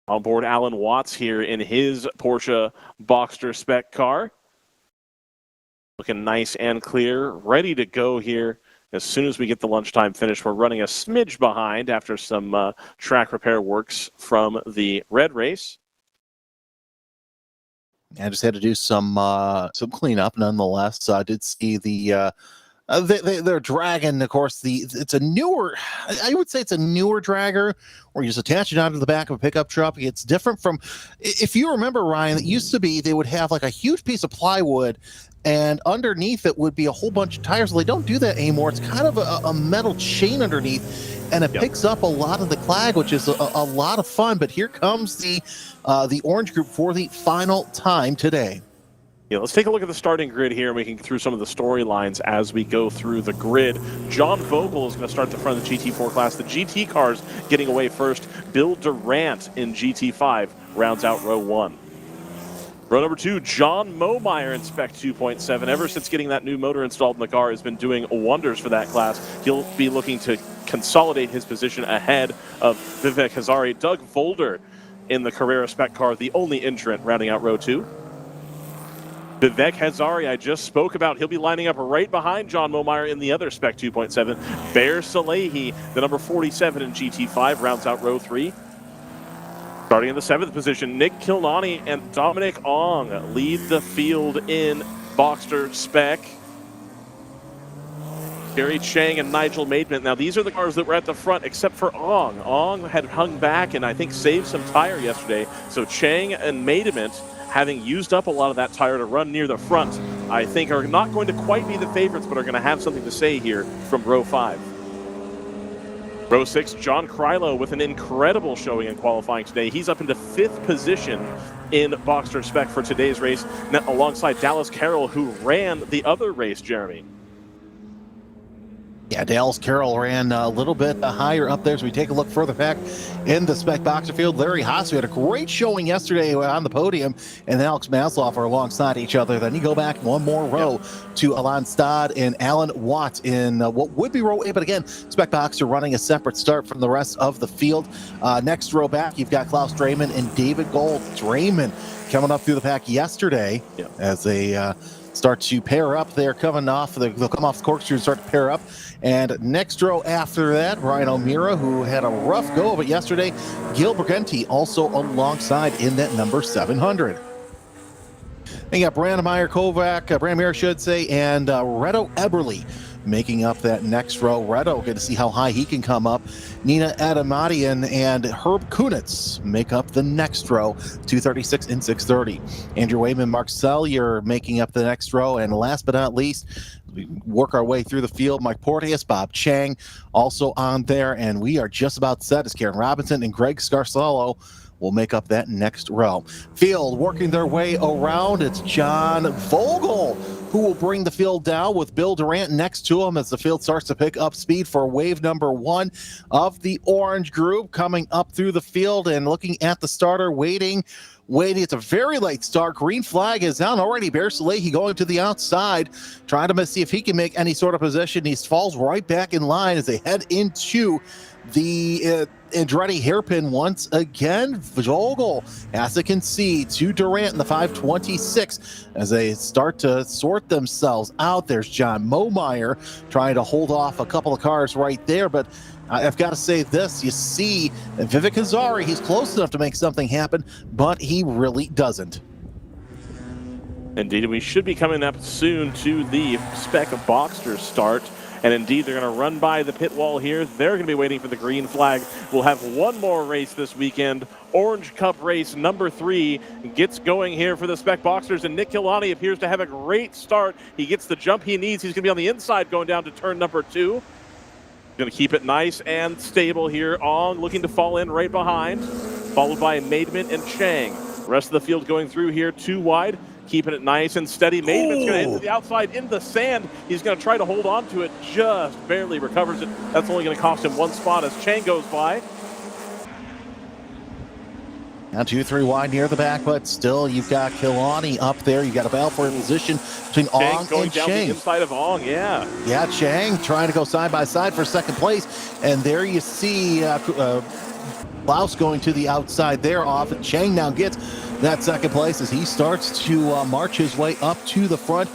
On board Alan Watts here in his Porsche Boxster spec car. Looking nice and clear, ready to go here as soon as we get the lunchtime finish. We're running a smidge behind after some track repair works from the red race. I just had to do some cleanup nonetheless. I did see they're dragging, of course, it's a newer, I would say it's a newer dragger where you just attach it onto the back of a pickup truck. It's different from, if you remember, Ryan, it used to be they would have like a huge piece of plywood and underneath it would be a whole bunch of tires. Well, they don't do that anymore. It's kind of a metal chain underneath, and it picks up a lot of the clag, which is a lot of fun. But here comes the Orange Group for the final time today. Yeah, let's take a look at the starting grid here, and we can get through some of the storylines as we go through the grid. John Vogel is going to start the front of the GT4 class. The GT cars getting away first. Bill Durant in GT5 rounds out row 1. Row number 2, John Momeyer in Spec 2.7. Ever since getting that new motor installed in the car, has been doing wonders for that class. He'll be looking to consolidate his position ahead of Vivek Hazari. Doug Volder in the Carrera Spec car, the only entrant, rounding out row 2. Vivek Hazari, I just spoke about. He'll be lining up right behind John Momeyer in the other Spec 2.7. Bear Salehi, the number 47 in GT5, rounds out row 3. Starting in the 7th position, Nick Kilnani and Dominic Ong lead the field in Boxster Spec. Gary Chang and Nigel Maidment. Now, these are the cars that were at the front, except for Ong. Ong had hung back and I think saved some tire yesterday. So Chang and Maidment, having used up a lot of that tire to run near the front, I think are not going to quite be the favorites, but are going to have something to say here from row 5. Row 6, John Krylo with an incredible showing in qualifying today. He's up into 5th position in Boxster Spec for today's race, alongside Dallas Carroll, who ran the other race, Jeremy. Yeah, Dallas Carroll ran a little bit higher up there. So we take a look further back in the Spec Boxer field. Larry Haas, who had a great showing yesterday on the podium, and Alex Maslow are alongside each other. Then you go back one more row to Alon Stodd and Alan Watt in what would be row 8. But again, Spec Boxer running a separate start from the rest of the field. Next row back, you've got Klaus Drayman and David Gold. Drayman coming up through the pack yesterday as they start to pair up. They'll come off the corkscrew and start to pair up. And next row after that, Ryan O'Meara, who had a rough go of it yesterday. Gil Briganti also alongside in that number 700. And you got Brandemeyer Kovac, Brandemeyer should say, and Reto Eberle making up that next row. Reto, good to see how high he can come up. Nina Adamadian and Herb Kunitz make up the next row, 236 and 630. Andrew Wayman, Mark Sellier making up the next row. And last but not least, we work our way through the field. Mike Porteous, Bob Chang also on there. And we are just about set as Karen Robinson and Greg Scarsalo will make up that next row. Field working their way around. It's John Vogel who will bring the field down with Bill Durant next to him as the field starts to pick up speed for wave number 1 of the Orange Group coming up through the field and looking at the starter, waiting. It's a very late start. Green flag is down already. Bear Salehi going to the outside, trying to see if he can make any sort of position. He falls right back in line as they head into the Andretti hairpin once again. Vogel has to concede to Durant in the 526 as they start to sort themselves out. There's John Momeyer trying to hold off a couple of cars right there, but I've got to say this. You see Vivek Hazari, he's close enough to make something happen, but he really doesn't. Indeed, we should be coming up soon to the Spec Boxster start. And indeed, they're going to run by the pit wall here. They're going to be waiting for the green flag. We'll have one more race this weekend. Orange Cup race number 3 gets going here for the Spec Boxers. And Nick Kilani appears to have a great start. He gets the jump he needs. He's going to be on the inside going down to turn number 2. Going to keep it nice and stable here. Ong looking to fall in right behind, followed by Maidment and Chang. The rest of the field going through here 2 wide. Keeping it nice and steady. Maidment's going to hit to the outside into the sand. He's going to try to hold on to it, just barely recovers it. That's only going to cost him 1 spot as Chang goes by. Now 2-3 wide near the back, but still you've got Kilani up there. You've got a battle for position between Chang Ong going and down Chang. the inside of Ong, yeah. Yeah, Chang trying to go side by side for second place. And there you see Klaus going to the outside there off. And Chang now gets that second place as he starts to march his way up to the front.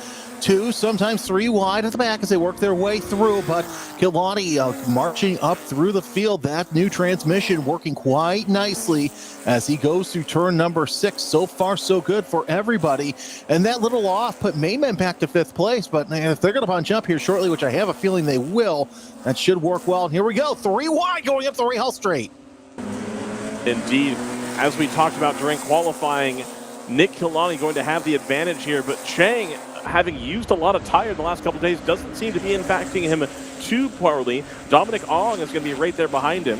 2, sometimes 3 wide at the back as they work their way through, but Kilani marching up through the field. That new transmission working quite nicely as he goes through turn number 6. So far, so good for everybody. And that little off put Mayman back to 5th place, but if they're going to punch up here shortly, which I have a feeling they will, that should work well. And here we go, 3 wide going up the Rahal Straight. Indeed. As we talked about during qualifying, Nick Kilani going to have the advantage here, but Chang, having used a lot of tire the last couple of days, doesn't seem to be impacting him too poorly. Dominic Ong is going to be right there behind him.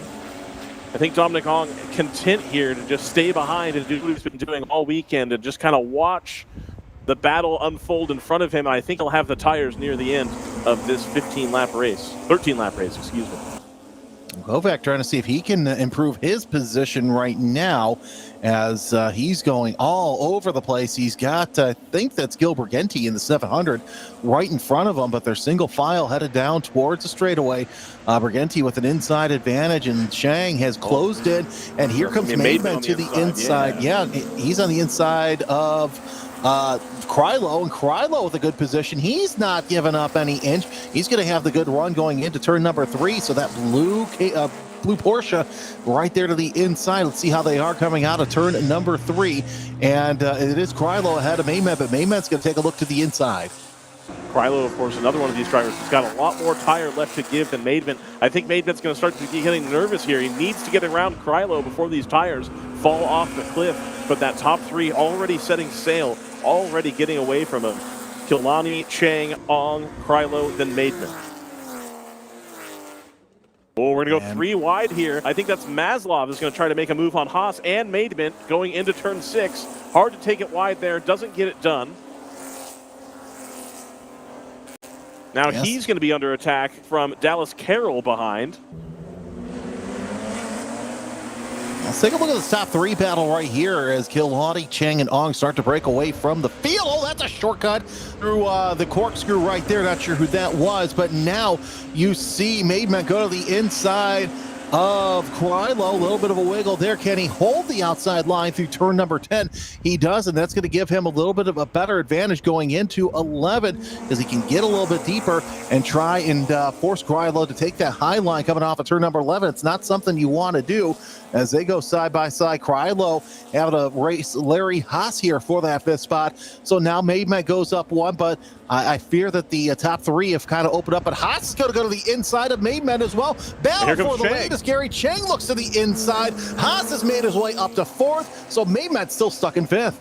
I think Dominic Ong content here to just stay behind and do what he's been doing all weekend and just kind of watch the battle unfold in front of him. I think he'll have the tires near the end of this 13-lap race, excuse me. Kovac trying to see if he can improve his position right now as he's going all over the place. He's got, I think that's Gil Briganti in the 700 right in front of him, but they're single file headed down towards the straightaway. Briganti with an inside advantage, and Chang has closed in, and here comes Maidman to the inside. Yeah, he's on the inside of Krylo, and Krylo with a good position. He's not giving up any inch. He's going to have the good run going into turn number 3. So that blue Porsche right there to the inside. Let's see how they are coming out of turn number 3. And it is Krylo ahead of Mayman, but Mayman's going to take a look to the inside. Krylo, of course, another one of these drivers who's got a lot more tire left to give than Maidman. I think Maidman's going to start to be getting nervous here. He needs to get around Krylo before these tires fall off the cliff. But that top 3 already setting sail, already getting away from him. Kilani, Chang, Ong, Krylo, then Maidman. Oh, we're going to go 3 wide here. I think that's Maslov is going to try to make a move on Haas and Maidman going into turn 6. Hard to take it wide there. Doesn't get it done. Now he's going to be under attack from Dallas Carroll behind. Let's take a look at this top 3 battle right here as Kilani, Chang, and Ong start to break away from the field. Oh, that's a shortcut through the corkscrew right there. Not sure who that was, but now you see Maidman go to the inside of Krylo. A little bit of a wiggle there. Can he hold the outside line through turn number 10? He does, and that's going to give him a little bit of a better advantage going into 11 because he can get a little bit deeper and try and force Krylo to take that high line coming off of turn number 11. It's not something you want to do as they go side by side. Krylo having to race Larry Haas here for that 5th spot. So now Maidman goes up 1, but I fear that the top 3 have kind of opened up, but Haas is going to go to the inside of Maidman as well. Battle for the lead as Gary Chang looks to the inside. Haas has made his way up to 4th, so Maidman's still stuck in 5th.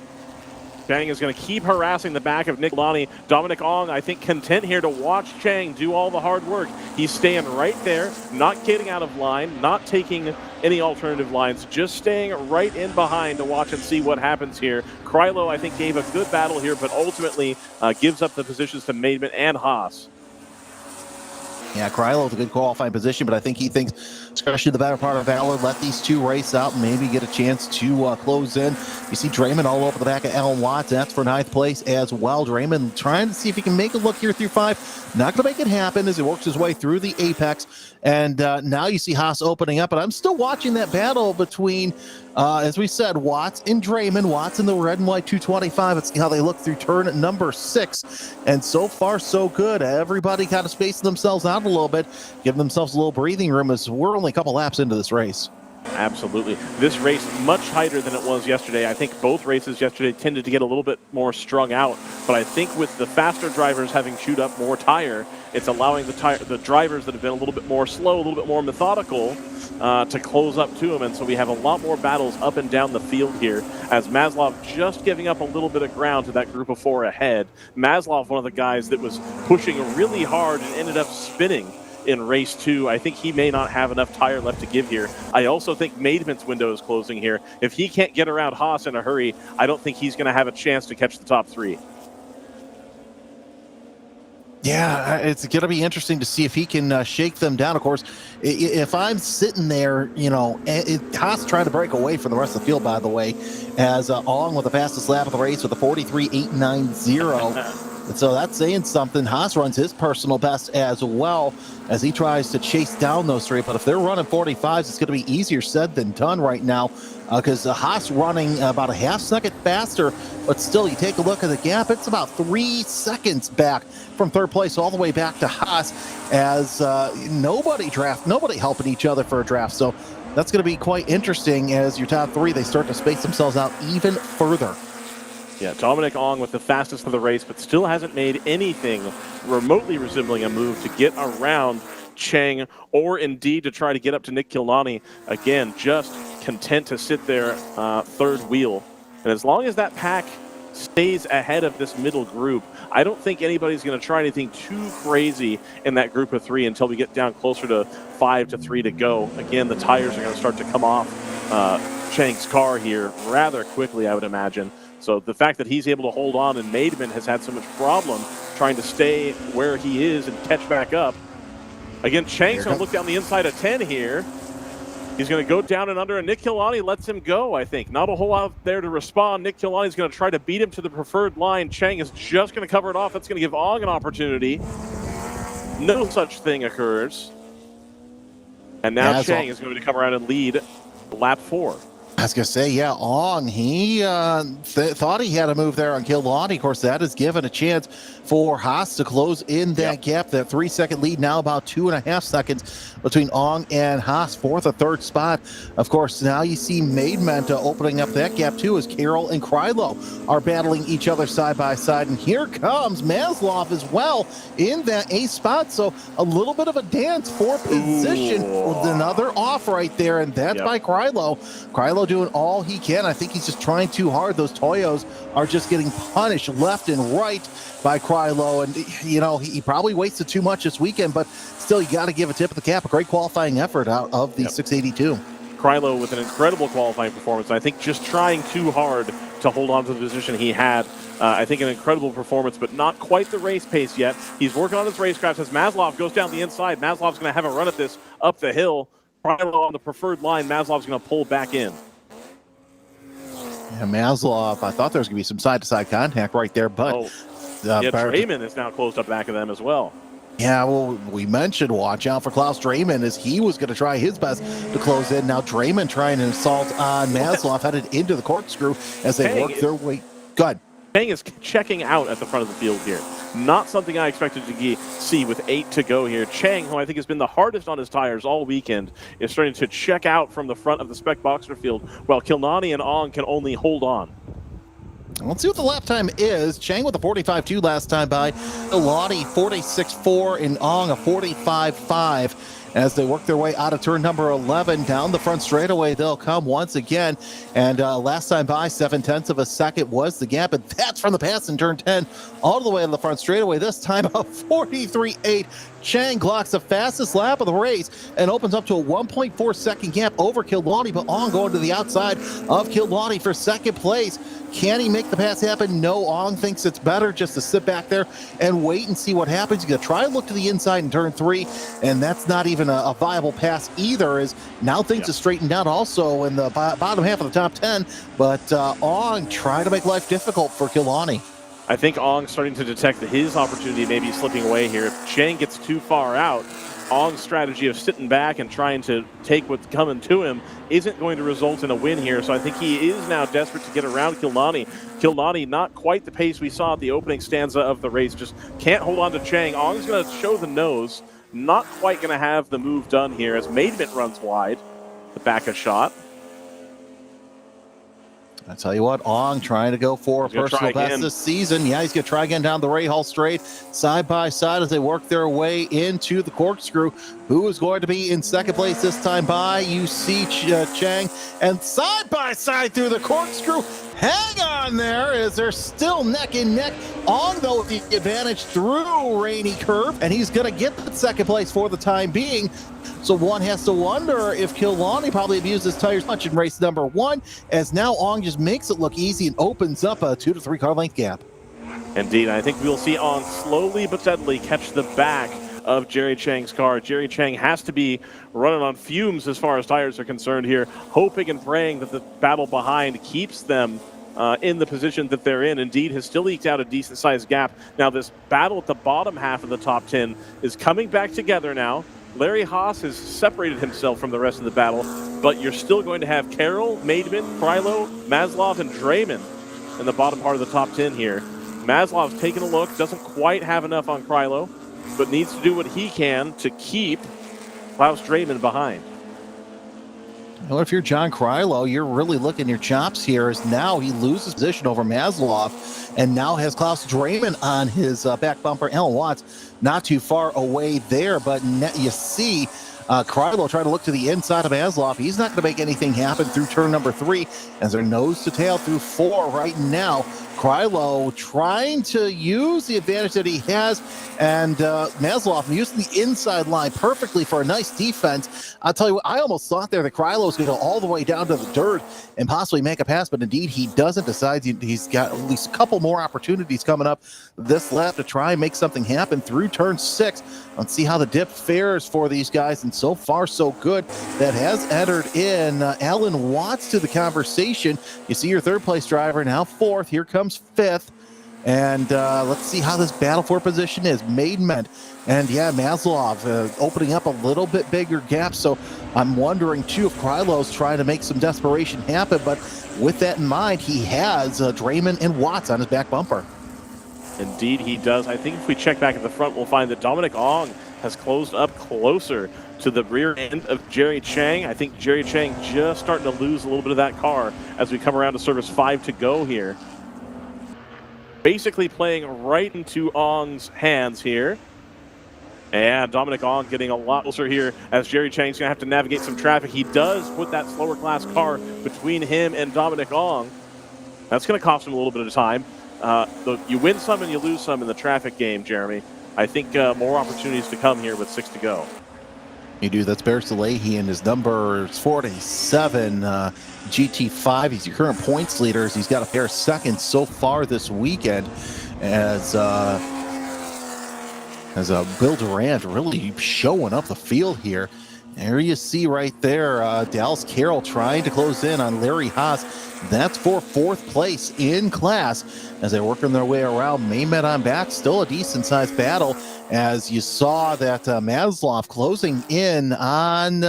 Chang is going to keep harassing the back of Nick Kilani. Dominic Ong, I think, content here to watch Chang do all the hard work. He's staying right there, not getting out of line, not taking any alternative lines, just staying right in behind to watch and see what happens here. Krylo, I think, gave a good battle here, but ultimately gives up the positions to Maidman and Haas. Yeah, Krylo with a good qualifying position, but I think he thinks, especially the better part of Valor, let these 2 race out and maybe get a chance to close in. You see Draymond all over the back of Alan Watts. That's for 9th place as well. Draymond trying to see if he can make a look here through 5. Not going to make it happen as he works his way through the apex. And now you see Haas opening up, but I'm still watching that battle between, as we said, Watts and Draymond. Watts in the red and white 225. Let's see how they look through turn number 6. And so far, so good. Everybody kind of spacing themselves out a little bit, giving themselves a little breathing room as we're only a couple laps into this race. Absolutely. This race much tighter than it was yesterday. I think both races yesterday tended to get a little bit more strung out, but I think with the faster drivers having chewed up more tire, it's allowing the drivers that have been a little bit more slow, a little bit more methodical to close up to them, and so we have a lot more battles up and down the field here as Maslov just giving up a little bit of ground to that group of 4 ahead. Maslov, one of the guys that was pushing really hard and ended up spinning in race 2. I think he may not have enough tire left to give here. I also think Maidman's window is closing here. If he can't get around Haas in a hurry, I don't think he's going to have a chance to catch the top 3. Yeah, it's going to be interesting to see if he can shake them down. Of course, if I'm sitting there, Haas trying to break away from the rest of the field, by the way, as Ong with the fastest lap of the race with a 43.890. So that's saying something. Haas runs his personal best as well as he tries to chase down those three. But if they're running 45s, it's going to be easier said than done right now because Haas running about a half second faster. But still, you take a look at the gap, it's about 3 seconds back from third place all the way back to Haas as nobody helping each other for a draft. So that's going to be quite interesting as your top three, they start to space themselves out even further. Yeah, Dominic Ong with the fastest of the race, but still hasn't made anything remotely resembling a move to get around Chang or indeed to try to get up to Nick Kilnani. Again, just content to sit there third wheel. And as long as that pack stays ahead of this middle group, I don't think anybody's going to try anything too crazy in that group of three until we get down closer to 5 to 3 to go. Again, the tires are going to start to come off Chang's car here rather quickly, I would imagine. So the fact that he's able to hold on and Maidman has had so much problem trying to stay where he is and catch back up. Again, Chang's going to look down the inside of 10 here. He's going to go down and under, and Nick Kilnani lets him go, I think. Not a whole lot there to respond. Nick Kilnani's going to try to beat him to the preferred line. Chang is just going to cover it off. That's going to give Ong an opportunity. No such thing occurs. And now Chang is going to come around and lead lap 4. I was going to say, yeah, Ong, he thought he had a move there on Kilnani. Of course, that has given a chance for Haas to close in that gap. That 3 second lead now about 2.5 seconds between Ong and Haas for the third spot. Of course, now you see Maidment opening up that gap too as Carroll and Krylo are battling each other side by side. And here comes Maslov as well in that 8th spot. So a little bit of a dance for position with another off right there. And that's by Krylo. Krylo doing all he can. I think he's just trying too hard. Those Toyos are just getting punished left and right by Krylo. And, you know, he probably wasted too much this weekend, but still, you got to give a tip of the cap. A great qualifying effort out of the 682. Krylo with an incredible qualifying performance. I think just trying too hard to hold on to the position he had. I think an incredible performance, but not quite the race pace yet. He's working on his racecraft as Maslov goes down the inside. Maslov's going to have a run at this up the hill. Krylo on the preferred line. Maslov's going to pull back in. Yeah, Maslov, I thought there was going to be some side-to-side contact right there, but... Draymond is now closed up back of them as well. Yeah, well, we mentioned watch out for Klaus Draymond as he was going to try his best to close in. Now Draymond trying an assault on Maslov headed into the corkscrew as they work their way. Good. Chang is checking out at the front of the field here. Not something I expected to see with 8 to go here. Chang, who I think has been the hardest on his tires all weekend, is starting to check out from the front of the Spec Boxer field, while Kilnani and Ong can only hold on. Let's see what the lap time is. Chang with a 45.2 last time by. Lottie 46.4 and Ong a 45.5. As they work their way out of turn number 11 down the front straightaway, they'll come once again. And last time by, 0.7 of a second was the gap, and that's from the pass in turn 10 all the way to the front straightaway. This time a 43.8. Chang clocks the fastest lap of the race and opens up to a 1.4 second gap over Kilnani, but Ong going to the outside of Kilnani for second place. Can he make the pass happen? No, Ong thinks it's better just to sit back there and wait and see what happens. He's going to try to look to the inside in turn 3, and that's not even a viable pass either, as now things have straightened out also in the bottom half of the top 10, but Ong trying to make life difficult for Kilnani. I think Ong's starting to detect that his opportunity may be slipping away here. If Chang gets too far out, Ong's strategy of sitting back and trying to take what's coming to him isn't going to result in a win here. So I think he is now desperate to get around Kilnani. Kilnani, not quite the pace we saw at the opening stanza of the race, just can't hold on to Chang. Ong's going to show the nose, not quite going to have the move done here as Maidment runs wide, the back a shot. I tell you what, Ong trying to go for a personal best this season. Yeah, he's going to try again down the Rahal straight, side by side as they work their way into the corkscrew. Who is going to be in second place this time by? You see Chang, and side by side through the corkscrew. Hang on there, as they're still neck and neck. Ong, though, with the advantage through Rainy Curve, and he's going to get the second place for the time being. So one has to wonder if Kilnani probably abused his tires much in race number 1, as now Ong just makes it look easy and opens up a 2 to 3 car length gap. Indeed, I think we'll see Ong slowly but steadily catch the back of Jerry Chang's car. Jerry Chang has to be running on fumes as far as tires are concerned here, hoping and praying that the battle behind keeps them in the position that they're in. Indeed, has still eked out a decent-sized gap. Now, this battle at the bottom half of the top 10 is coming back together now. Larry Haas has separated himself from the rest of the battle, but you're still going to have Carroll, Maidman, Krylo, Maslov, and Draymond in the bottom part of the top 10 here. Maslov's taking a look, doesn't quite have enough on Krylo, but needs to do what he can to keep Klaus Draymond behind. Well, if you're John Krylo, you're really licking your chops here, as now he loses position over Maslov and now has Klaus Draymond on his back bumper. Alan Watts not too far away there, but you see Krylo trying to look to the inside of Maslov. He's not going to make anything happen through turn number 3 as they're nose to tail through 4 right now. Krylo trying to use the advantage that he has, and Maslov using the inside line perfectly for a nice defense. I'll tell you what, I almost thought there that Krylo was going to go all the way down to the dirt and possibly make a pass, but indeed he doesn't. Decides he's got at least a couple more opportunities coming up this lap to try and make something happen through turn 6. Let's see how the dip fares for these guys, and so far so good. That has entered in Alan Watts to the conversation. You see your third place driver now 4th. Here comes 5th, and let's see how this battle for position is. Maidment and Maslov opening up a little bit bigger gap, so I'm wondering too if Krylo's trying to make some desperation happen, but with that in mind, he has Draymond and Watts on his back bumper. Indeed he does. I think if we check back at the front, we'll find that Dominic Ong has closed up closer to the rear end of Jerry Chang. I think Jerry Chang just starting to lose a little bit of that car as we come around to service 5 to go here. Basically playing right into Ong's hands here. And Dominic Ong getting a lot closer here as Jerry Chang's going to have to navigate some traffic. He does put that slower class car between him and Dominic Ong. That's going to cost him a little bit of time. You win some and you lose some in the traffic game, Jeremy. I think more opportunities to come here with 6 to go. You do. That's Bear Salehi and his number 47 GT5. He's your current points leader. He's got a pair of seconds so far this weekend as Bill Durant really showing up the field here. There you see right there, Dallas Carroll trying to close in on Larry Haas. That's for 4th place in class as they're working their way around. Maimette on back, still a decent-sized battle as you saw that Maslov closing in on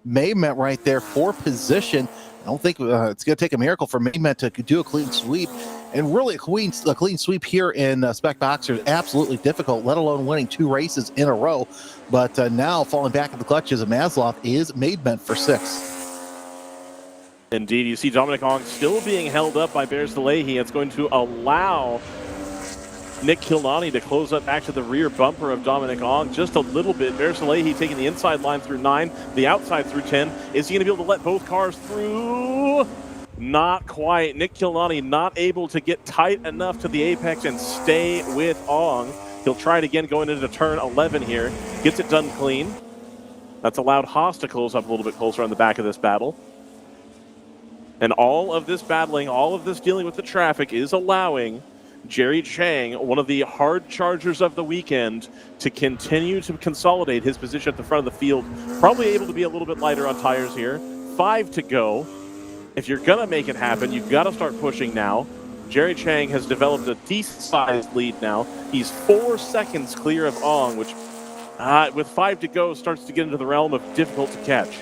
Maimette right there for position. I don't think it's going to take a miracle for Maimette to do a clean sweep. And really a clean sweep here in Spec Boxer is absolutely difficult, let alone winning 2 races in a row. But now falling back in the clutches of Maslov is Maidment for 6. Indeed, you see Dominic Ong still being held up by Bears Leahy. It's going to allow Nick Kilnani to close up back to the rear bumper of Dominic Ong just a little bit. Bears Leahy taking the inside line through 9, the outside through 10. Is he going to be able to let both cars through? Not quite. Nick Kilnani not able to get tight enough to the apex and stay with Ong. He'll try it again going into turn 11 here. Gets it done clean. That's allowed Haas to close up a little bit closer on the back of this battle. And all of this battling, all of this dealing with the traffic is allowing Jerry Chang, one of the hard chargers of the weekend, to continue to consolidate his position at the front of the field. Probably able to be a little bit lighter on tires here. 5 to go. If you're going to make it happen, you've got to start pushing now. Jerry Chang has developed a decent-sized lead now. He's 4 seconds clear of Ong, which with 5 to go starts to get into the realm of difficult to catch.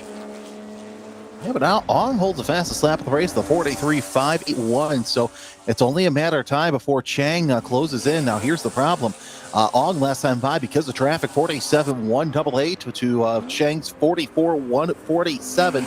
Yeah, but now Ong holds the fastest lap of the race, the 4:83.581. So it's only a matter of time before Chang closes in. Now, here's the problem. Ong last time by because of traffic, 47.188 to Chang's 44.147.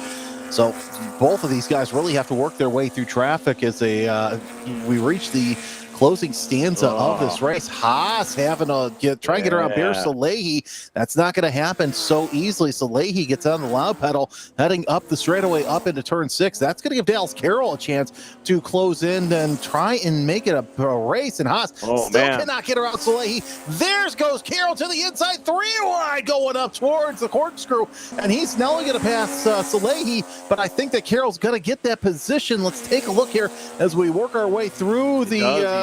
So both of these guys really have to work their way through traffic as we reach the closing stanza of this race. Haas having to try and get around Bear Salehi. That's not going to happen so easily. Salehi gets on the loud pedal, heading up the straightaway up into turn 6. That's going to give Dallas Carroll a chance to close in and try and make it a race. And Haas still cannot get around Salehi. There goes Carroll to the inside, 3 wide going up towards the corkscrew. And he's now going to pass Salehi, but I think that Carroll's going to get that position. Let's take a look here as we work our way through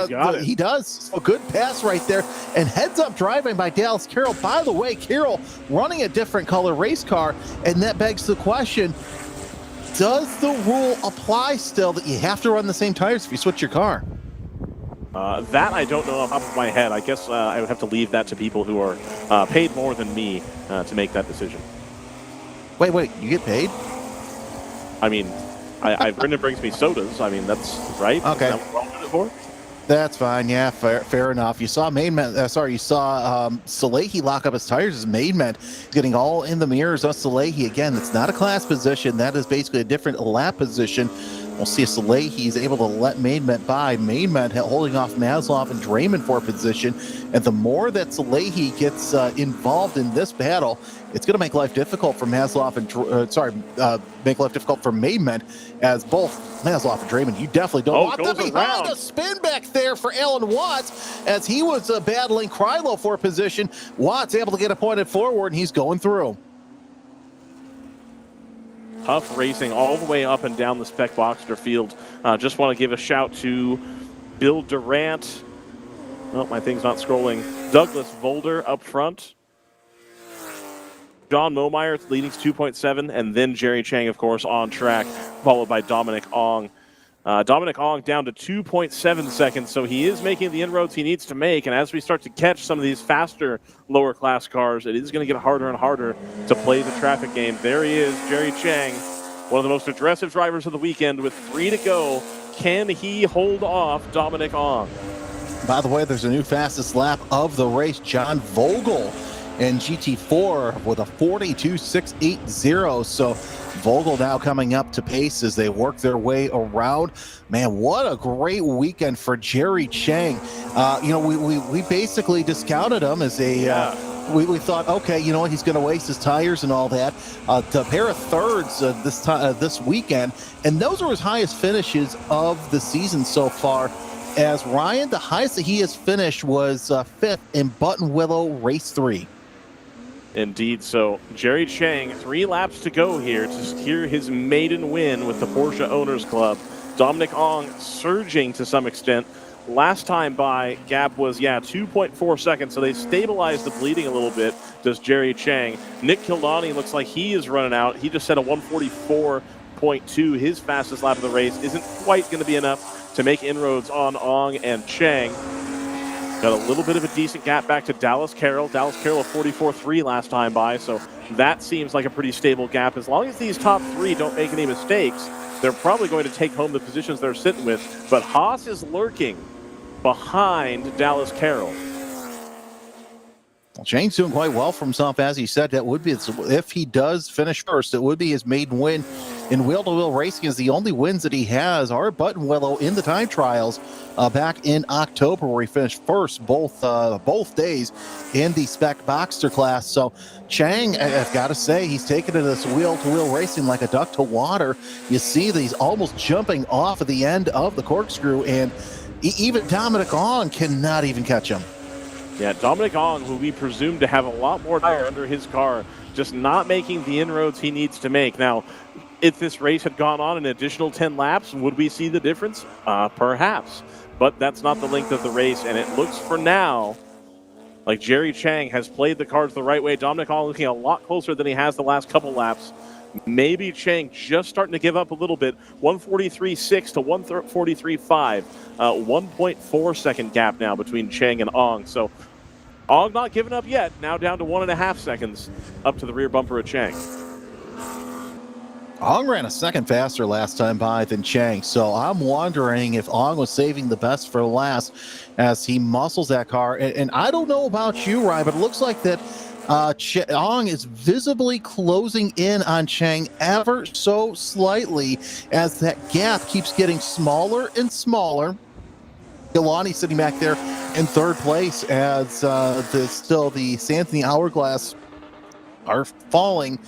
he does. A good pass right there. And heads up driving by Dallas Carroll. By the way, Carroll running a different color race car. And that begs the question, does the rule apply still that you have to run the same tires if you switch your car? That I don't know off the top of my head. I guess I would have to leave that to people who are paid more than me to make that decision. Wait, you get paid? I mean, Brendan brings me sodas. I mean, that's right. Okay. Is that what we're all doing it for? That's fine. Yeah, fair enough. You saw Salehi lock up his tires as Maidment. He's getting all in the mirrors of Salehi. Again, that's not a class position. That is basically a different lap position. We'll see if Salehi's able to let Maidment by. Maidment holding off Maslov and Draymond for position. And the more that Salehi gets involved in this battle, it's going to make life difficult for Maslov and make life difficult for Maidment, as both Maslov and Draymond, you definitely don't want them behind. A spin back there for Alan Watts as he was battling Krylo for position. Watts able to get it pointed forward, and he's going through. Tough racing all the way up and down the Spec Boxster field. Just want to give a shout to Bill Durant. Oh, my thing's not scrolling. Douglas Volder up front. John Momeyer leading 2.7, and then Jerry Chang, of course, on track, followed by Dominic Ong. Dominic Ong down to 2.7 seconds, so he is making the inroads he needs to make, and as we start to catch some of these faster lower class cars, it is going to get harder and harder to play the traffic game. There he is, Jerry Chang, one of the most aggressive drivers of the weekend with 3 to go. Can he hold off Dominic Ong? By the way, there's a new fastest lap of the race, John Vogel in GT4 with a 42.680. So Vogel now coming up to pace as they work their way around. Man, what a great weekend for Jerry Chang. We basically discounted him as a we thought, okay, you know what, he's going to waste his tires and all that. A pair of thirds this weekend, and those are his highest finishes of the season so far. As Ryan, the highest that he has finished was 5th in Button Willow Race 3. Indeed. So Jerry Chang, 3 laps to go here to secure his maiden win with the Porsche Owners Club. Dominic Ong surging to some extent. Last time by, gap was, 2.4 seconds, so they stabilized the bleeding a little bit, does Jerry Chang. Nick Kildani looks like he is running out. He just set a 144.2. His fastest lap of the race isn't quite going to be enough to make inroads on Ong and Chang. Got a little bit of a decent gap back to Dallas Carroll. Dallas Carroll a 44.3 last time by, so that seems like a pretty stable gap. As long as these top 3 don't make any mistakes, they're probably going to take home the positions they're sitting with. But Haas is lurking behind Dallas Carroll. Well, Chang's doing quite well for himself, as he said. That would be, if he does finish first, it would be his maiden win in wheel-to-wheel racing. Is the only wins that he has are at Button Willow in the time trials back in October, where he finished first both days in the Spec Boxster class. So Chang, I've got to say, he's taken to this wheel-to-wheel racing like a duck to water. You see that he's almost jumping off of the end of the corkscrew, and even Dominic Ong cannot even catch him. Yeah, Dominic Ong, who we presume to have a lot more tire under his car, just not making the inroads he needs to make. Now, if this race had gone on an additional 10 laps, would we see the difference? Perhaps. But that's not the length of the race, and it looks for now like Jerry Chang has played the cards the right way. Dominic Ong looking a lot closer than he has the last couple laps. Maybe Chang just starting to give up a little bit. 143.6 to 143.5. 1.4 second gap now between Chang and Ong. So Ong not giving up yet. Now down to 1.5 seconds up to the rear bumper of Chang. Ong ran a second faster last time by than Chang, so I'm wondering if Ong was saving the best for last as he muscles that car. And I don't know about you, Ryan, but it looks like that Ong is visibly closing in on Chang ever so slightly as that gap keeps getting smaller and smaller. Ilani sitting back there in third place as still the sands in the hourglass are falling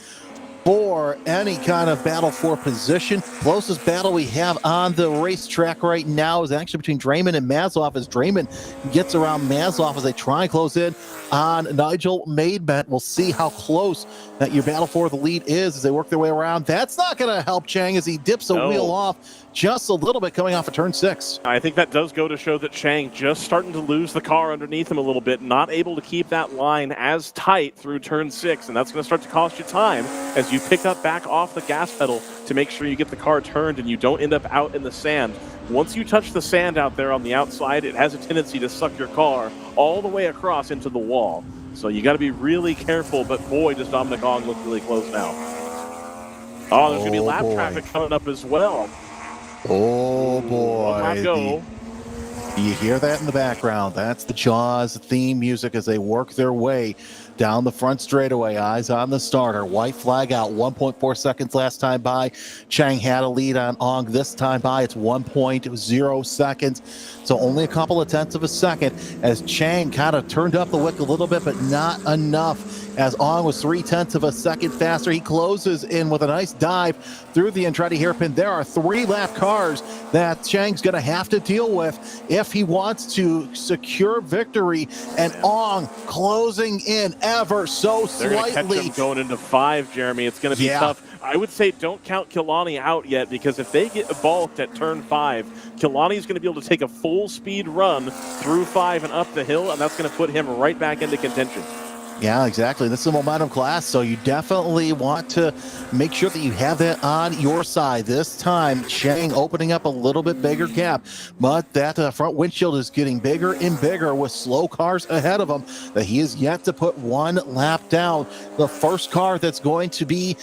for any kind of battle for position. Closest battle we have on the racetrack right now is actually between Draymond and Maslov, as Draymond gets around Maslov as they try and close in on Nigel Maidment. We'll see how close that your battle for the lead is as they work their way around. That's not going to help Chang as he dips the wheel off just a little bit coming off of turn 6. I think that does go to show that Chang just starting to lose the car underneath him a little bit, not able to keep that line as tight through turn 6, and that's going to start to cost you time as you you pick up back off the gas pedal to make sure you get the car turned and you don't end up out in the sand. Once you touch the sand out there on the outside, it has a tendency to suck your car all the way across into the wall. So you got to be really careful, but boy, does Dominic Ong look really close now. Oh, there's going to be lap traffic coming up as well. Oh, boy. Go. You hear that in the background? That's the Jaws theme music as they work their way down the front straightaway. Eyes on the starter. White flag out. 1.4 seconds last time by. Chang had a lead on Ong this time by. It's 1.0 seconds. So only a couple of tenths of a second as Chang kind of turned up the wick a little bit, but not enough. As Ong was 0.3 of a second faster, he closes in with a nice dive through the Andretti hairpin. There are 3 lap cars that Chang's going to have to deal with if he wants to secure victory. And Ong closing in ever so They're going to catch slightly. him going into 5, Jeremy. It's going to be tough. I would say don't count Kilani out yet, because if they get balked at turn 5, Kilani's going to be able to take a full speed run through 5 and up the hill, and that's going to put him right back into contention. Yeah, exactly. This is a momentum class, so you definitely want to make sure that you have that on your side. This time, Chang opening up a little bit bigger gap, but that front windshield is getting bigger and bigger with slow cars ahead of him that he is yet to put one lap down. The first car that's going to be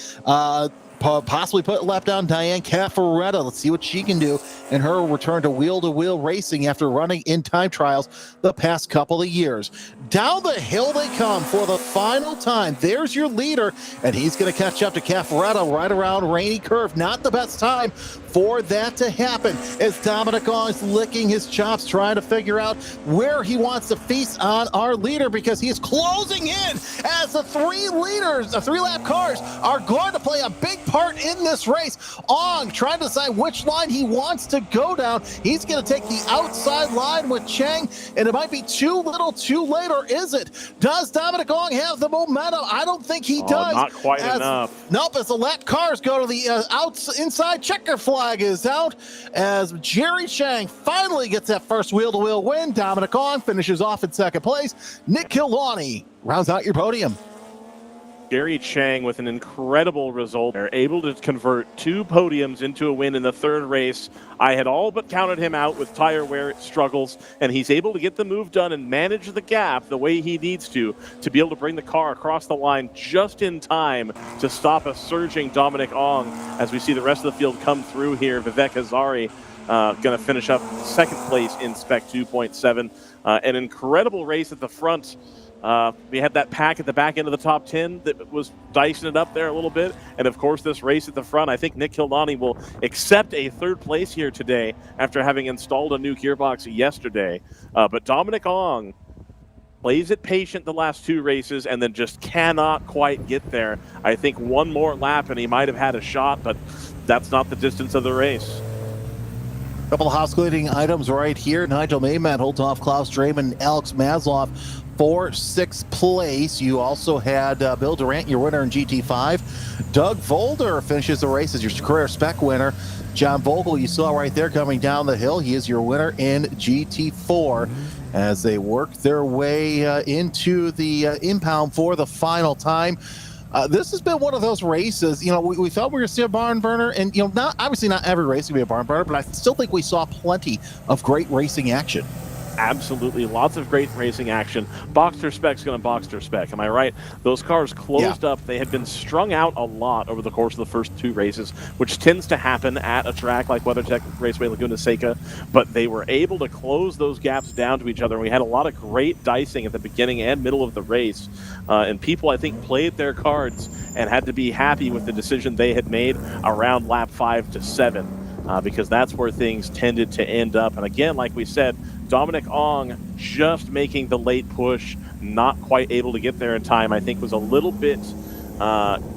possibly put a lap down, Diane Caffaretta. Let's see what she can do in her return to wheel racing after running in time trials the past couple of years. Down the hill they come for the final time. There's your leader, and he's going to catch up to Caffaretta right around Rainy Curve. Not the best time for that to happen as Dominic Ong is licking his chops, trying to figure out where he wants to feast on our leader, because he is closing in as the 3 lap cars are going to play a big part in this race. Ong trying to decide which line he wants to go down. He's going to take the outside line with Chang, and it might be too little too late, or is it? Does Dominic Ong have the momentum? I don't think he does. Not quite enough. Nope, as the lap cars go to the inside, checker flag is out as Jerry Chang finally gets that first wheel-to-wheel win. Dominic Ong finishes off in second place. Nick Kilani rounds out your podium. Jerry Chang with an incredible result. They're able to convert 2 podiums into a win in the 3rd race. I had all but counted him out with tire wear struggles, and he's able to get the move done and manage the gap the way he needs to be able to bring the car across the line just in time to stop a surging Dominic Ong as we see the rest of the field come through here. Vivek Hazari going to finish up 2nd place in Spec 2.7. An incredible race at the front. We had that pack at the back end of the top 10 that was dicing it up there a little bit. And, of course, this race at the front, I think Nick Kilani will accept a 3rd place here today after having installed a new gearbox yesterday. But Dominic Ong plays it patient the last 2 races and then just cannot quite get there. I think one more lap and he might have had a shot, but that's not the distance of the race. Couple of house cleaning items right here. Nigel Mayman holds off Klaus Drayman and Alex Maslow for 6th place. You also had Bill Durant, your winner in GT5. Doug Volder finishes the race as your career spec winner. John Vogel, you saw right there coming down the hill. He is your winner in GT4 as they work their way into the impound for the final time. This has been one of those races, we thought we were going to see a barn burner, and, obviously not every race can be a barn burner, but I still think we saw plenty of great racing action. Absolutely. Lots of great racing action. Boxster Spec's going to Boxster Spec. Am I right? Those cars closed up. They had been strung out a lot over the course of the first 2 races, which tends to happen at a track like WeatherTech Raceway Laguna Seca, but they were able to close those gaps down to each other. And we had a lot of great dicing at the beginning and middle of the race. And people, I think, played their cards and had to be happy with the decision they had made around lap 5 to 7, because that's where things tended to end up. And again, like we said, Dominic Ong just making the late push, not quite able to get there in time, I think was a little bit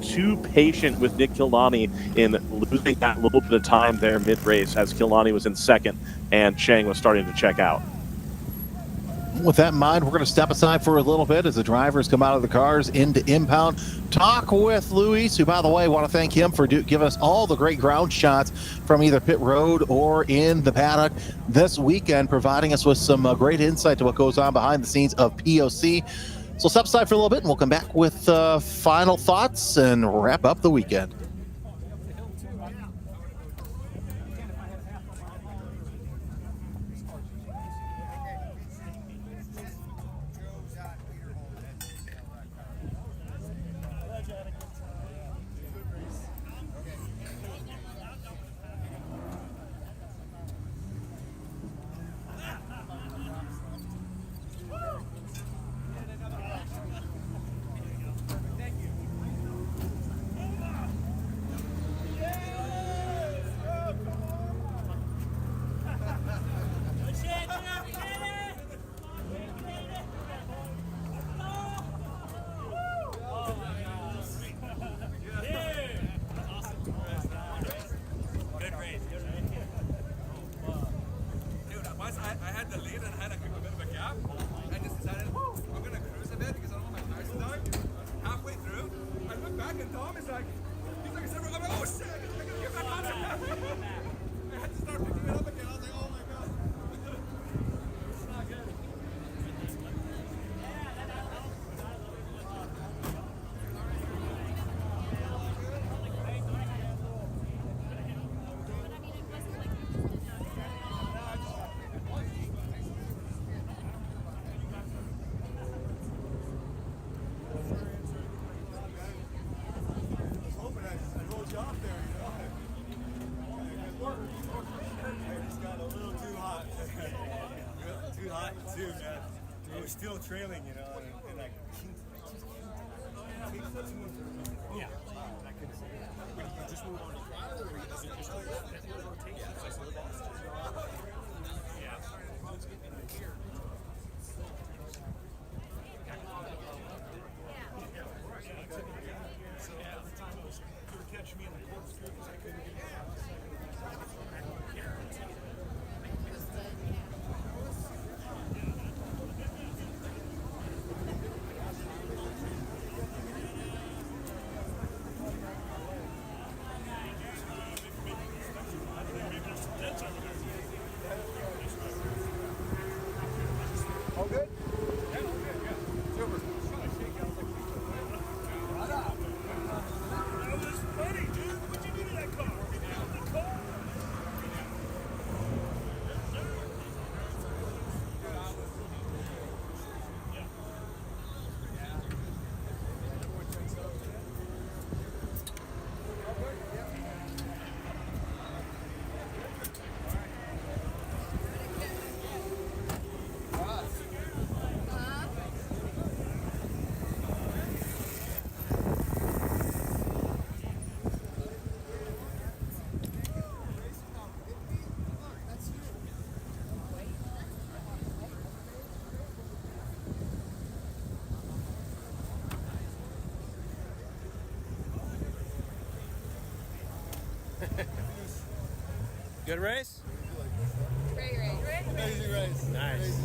too patient with Nick Kilani in losing that little bit of time there mid-race as Kilani was in 2nd and Chang was starting to check out. With that in mind, we're going to step aside for a little bit as the drivers come out of the cars into impound. Talk with Luis, who, by the way, want to thank him for giving us all the great ground shots from either pit road or in the paddock this weekend, providing us with some great insight to what goes on behind the scenes of POC. So step aside for a little bit, and we'll come back with final thoughts and wrap up the weekend. I had the lead and I had a bit of a gap. I just decided, I'm going to cruise a bit because I don't want my tires to die. Halfway through, I look back and Tom is like, he's like, I'm like, oh shit, I got to get back on it. I had to start picking it up again. I was like, oh my god. It's not good. Too, man. It was still trailing, you know, and I yeah. When you just move on to throttle, or does it just rotate? Yeah. So every time it was, you would catch me in the corkscrew because I couldn't get it. All good? Yeah, all good, yeah. Super. That was funny, dude. What'd you do to that car? The car? Good race? Great race. Amazing race. Nice.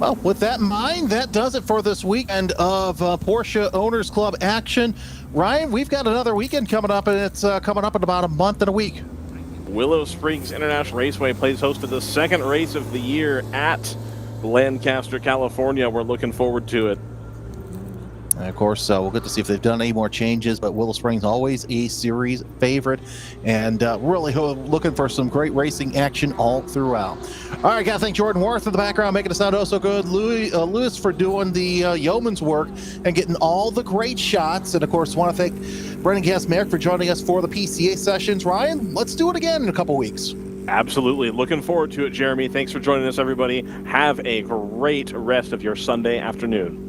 Well, with that in mind, that does it for this weekend of Porsche Owners Club action. Ryan, we've got another weekend coming up, and it's coming up in about a month and a week. Willow Springs International Raceway plays host to the second race of the year at Lancaster, California. We're looking forward to it. And of course, we'll get to see if they've done any more changes, but Willow Springs always a series favorite, and really looking for some great racing action all throughout. All right, got to thank Jordan Worth in the background, making it sound oh so good. Lewis for doing the yeoman's work and getting all the great shots. And of course, want to thank Brendan Gasmerick for joining us for the PCA sessions. Ryan, let's do it again in a couple weeks. Absolutely. Looking forward to it, Jeremy. Thanks for joining us, everybody. Have a great rest of your Sunday afternoon.